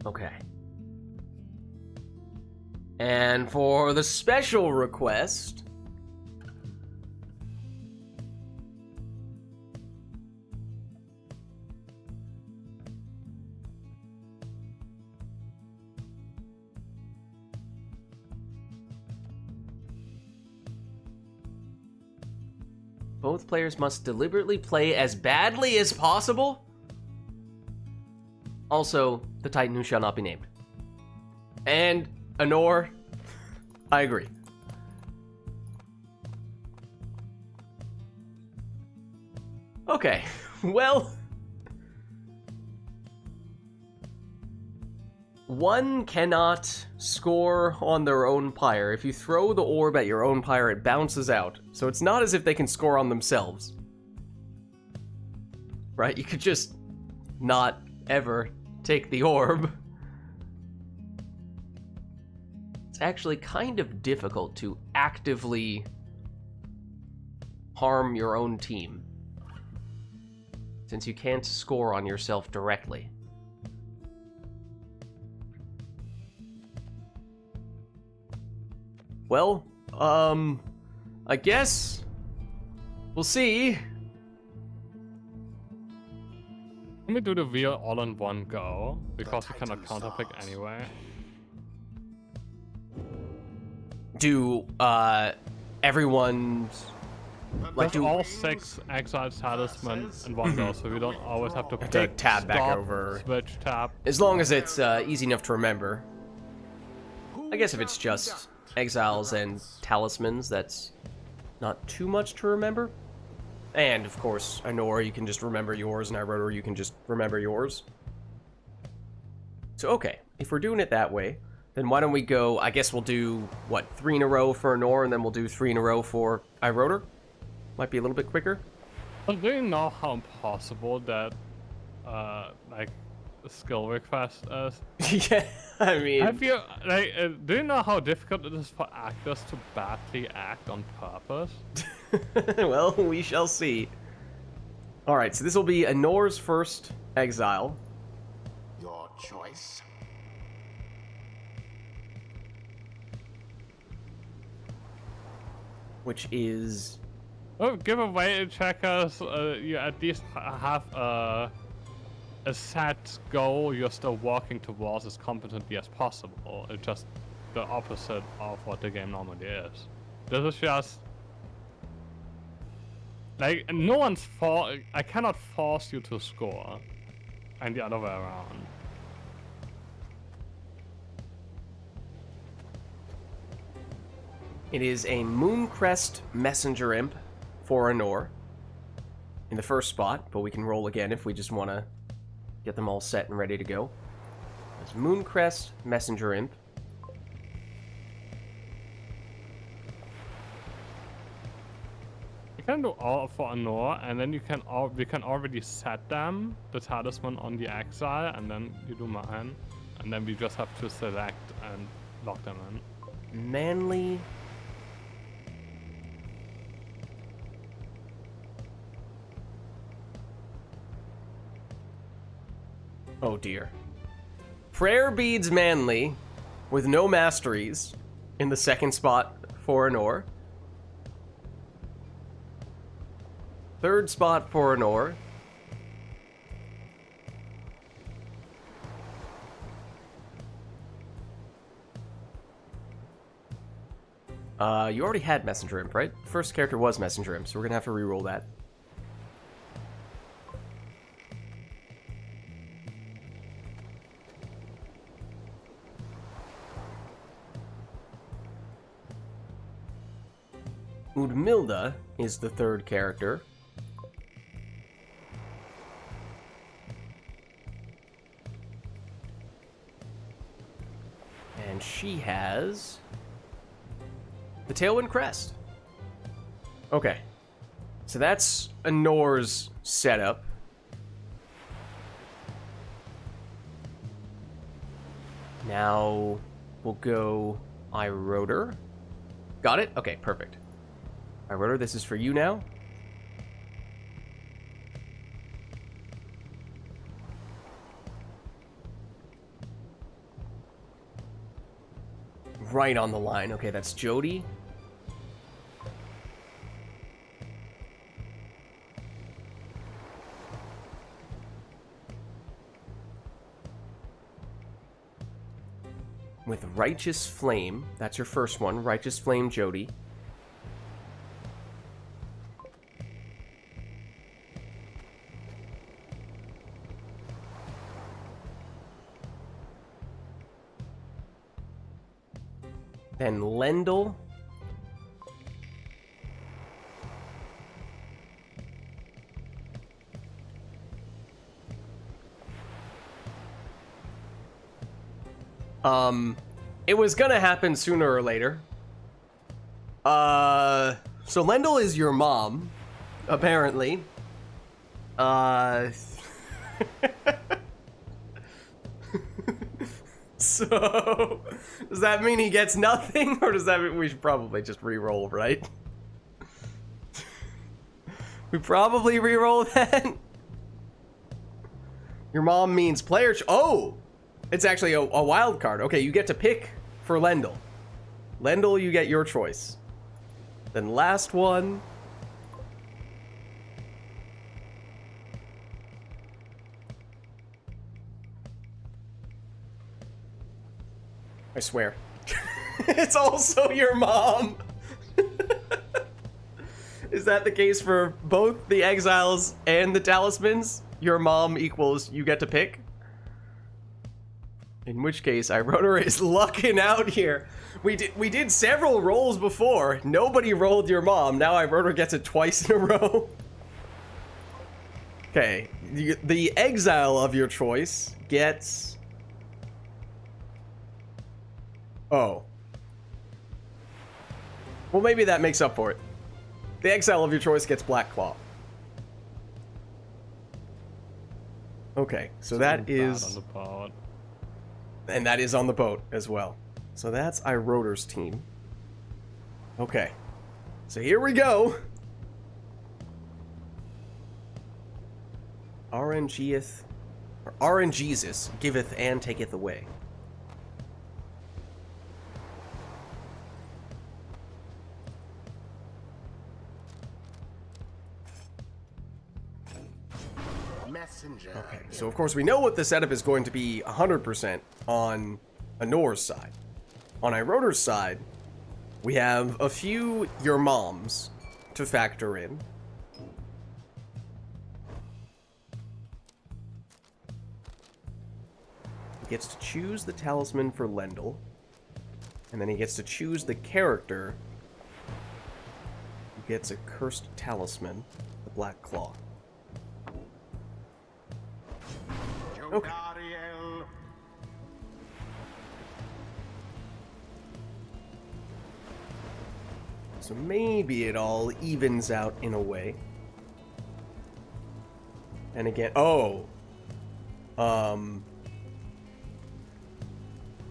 Okay. And for the special request, both players must deliberately play as badly as possible. Also, the Titan who shall not be named. And Honor, I agree. Okay, well, one cannot score on their own Pyre. If you throw the orb at your own Pyre, it bounces out. So it's not as if they can score on themselves. Right? You could just not ever take the orb. It's actually kind of difficult to actively harm your own team, since you can't score on yourself directly. Well, I guess we'll see. Can we do the wheel all in one go? Because we cannot counterpick anyway. Do everyone's like Do do all 6 exile talisman in one go, so we don't always have to to pick, tab back stop, over. switch, tab. As long as it's easy enough to remember. I guess if it's just exiles and talismans, that's not too much to remember. And of course, Honora, you can just remember yours, and Iroder, you can just remember yours. So okay, if we're doing it that way, then why don't we go, I guess we'll do, what, 3 in a row for Honora, and then we'll do 3 in a row for Iroder? Might be a little bit quicker. But do you know how impossible that, like, skill request is? Yeah, I mean... Have you, like, do you know how difficult it is for actors to badly act on purpose? Well, we shall see. Alright, so this will be Anor's first exile. Your choice. Which is... Oh, give away to checkers. You at least have a set goal you're still working towards as competently as possible. It's just the opposite of what the game normally is. This is just like no one's I cannot force you to score, and the other way around. It is a Mooncrest Messenger Imp for Anor in the first spot, but we can roll again if we just want to get them all set and ready to go. It's Mooncrest Messenger Imp. You can do all for Anor, and then we can already set them the talisman on the exile, and then you do mine, and then we just have to select and lock them in. Manly. Oh dear. Prayer Beads Manly with no masteries in the second spot for Anor. Third spot for Anor. You already had Messenger Imp, right? First character was Messenger Imp, so we're gonna have to reroll that. Udmilda is the third character. And she has the Tailwind Crest. Okay. So that's Anor's setup. Now we'll go iRotor. Got it? Okay, perfect. iRotor, this is for you now. Right on the line. Okay, that's Jody. With Righteous Flame. That's your first one. Righteous Flame, Jody. Then Lendl. It was gonna happen sooner or later. So Lendl is your mom, apparently. So, does that mean he gets nothing, or does that mean we should probably just re-roll, right? We probably re-roll that. Your mom means player. Oh, it's actually a wild card. Okay, you get to pick for Lendl. Lendl, you get your choice. Then last one. I swear. It's also your mom. Is that the case for both the exiles and the talismans? Your mom equals you get to pick? In which case, iRotor is lucking out here. We did several rolls before. Nobody rolled your mom. Now iRotor gets it twice in a row. Okay, the exile of your choice gets... Oh. Well, maybe that makes up for it. The exile of your choice gets Black Claw. Okay, so that is... on the board. And that is on the boat as well. So that's iRotor's team. Okay. So here we go. RNGeth, or RNGesus giveth and taketh away. Messenger. Okay, so of course we know what the setup is going to be 100% on Anor's side. On Iroder's side, we have a few your moms to factor in. He gets to choose the talisman for Lendl, and then he gets to choose the character who gets a cursed talisman, the Black Claw. Okay. Jodariel. So maybe it all evens out in a way. And again, oh.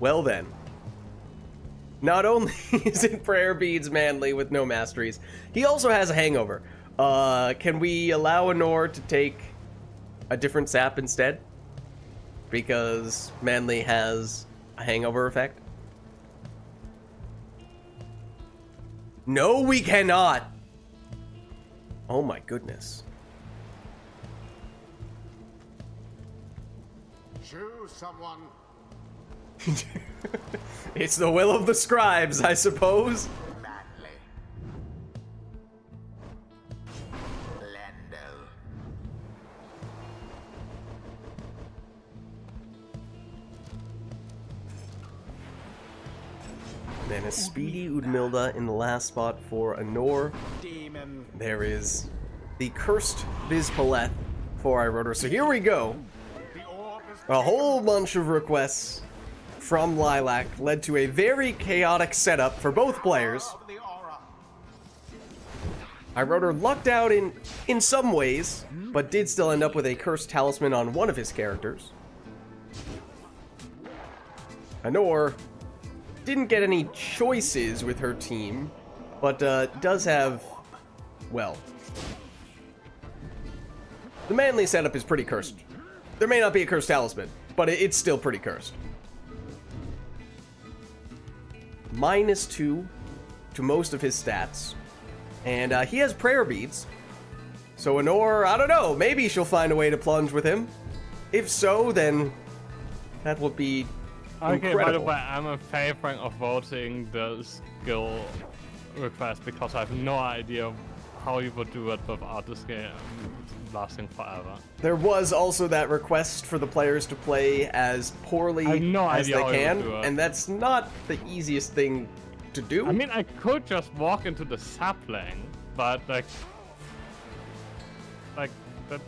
Well then. Not only is it Prayer Beads Manly with no masteries, he also has a hangover. Can we allow Anor to take a different sap instead? Because Manly has a hangover effect? No, we cannot! Oh my goodness. Choose someone. It's the will of the scribes, I suppose. Manly. Lendl. Then a speedy Udmilda in the last spot for Anor. Demon. There is the cursed Vizpaleth for Iroder. So here we go. The orb is A whole bunch of requests from Lilac led to a very chaotic setup for both players. of the aura. Iroder lucked out in some ways, but did still end up with a cursed talisman on one of his characters. Anor didn't get any choices with her team, but does have, well, the Manly setup is pretty cursed. There may not be a cursed talisman, but it's still pretty cursed. -2 to most of his stats. And he has prayer beads. So Anor, I don't know, maybe she'll find a way to plunge with him. If so, then that would be Okay, incredible. by the way, I'm in favor of voting the skill request because I have no idea how you would do it without this game lasting forever. There was also that request for the players to play as poorly I have no as idea they how you can, would do it. and that's not the easiest thing to do. I mean, I could just walk into the sapling, but like that.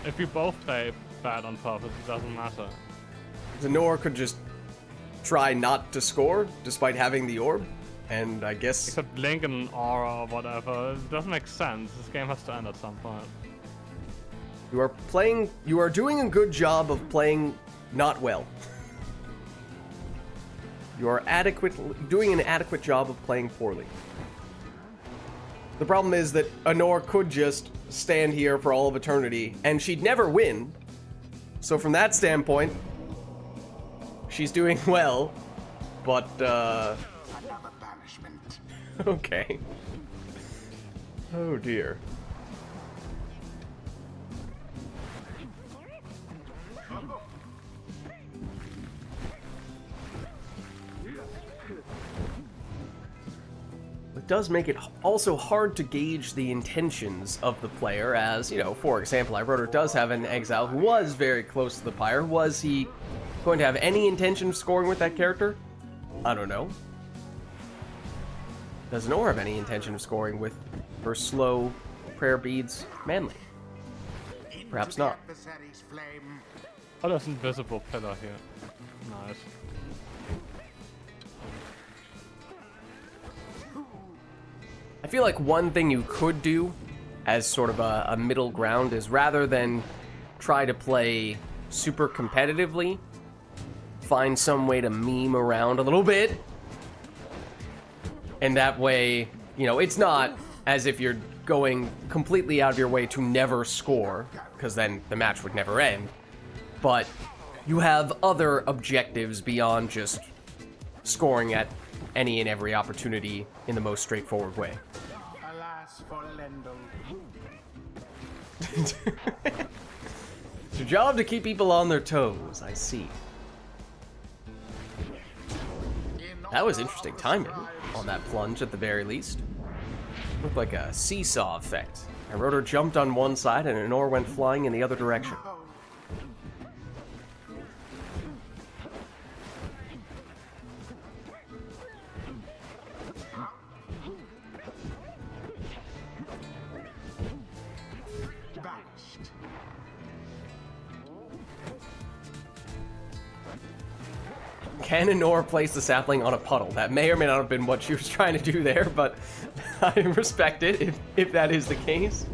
If we both play bad on purpose, it doesn't matter. Zanor could just try not to score despite having the orb, and I You guess could blink an aura or whatever. It doesn't make sense. This game has to end at some point. you are doing a good job of playing not well. You are doing an adequate job of playing poorly. The problem is that Anor could just stand here for all of eternity, and she'd never win. So from that standpoint, she's doing well, but, Another banishment. okay. Oh dear. It does make it also hard to gauge the intentions of the player, as, you know, for example, Iroder does have an exile who was very close to the Pyre. Was he going to have any intention of scoring with that character? I don't know. Does Nor have any intention of scoring with her slow prayer beads Manly? Perhaps not. Into the adversary's flame. Oh, there's an invisible pillar here. Nice. I feel like one thing you could do as sort of a middle ground is, rather than try to play super competitively, find some way to meme around a little bit. And that way, you know, it's not as if you're going completely out of your way to never score, because then the match would never end. But you have other objectives beyond just scoring at any and every opportunity in the most straightforward way. Alas for Lendl. It's your job to keep people on their toes, I see. That was interesting timing on that plunge at the very least. Looked like a seesaw effect. A rotor jumped on one side and an oar went flying in the other direction. Can an oar place the sapling on a puddle? That may or may not have been what she was trying to do there, but I respect it if that is the case.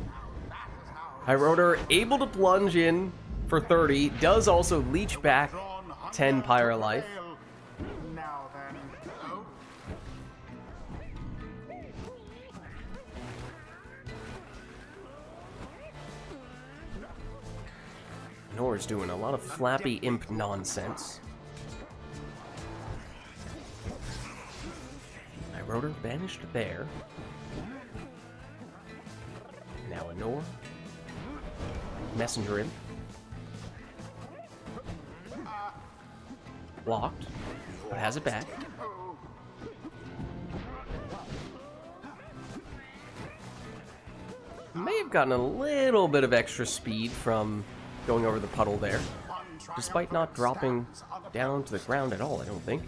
Rotor able to plunge in for 30, does also leech back 10 Pyre life. Now then. Oh. Nor's doing a lot of flappy imp nonsense. Rotor banished there. Now a Nor. Messenger imp. Blocked, but has it back. May have gotten a little bit of extra speed from going over the puddle there, despite not dropping down to the ground at all, I don't think.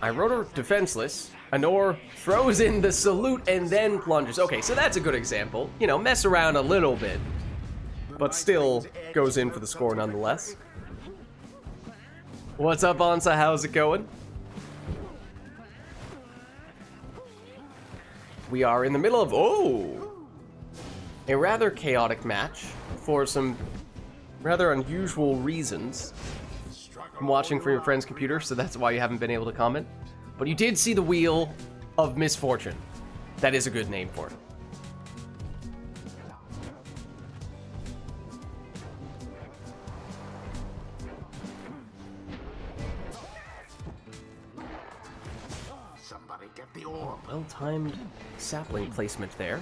Rotor defenseless. Anor throws in the salute and then plunges. Okay, so that's a good example. You know, mess around a little bit, but still goes in for the score nonetheless. What's up, Ansa? How's it going? We are in the middle of, a rather chaotic match for some rather unusual reasons. I'm watching from your friend's computer, so that's why you haven't been able to comment. But you did see the Wheel of Misfortune. That is a good name for it. Somebody get the orb. Well-timed sapling placement there.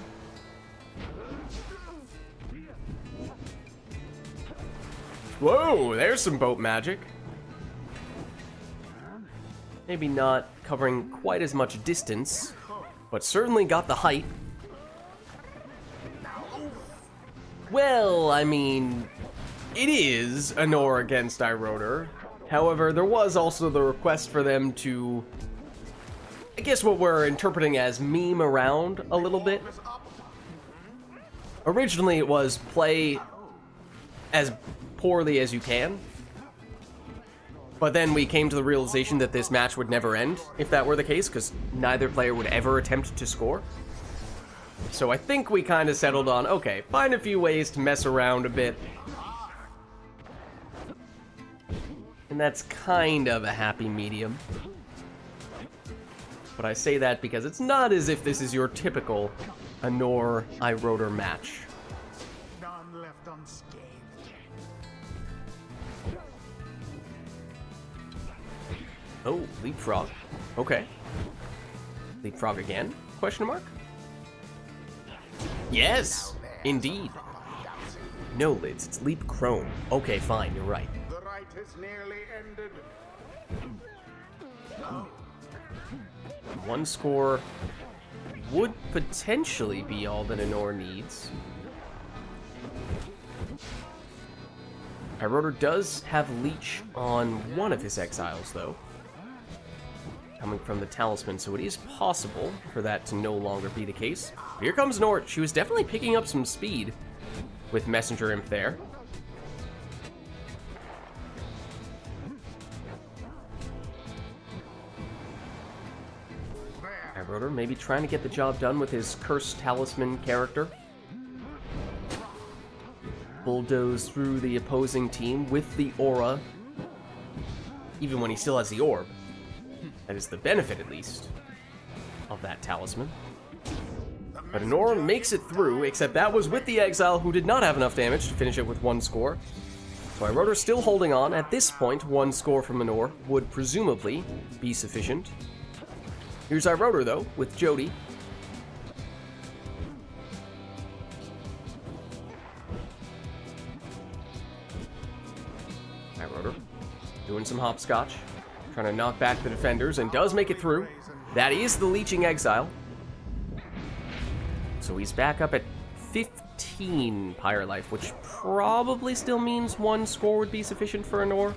Whoa, there's some boat magic. Maybe not covering quite as much distance, but certainly got the height. Well, I mean, it is an oar against iRotor. However, there was also the request for them to, I guess what we're interpreting as meme around a little bit. Originally it was play as poorly as you can. But then we came to the realization that this match would never end if that were the case, because neither player would ever attempt to score. So I think we kind of settled on, okay, find a few ways to mess around a bit. And that's kind of a happy medium. But I say that because it's not as if this is your typical Anor iRotor match. None left unscathed. Oh, leapfrog. Okay. Leapfrog again? Question mark? Yes, indeed. No, Lids, it's leap chrome. Okay, fine, you're right. The rite is nearly ended. One score would potentially be all that Anor needs. iRotor does have leech on one of his exiles, though. Coming from the talisman, so it is possible for that to no longer be the case. Here comes Nort. She was definitely picking up some speed with Messenger Imp there. iRotor maybe trying to get the job done with his cursed talisman character. Bulldoze through the opposing team with the aura, even when he still has the orb. That is the benefit, at least, of that talisman. But Honor makes it through, except that was with the Exile, who did not have enough damage to finish it with 1 score. So Iroder still holding on. At this point, 1 score from Honor would presumably be sufficient. Here's Iroder, though, with Jody. Iroder doing some hopscotch, trying to knock back the defenders, and does make it through. That is the Leeching Exile. So he's back up at 15 Pyre life, which probably still means 1 score would be sufficient for Honor,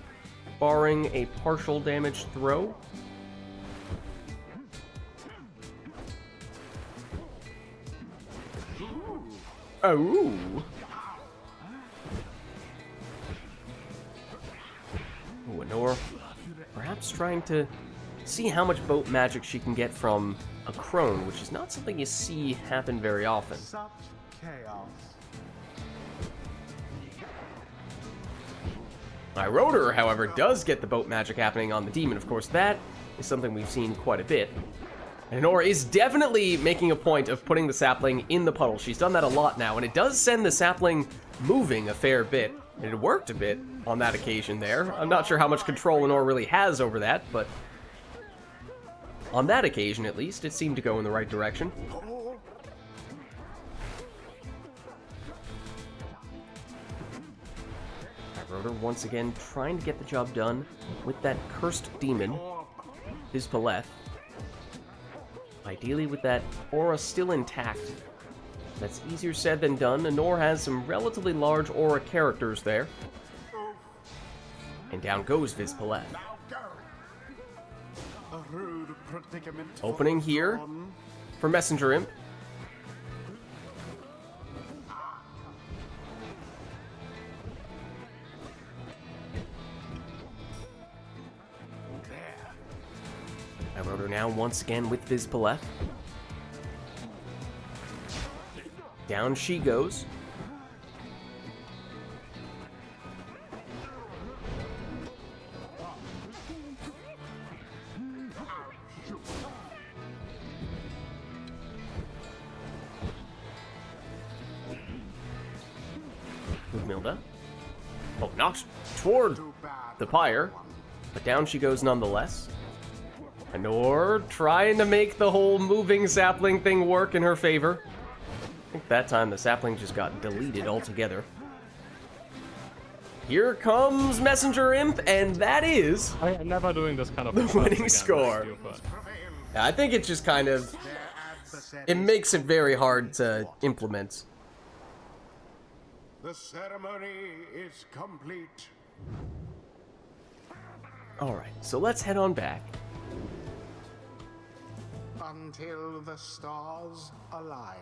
barring a partial damage throw. Oh. Ooh, Honor perhaps trying to see how much boat magic she can get from a crone, which is not something you see happen very often. Such chaos. Iroder, however, does get the boat magic happening on the demon. Of course, that is something we've seen quite a bit. And Honor is definitely making a point of putting the sapling in the puddle. She's done that a lot now, and it does send the sapling moving a fair bit. And it worked a bit on that occasion there. I'm not sure how much control Honor really has over that, but on that occasion, at least, it seemed to go in the right direction. Iroder once again trying to get the job done with that cursed demon, his Paleth. Ideally with that aura still intact. That's easier said than done. Honor has some relatively large aura characters there. And down goes Vids Paleth. Opening here for Messenger Imp. Iroder now once again with Vids Paleth. Down she goes. With Milda. Oh, knocked toward the Pyre, but down she goes nonetheless. Honor trying to make the whole moving sapling thing work in her favor. I think that time the sapling just got deleted altogether. Here comes Messenger Imp, and that is I'm never doing this kind of the winning again, score. stupid. I think it just kind of, it makes it very hard to implement. The ceremony is complete. Alright, so let's head on back. Until the stars align.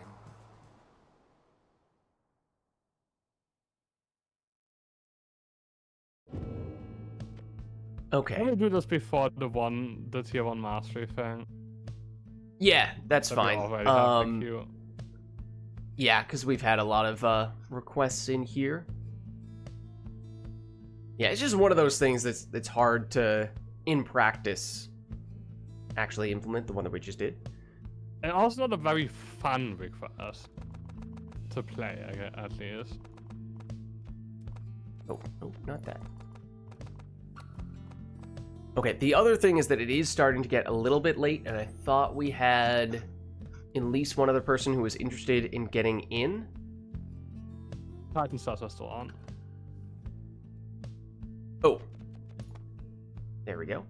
Okay. Can we do this before the tier 1 mastery thing? Yeah, that's That we fine. already have in queue? Yeah, because we've had a lot of requests in here. Yeah, it's just one of those things that's hard to, in practice, actually implement, the one that we just did. And also not a very fun request to play, at least. Oh, not that. Okay, the other thing is that it is starting to get a little bit late, and I thought we had at least one other person who was interested in getting in. Titan stars are still on. Oh. There we go.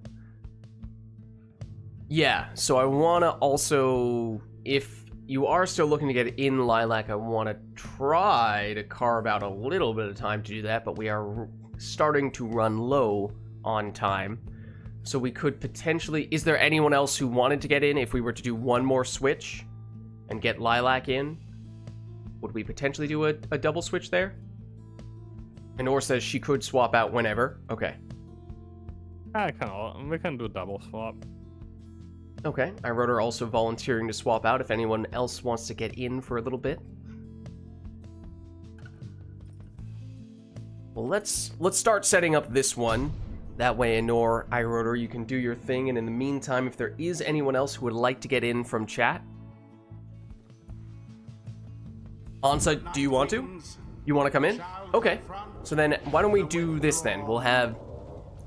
Yeah, so I want to also, if you are still looking to get in Lilac, I want to try to carve out a little bit of time to do that, but we are starting to run low on time. So we could potentially, is there anyone else who wanted to get in if we were to do one more switch and get Lilac in? Would we potentially do a double switch there? And Or says she could swap out whenever. Okay. We can do double swap. Okay. I wrote her also volunteering to swap out if anyone else wants to get in for a little bit. Well, let's start setting up this one. That way, Honor, iRotor, you can do your thing, and in the meantime, if there is anyone else who would like to get in from chat, Ansa, do you want to? You want to come in? Okay. So then, why don't we do this then? We'll have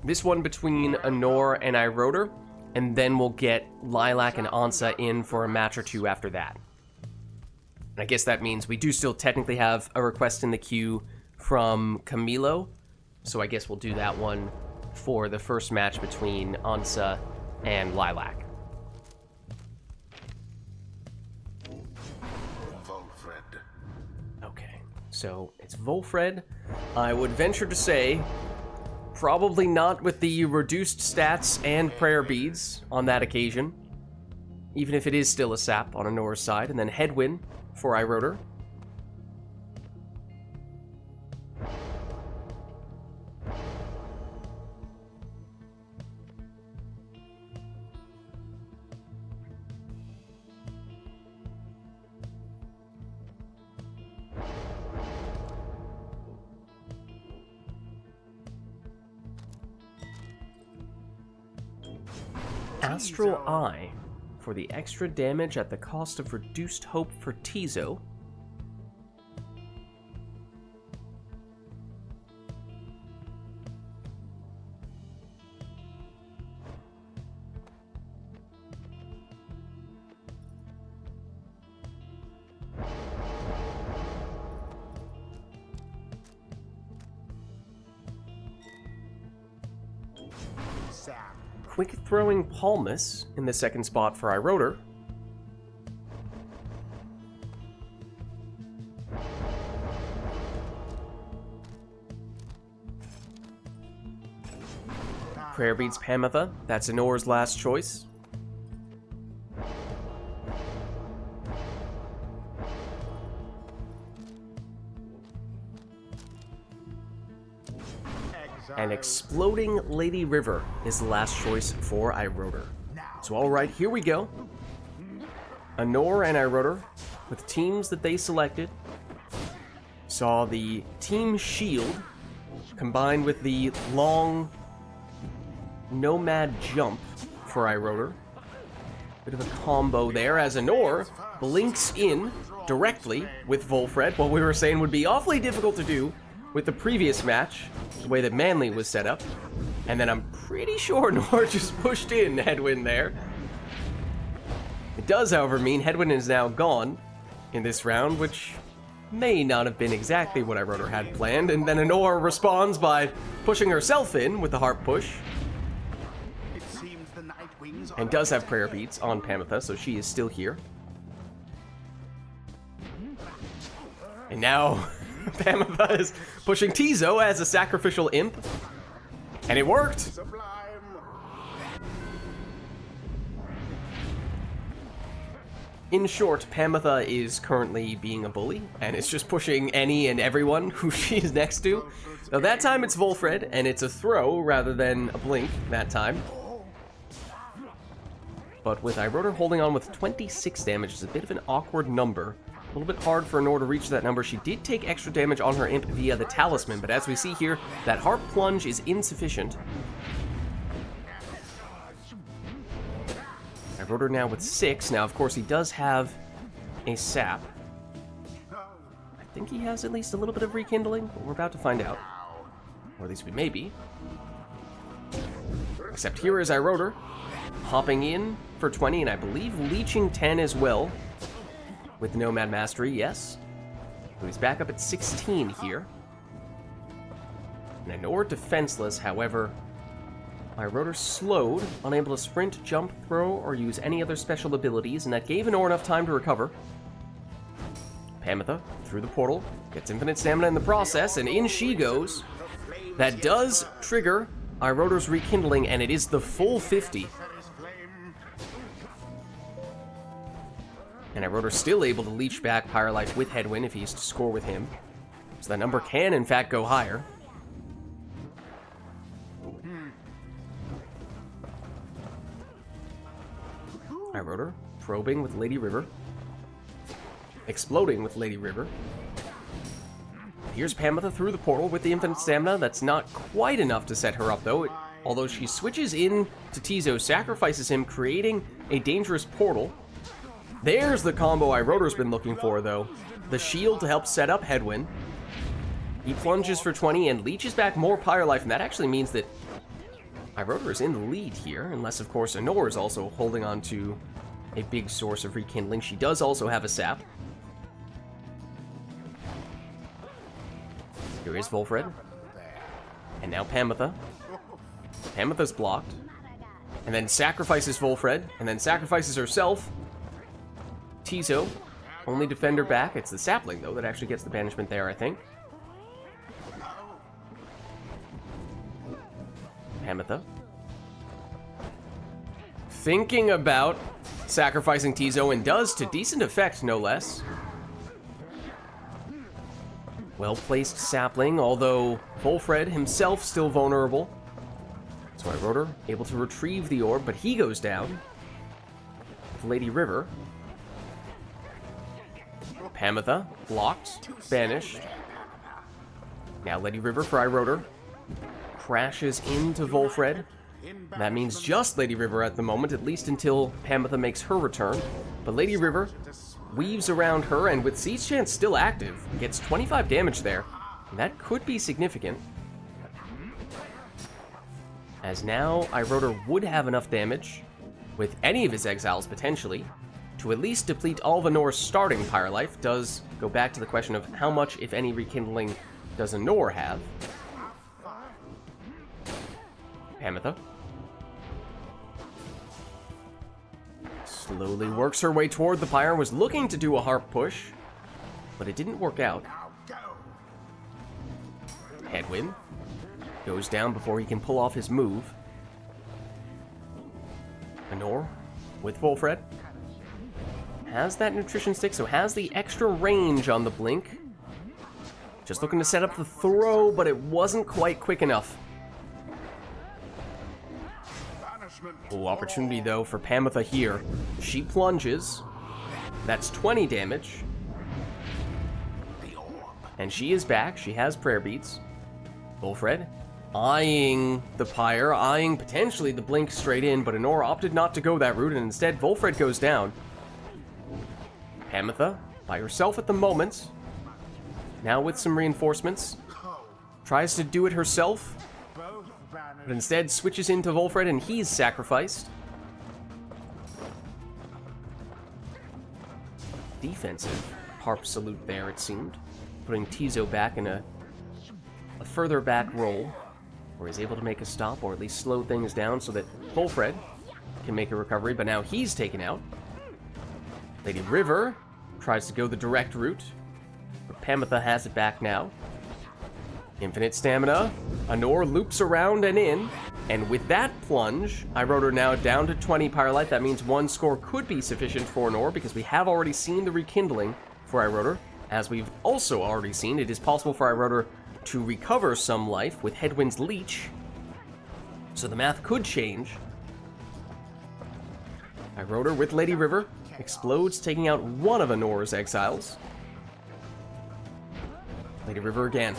this one between Honor and Iroder, and then we'll get Lilac and Ansa in for a match or two after that. And I guess that means we do still technically have a request in the queue from Camilo, so I guess we'll do that one for the first match between Ansa and Lilac. Volfred. Okay, so it's Volfred. I would venture to say, probably not with the reduced stats and prayer beads on that occasion, even if it is still a sap on Honor's side, and then Headwind for Iroder. Astral Eye for the extra damage at the cost of reduced hope for Tizo. Quick throwing Palmus in the second spot for Iroder. Prayer Beads Pamitha, that's Honor's last choice. And Exploding Lady River is the last choice for Iroder. So alright, here we go. Honor and Iroder, with teams that they selected, saw the Team Shield combined with the long Nomad Jump for Iroder. Bit of a combo there as Honor blinks in directly with Volfred, what we were saying would be awfully difficult to do with the previous match, the way that Manly was set up. And then I'm pretty sure Nor just pushed in Headwind there. It does, however, mean Headwind is now gone in this round, which may not have been exactly what Iroder had planned, and then Honor responds by pushing herself in with the Harp Push. And does have Prayer Beads on Pamitha, so she is still here. And now Pamitha is pushing Tizo as a sacrificial imp. And it worked! In short, Pamitha is currently being a bully, and is just pushing any and everyone who she is next to. So that time it's Volfred, and it's a throw rather than a blink that time. But with Iroder holding on with 26 damage, it's a bit of an awkward number. A little bit hard for Honor to reach that number. She did take extra damage on her imp via the talisman, but as we see here, that Harp Plunge is insufficient. Iroder now with 6. Now, of course, he does have a sap. I think he has at least a little bit of rekindling, but we're about to find out. Or at least we may be. Except here is Iroder, hopping in for 20, and I believe leeching 10 as well. With Nomad Mastery, yes. So he's back up at 16 here. And Honor defenseless, however, Iroder slowed, unable to sprint, jump, throw, or use any other special abilities, and that gave Honor enough time to recover. Pamitha, through the portal, gets infinite stamina in the process, and in she goes. That does trigger Iroder's rekindling, and it is the full 50. And Iroder still able to leech back Pyre Life with Headwind if he's to score with him. So that number can, in fact, go higher. Iroder probing with Lady River. Exploding with Lady River. Here's Pamitha through the portal with the infinite stamina. That's not quite enough to set her up, though. Although she switches in to Tizo, sacrifices him, creating a dangerous portal. There's the combo Iroder's been looking for, though. the shield to help set up Headwind. He plunges for 20 and leeches back more Pyre life, and that actually means that Iroder is in the lead here, unless, of course, Anor is also holding on to a big source of rekindling. She does also have a sap. Here is Volfred. And now Pamitha. Pamitha's blocked. And then sacrifices Volfred, and then sacrifices herself. Tizo, only defender back. It's the sapling, though, that actually gets the banishment there, I think. Pamitha. Thinking about sacrificing Tizo, and does to decent effect, no less. Well-placed sapling, although Volfred himself still vulnerable. So Iroder able to retrieve the orb, but he goes down. Lady River. Pamitha, blocked, banished. Now Lady River for Iroder. Crashes into Volfred. That means just Lady River at the moment, at least until Pamitha makes her return. But Lady River weaves around her, and with Siege Chance still active, gets 25 damage there. And that could be significant. As now, Iroder would have enough damage, with any of his exiles potentially, to at least deplete all of Anor's starting Pyre life. Does go back to the question of how much, if any, rekindling does Anor have. Pamitha. Slowly works her way toward the Pyre, was looking to do a harp push, but it didn't work out. Headwind goes down before he can pull off his move. Anor with Volfred. Has that nutrition stick, so has the extra range on the blink. Just looking to set up the throw, but it wasn't quite quick enough. Oh, opportunity though for Pamitha here. She plunges. That's 20 damage. And she is back. She has prayer beads. Volfred eyeing the Pyre, eyeing potentially the blink straight in, but Anor opted not to go that route, and instead Volfred goes down. Pamitha, by herself at the moment, now with some reinforcements, tries to do it herself, but instead switches into Volfred, and he's sacrificed. Defensive harp salute there, it seemed, putting Tizo back in a further back roll, where he's able to make a stop, or at least slow things down so that Volfred can make a recovery, but now he's taken out. Lady River tries to go the direct route, but Pamitha has it back now. Infinite stamina. Anor loops around and in, and with that plunge, Iroder now down to 20 Pyre life. That means one score could be sufficient for Anor, because we have already seen the rekindling for Iroder. As we've also already seen, it is possible for Iroder to recover some life with Headwind's Leech. So the math could change. Iroder with Lady River explodes, taking out one of Anor's exiles. Lady River again.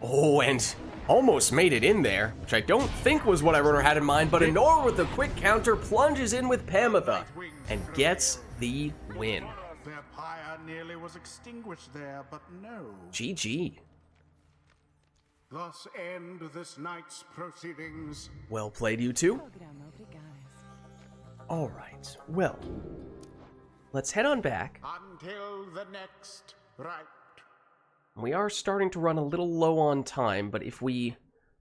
Oh, and almost made it in there, which I don't think was what Iroder had in mind, but Anor with a quick counter plunges in with Pamitha and gets the win. Their pyre nearly was extinguished there, but no. GG. Thus end this night's proceedings. Well played, you two. Alright, well, let's head on back. Until the next rite. We are starting to run a little low on time, but if we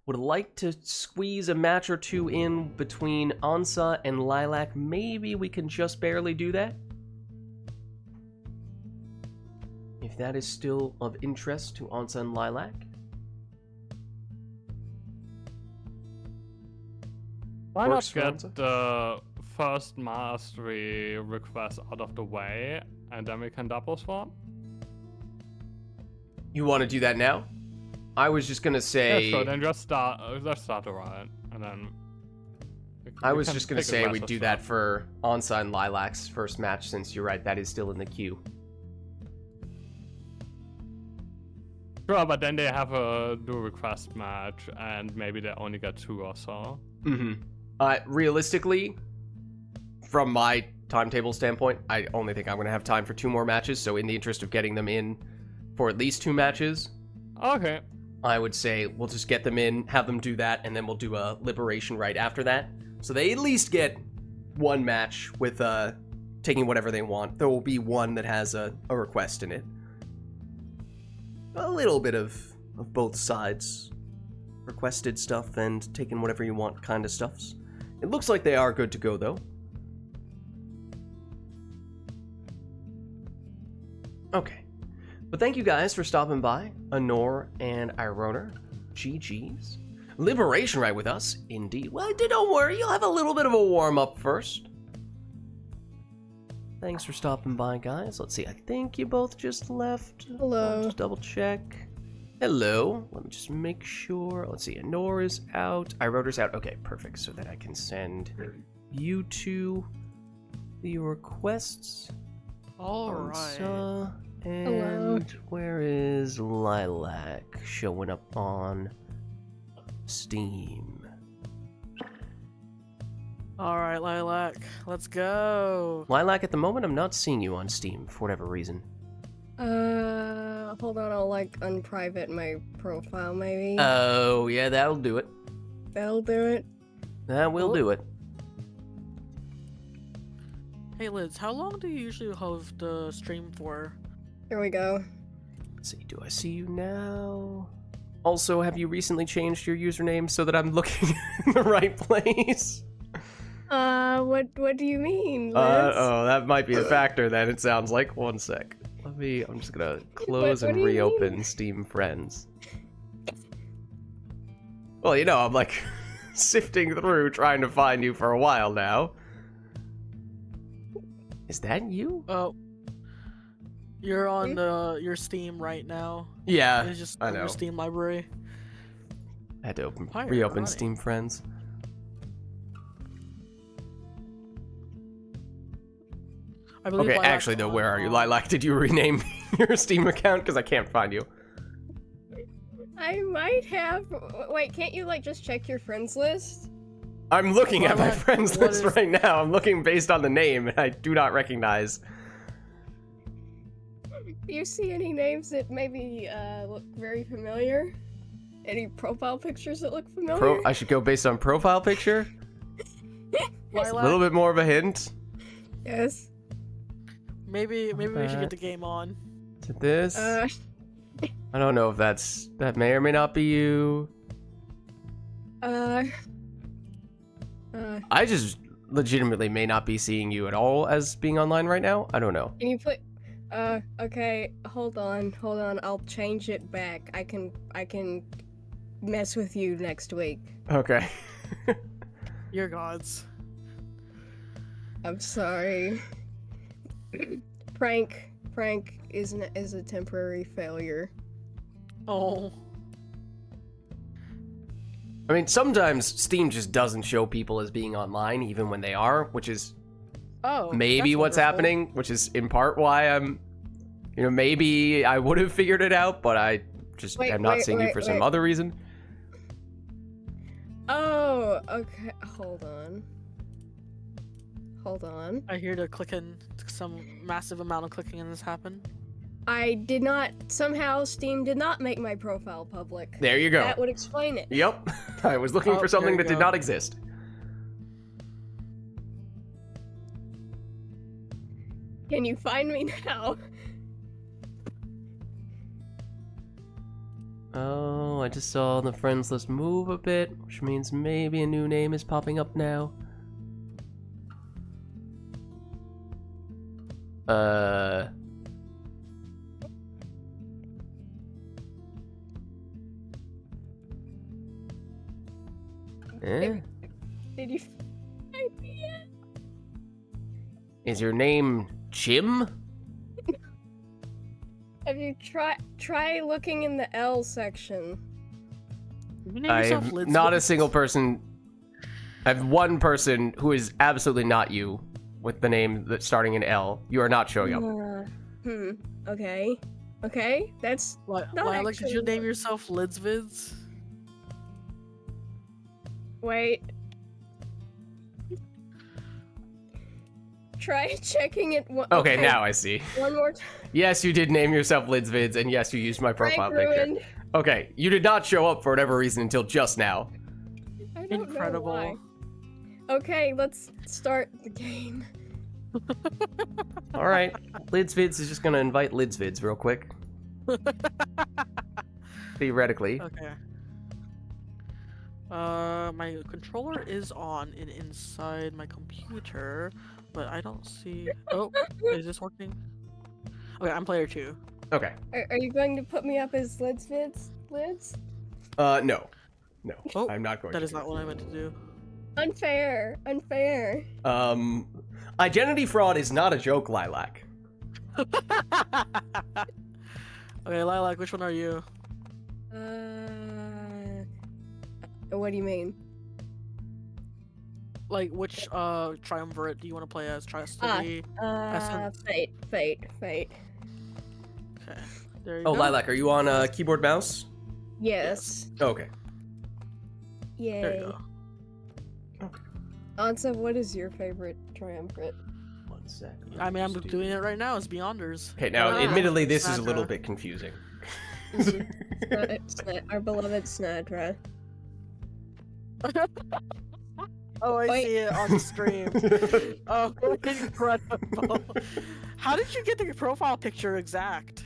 would like to squeeze a match or two in between Ansa and Lilac, maybe we can just barely do that? If that is still of interest to Ansa and Lilac. Why Works not for get Ansa? the first mastery request out of the way, and then we can double swap? You want to do that now? I was just gonna say... Yeah, sure, then just start the ride, and then... I was just gonna say we'd do that for Ansa and Lilac's first match, since you're right, that is still in the queue. Sure, but then they have a dual request match, and maybe they only get 2 or so. Realistically, from my timetable standpoint, I only think I'm going to have time for 2 more matches. So in the interest of getting them in for at least 2 matches, Okay. I would say we'll just get them in, have them do that, and then we'll do a liberation right after that. So they at least get 1 match with taking whatever they want. There will be 1 that has a request in it. A little bit of both sides. Requested stuff and taking whatever you want kind of stuffs. It looks like they are good to go, though. Okay. But thank you guys for stopping by. Anor and Ironer. GG's. Liberation right with us, indeed. Well, don't worry, you'll have a little bit of a warm-up first. Thanks for stopping by, guys. Let's see, I think you both just left. Hello. I'll just double check. Hello. Let me just make sure. Let's see, Anor is out. Ironer's out. Okay, perfect. So that I can send you 2 the requests. Alright. And where is Lilac showing up on Steam? Alright, Lilac. Let's go. Lilac, at the moment, I'm not seeing you on Steam for whatever reason. Hold on, I'll like unprivate my profile maybe. Oh, yeah, that'll do it. That'll do it. That will do it. Hey Liz, how long do you usually host the stream for? Here we go. Let's see, do I see you now? Also, have you recently changed your username so that I'm looking in the right place? What do you mean, Liz? Oh, that might be a factor then, it sounds like. One sec. I'm just gonna close What and do you reopen mean? Steam Friends. Well, you know, I'm like sifting through trying to find you for a while now. Is that you? Oh. You're on your Steam right now. Yeah, It's just I on know. your Steam library. I had to Pyre, reopen running. Steam Friends. I believe Okay, Lilac's actually though, on, where are you? Lilac, did you rename your Steam account? Because I can't find you. I might have. Wait, can't you like just check your friends list? I'm looking at my Lilac, friends what list is- right now. I'm looking based on the name, and I do not recognize. Do you see any names that maybe look very familiar? Any profile pictures that look familiar? I should go based on profile picture? A Lilac, little bit more of a hint Yes. maybe we should that. get the game on. to this. I don't know if that may or may not be you. Uh. I just legitimately may not be seeing you at all as being online right now. I don't know. Can you put? Okay. Hold on. I'll change it back. I can mess with you next week. Okay. Your gods. I'm sorry. Prank is a temporary failure. Oh. I mean, sometimes Steam just doesn't show people as being online, even when they are, which is Oh. maybe that's what's wonderful. happening, which is in part why I'm, maybe I would have figured it out, but I just am not seeing you for some other reason. Oh, okay. Hold on. I hear the clicking, some massive amount of clicking in this happen. I did not. Somehow, Steam did not make my profile public. There you go. That would explain it. Yep. I was looking Oh, for something there that you did go. not exist. Can you find me now? Oh, I just saw the friends list move a bit, which means maybe a new name is popping up now. Eh? Did you find me yet? Is your name Jim? Have you try looking in the L section? You name yourself I've Liz not a Vids? single person. I have one person who is absolutely not you with the name that's starting in L. You are not showing up. Okay. Okay. That's not Lilac, did you actually- name yourself Lids Vids? wait. try checking it. Okay, now I see. One more time. Yes, you did name yourself Lids Vids, and yes, you used my profile Frank picture. ruined. Okay, you did not show up for whatever reason until just now. I don't Incredible. know why. Okay, let's start the game. All right, Lids Vids is just gonna invite Lids Vids real quick. Theoretically. Okay. My controller is on and inside my computer, but I don't see. Oh, is this working? Okay, I'm player 2. Okay. Are you going to put me up as Lids Vids? Lids? No. No, Oh, I'm not going that to. is not what I meant to do. Unfair. Unfair. Identity fraud is not a joke, Lilac. Okay, Lilac, which one are you? What do you mean? Like, which triumvirate do you want to play as? Tri-City? Fate. Okay, there you Oh, go. Lilac, are you on keyboard mouse? Yes. Okay. Yay. There you go. Ansa, what is your favorite triumvirate? 1 sec. I mean, I'm doing it right now. It's Beyonders. Okay, now, Ah. admittedly, this is a little Snadra. bit confusing. Our beloved Snadra. Oh, I Wait. see it on the stream. Oh, incredible. How did you get the profile picture exact?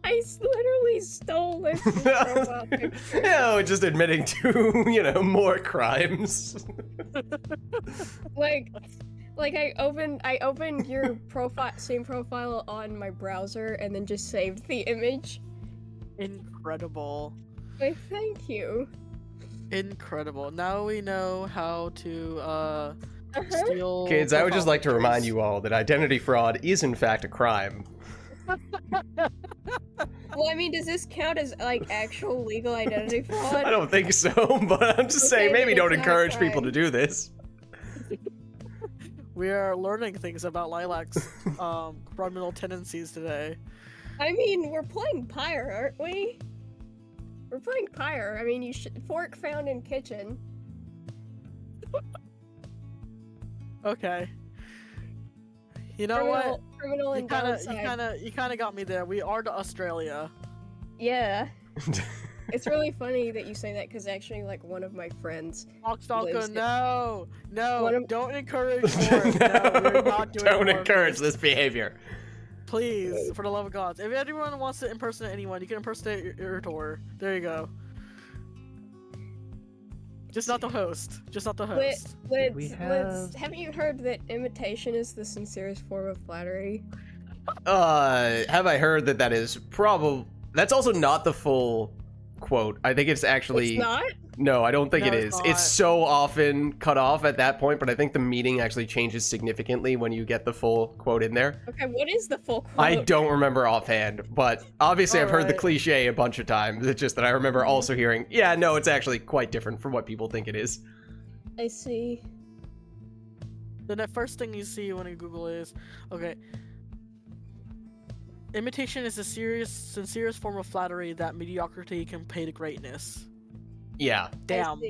I literally stole this profile picture. No, just admitting to, more crimes. Like I opened your same profile on my browser and then just saved the image. Incredible. Why, thank you. Incredible. Now we know how to steal. Kids, I would just profile like to remind pictures. you all that identity fraud is in fact a crime. Well, I mean, does this count as like actual legal identity fraud? I don't think so, but I'm just saying Okay, maybe then don't it's not a encourage people crime. to do this. We are learning things about Lilac's criminal tendencies today. I mean, we're playing Pyre, aren't we? We're playing Pyre. I mean, you should fork found in kitchen. Okay. You know what? Criminal You and kind of got me there. We are to Australia. Yeah. It's really funny that you say that because actually, like, one of my friends. Oxtalco, Lives- no, One of- don't encourage war. No, we're not doing Don't war. encourage this behavior. Please, for the love of God. If anyone wants to impersonate anyone, you can impersonate Irritor. There you go. Just not the host. Just not the host. Haven't you heard that imitation is the sincerest form of flattery? Have I heard that is probably... That's also not the full quote. I think it's actually... It's not? No, I don't think No, it it's is. not. It's so often cut off at that point, but I think the meaning actually changes significantly when you get the full quote in there. Okay, what is the full quote? I don't remember offhand, but obviously I've heard the Alright. cliche a bunch of times. It's just that I remember also hearing, yeah, no, it's actually quite different from what people think it is. I see. Then the first thing you see when you Google is, okay, imitation is the sincerest form of flattery that mediocrity can pay to greatness. Yeah. Damn.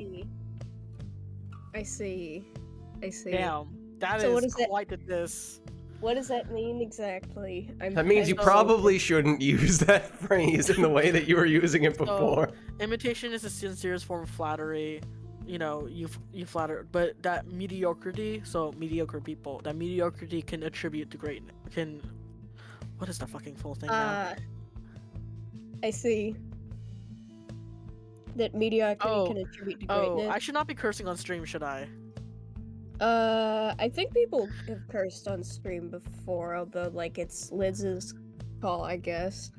I see. Damn. That So what is is that- quite the diss. What does that mean exactly? That means you probably shouldn't use that phrase in the way that you were using it before. Imitation is the sincerest form of flattery. You know, you flatter, but that mediocrity, so mediocre people, that mediocrity can attribute to greatness. What is the fucking full thing now? I see. That mediocrity Oh. can attribute to Oh, greatness. I should not be cursing on stream, should I? I think people have cursed on stream before, although, like, it's Liz's call, I guess.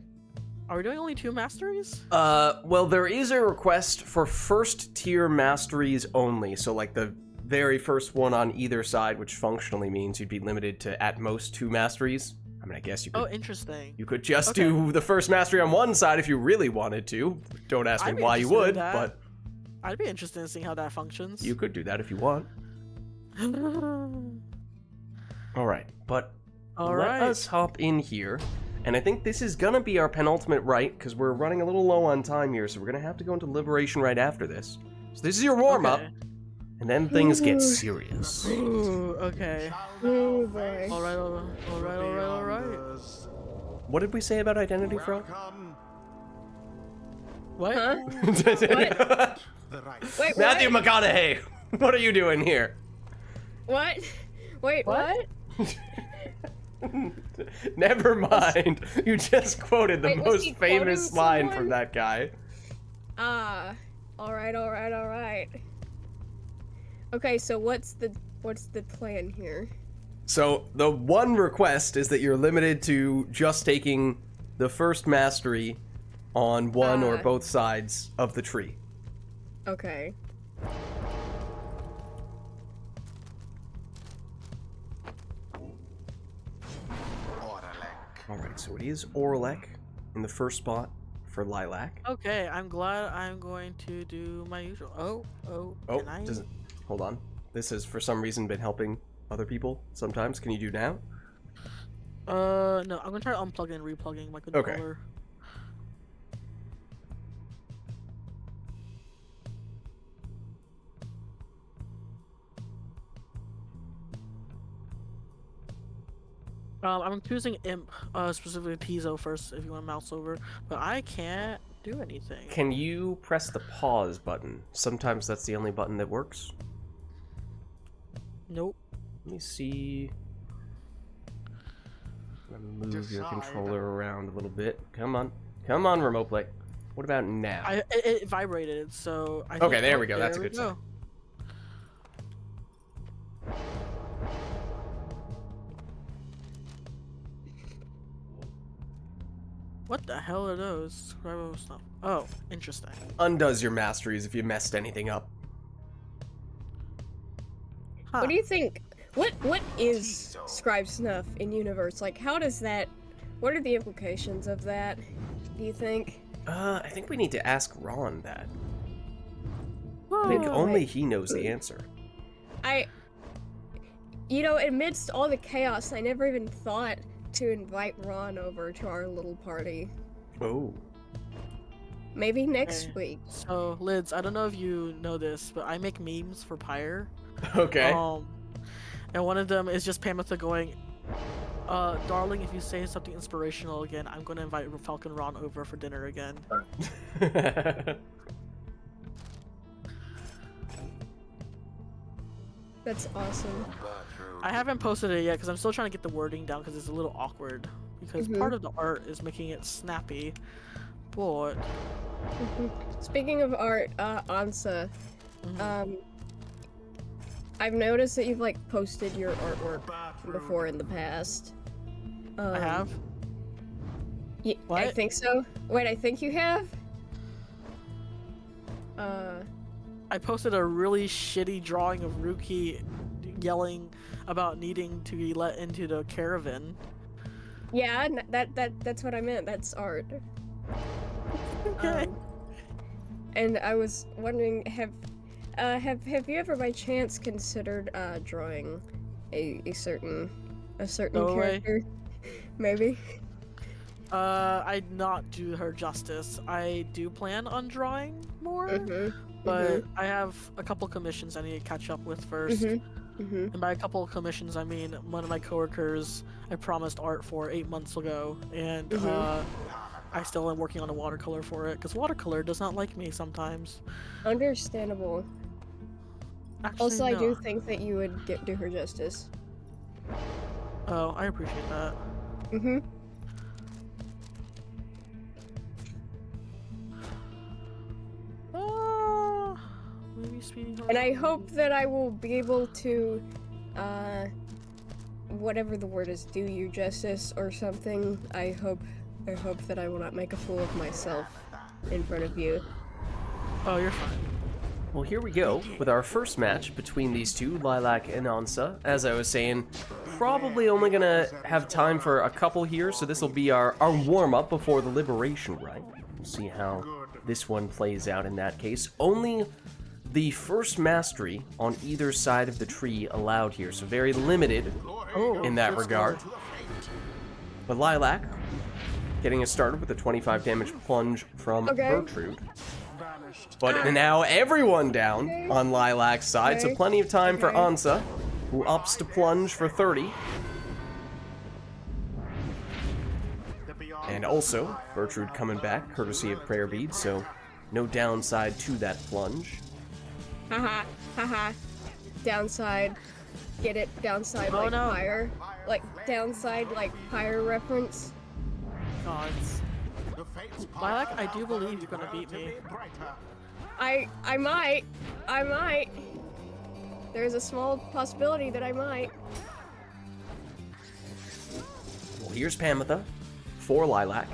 Are we doing only 2 masteries? Well, there is a request for first tier masteries only. So, like, the very first one on either side, which functionally means you'd be limited to at most 2 masteries. I mean, I guess you could. Oh, interesting. You could just Okay. do the first mastery on one side if you really wanted to. Don't ask I'd me be why you interested in would, that. but I'd be interested in seeing how that functions. you could do that if you want. All right, but All let right. us hop in here. And I think this is gonna be our penultimate right, because we're running a little low on time here, so we're gonna have to go into Liberation right after this. So this is your warm-up, Okay. And then things get serious. Ooh, okay. Oh boy. Alright, alright. What did we say about identity, Fro? Welcome, What? Huh? the right. Wait, Matthew what? McConaughey, what are you doing here? What? Wait, what? Never mind. You just quoted the Wait, was he most famous quoting line someone? from that guy. Ah, alright. Okay, so what's the plan here? So the one request is that you're limited to just taking the first mastery on one or both sides of the tree. Okay. Alright, so it is Orlek in the first spot for Lilac. Okay, I'm glad I'm going to do my usual. Oh, can I? Hold on. This has for some reason been helping other people sometimes. Can you do now? No, I'm gonna try unplugging and replugging my controller. I'm choosing Imp, specifically Piezo first if you want to mouse over, but I can't do anything. Can you press the pause button? Sometimes that's the only button that works. Nope. Let me see. Let me move your controller around a little bit. Come on, remote play. What about now? It vibrated, so I Okay, think- there we go. That's a there we good sign. go. What the hell are those? Oh, interesting. Undoes your masteries if you messed anything up. Huh. What do you think? What is scribe snuff in universe? Like, how does that? What are the implications of that? Do you think? I think we need to ask Ron that. I think only he knows the answer. You know, amidst all the chaos, I never even thought to invite Ron over to our little party. Oh. Maybe next Okay. week. So, Lids, I don't know if you know this, but I make memes for Pyre. Okay. And one of them is just Pamitha going, darling, if you say something inspirational again, I'm gonna invite Falcon Ron over for dinner again. That's awesome. I haven't posted it yet because I'm still trying to get the wording down because it's a little awkward. Because part of the art is making it snappy. But Speaking of art, Ansa, I've noticed that you've like posted your artwork before in the past. I have. I What? think so. Wait, I think you have. I posted a really shitty drawing of Ruki yelling about needing to be let into the caravan. Yeah, that's what I meant. That's art. Okay. And I was wondering, have you ever by chance considered drawing a certain No way. character? Maybe. I'd not do her justice. I do plan on drawing more, but I have a couple commissions I need to catch up with first. And by a couple of commissions, I mean one of my coworkers I promised art for 8 months ago, and I still am working on a watercolor for it, because watercolor does not like me sometimes. Understandable. Actually, Also, I no. do think that you would do her justice. Oh, I appreciate that. Maybe Speedy And I hope that I will be able to, whatever the word is, do you justice or something. I hope that I will not make a fool of myself in front of you. Oh, you're fine. Well, here we go with our first match between these two, Lilac and Ansa. As I was saying, probably only gonna have time for a couple here, so this will be our warm-up before the Liberation Rite. We'll see how this one plays out in that case. Only the first mastery on either side of the tree allowed here, so very limited in that regard. But Lilac getting us started with a 25 damage plunge from Okay. Gertrude. perished. But now everyone down on Lilac's side, so Okay. plenty of time for Okay. Ansa, who ups to plunge for 30. The beyond And also, Bertrude coming back, courtesy of Prayer Beads, so no downside to that plunge. Haha, haha. Downside. Get it? Downside Oh, like no. Pyre? Like, downside like Pyre reference? Gods. the fates Lilac, I do believe you're gonna beat me. I might. I might. There's a small possibility that I might. Well, here's Pamitha for Lilac.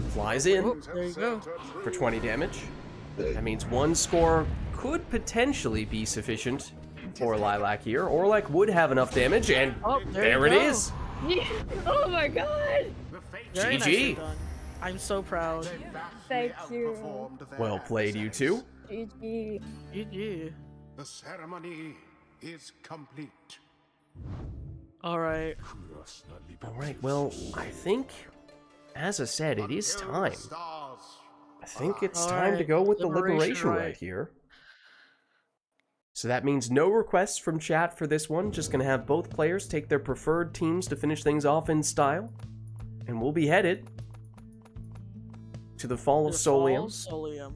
Flies in Oh, there you go. for 20 damage. That means one score could potentially be sufficient for Lilac here. Orlac would have enough damage, and Oh, there it you go. is. Yeah. Oh my god! Very GG. nicely done. I'm so proud. Thank you. Well played, you two. GG. GG. The ceremony is complete. Alright. All right, well, I think, as I said, it is Until time. the stars I think it's All time to right, go with the Liberation Liberation Rite. Rite here. So that means no requests from chat for this one. Just going to have both players take their preferred teams to finish things off in style. And we'll be headed to the Fall of The Solium. Fall Solium.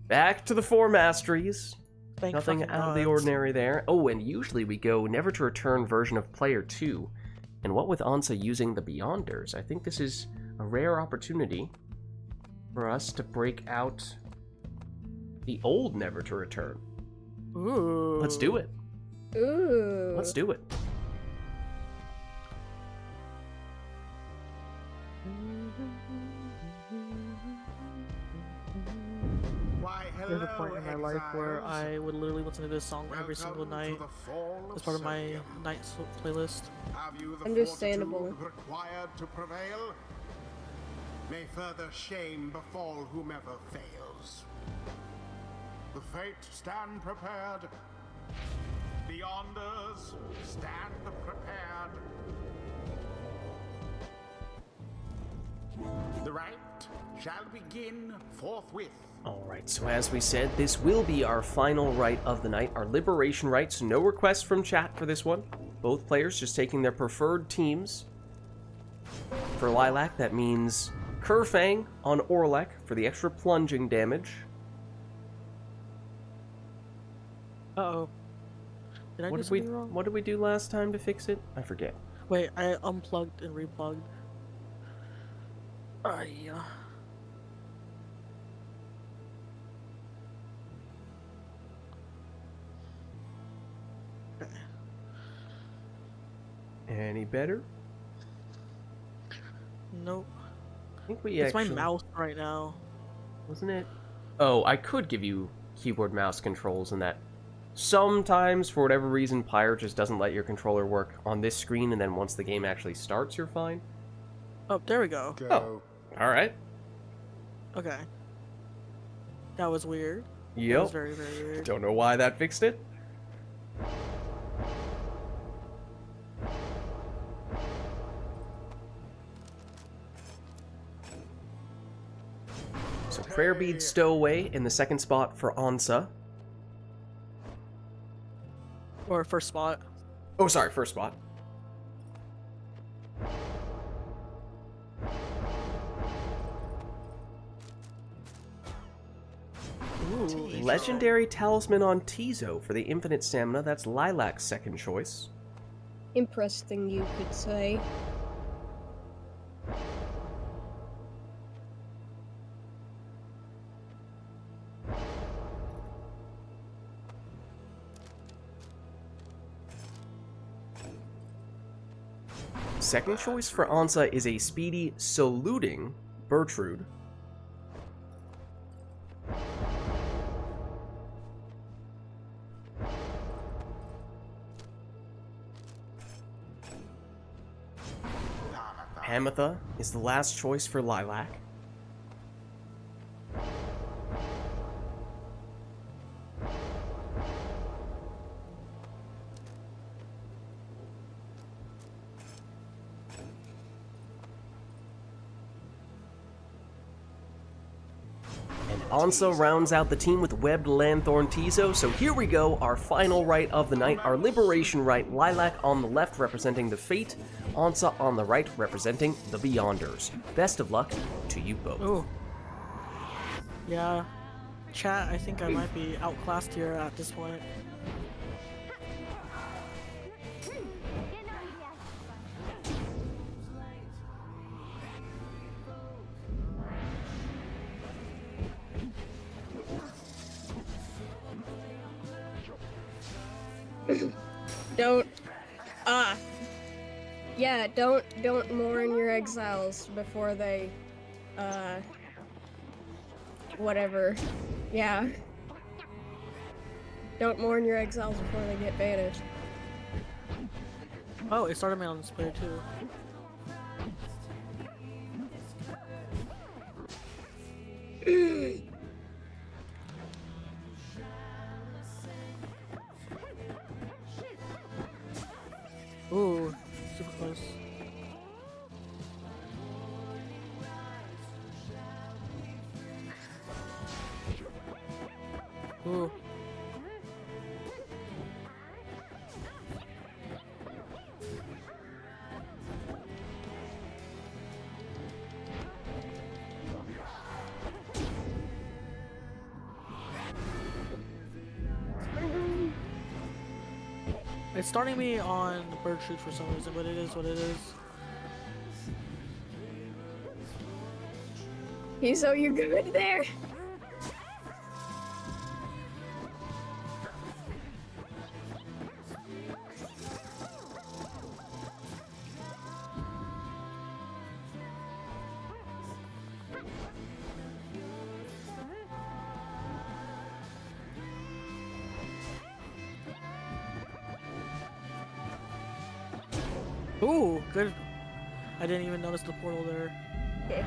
Back to the Four Masteries. Thank Nothing fucking out of the gods. ordinary there. Oh, and usually we go Never to Return version of Player 2. And what with Ansa using the Beyonders, I think this is a rare opportunity for us to break out the old Never to Return. Ooh. Let's do it. Ooh. Let's do it. Why, There's a hello, point in my life where exiles. I would literally listen to this song every single Welcome to night the fall of as part of my Solium. night playlist. Have you the Understandable. fortitude required to prevail? May further shame befall whomever fails. The fate stand prepared. Beyonders, stand prepared. The rite shall begin forthwith. Alright, so as we said, this will be our final rite of the night, our Liberation Rite, so no requests from chat for this one. Both players just taking their preferred teams. For Lilac, that means Kerfang on Orlac for the extra plunging damage. Uh-oh. Did I do something wrong? What did we do last time to fix it? I forget. Wait, I unplugged and replugged. Yeah. Any better? Nope. I think we It's actually... my mouse right now. Wasn't it? Oh, I could give you keyboard mouse controls in that. Sometimes, for whatever reason, Pyre just doesn't let your controller work on this screen, and then once the game actually starts, you're fine. Oh, there we go. Go. Oh. Alright. Okay. That was weird. That was Yep. very, very weird. Don't know why that fixed it. So Prayer Bead Stowaway in the second spot for Ansa. Or first spot. Oh, sorry, first spot. Ooh. Legendary Talisman on Tizo for the infinite stamina. That's Lilac's second choice. Interesting, you could say. Second choice for Ansa is a speedy Saluting Bertrude. Pamitha is the last choice for Lilac. And Ansa rounds out the team with Webbed Lanthorn Tizo. So here we go, our final rite of the night, our Liberation Rite. Lilac on the left representing the Fate, Ansa on the right representing the Beyonders. Best of luck to you both. Ooh. Yeah. Chat, I think I might be outclassed here at this point. Don't mourn your exiles before they, whatever. Yeah. Don't mourn your exiles before they get banished. Oh, it started me on this player too. Ooh, super close. Ooh. It's starting me on bird shoot for some reason, but it is what it is. So you're good there. Ooh, good. I didn't even notice the portal there. Okay.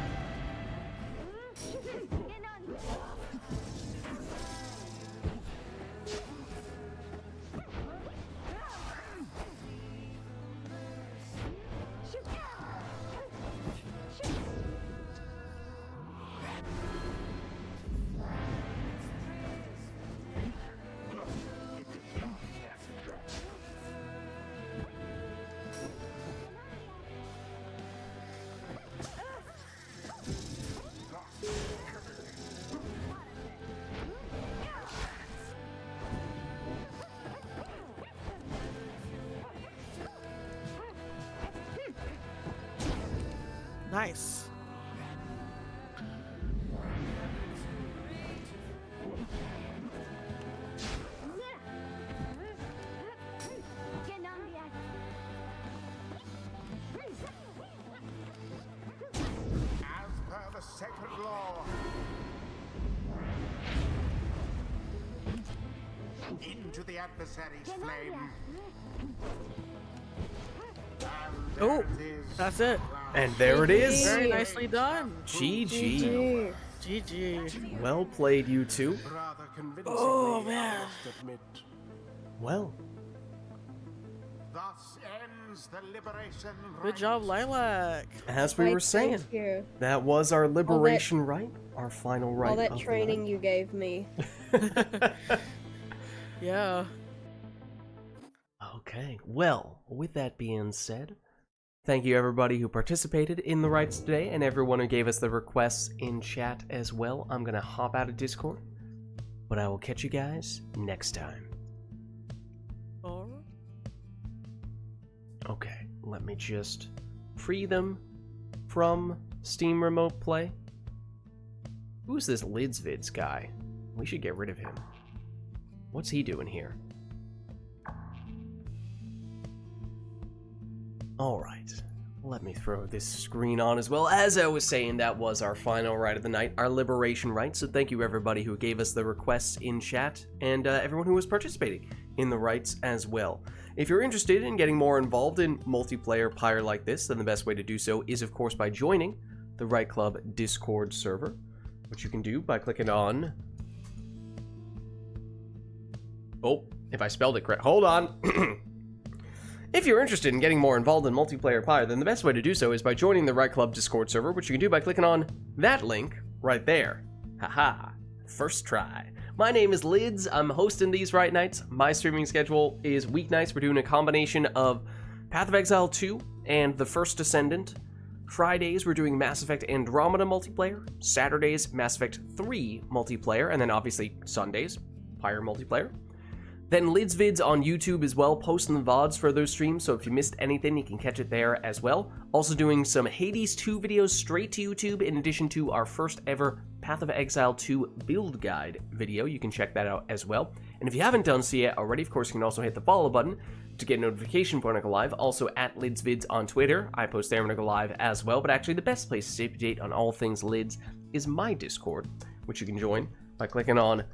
Nice. As per the sacred law, into the adversary's flame. And Oh, there it is. that's it. And there it is. Very nicely done. GG. GG. Well played, you two. Rather convincingly, Oh, man. I must admit. Well, Thus ends the liberation Good rite. job, Lilac. as we were saying, Thank you. that was our Liberation Rite, our final rite All that of the training you gave me. night. Yeah. Okay, well, with that being said, thank you everybody who participated in the rites today and everyone who gave us the requests in chat as well. I'm gonna hop out of Discord, but I will catch you guys next time. Or Okay, let me just free them from Steam Remote Play. Who's this Vids guy? We should get rid of him. What's he doing here? Alright, let me throw this screen on as well. As I was saying, that was our final rite of the night, our Liberation Rite, so thank you everybody who gave us the requests in chat, and everyone who was participating in the rites as well. If you're interested in getting more involved in multiplayer Pyre like this, then the best way to do so is, of course, by joining the Rite Club Discord server, which you can do by clicking on... Oh, if I spelled it correct. Hold on! If you're interested in getting more involved in multiplayer Pyre, then the best way to do so is by joining the Rite Club Discord server, which you can do by clicking on that link right there. Haha, first try. My name is Lids, I'm hosting these Rite Nights. My streaming schedule is weeknights. We're doing a combination of Path of Exile 2 and The First Descendant. Fridays, we're doing Mass Effect Andromeda multiplayer. Saturdays, Mass Effect 3 multiplayer. And then obviously Sundays, Pyre multiplayer. Then Lids Vids on YouTube as well, posting the VODs for those streams, so if you missed anything, you can catch it there as well. Also doing some Hades 2 videos straight to YouTube, in addition to our first ever Path of Exile 2 build guide video. You can check that out as well. And if you haven't done so yet already, of course, you can also hit the follow button to get notification when I go live. Also at Lids Vids on Twitter. I post there when I go live as well, but actually the best place to stay up to date on all things Lids is my Discord, which you can join by clicking on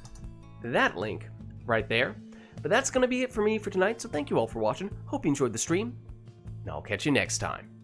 that link right there. But that's going to be it for me for tonight, so thank you all for watching. Hope you enjoyed the stream, and I'll catch you next time.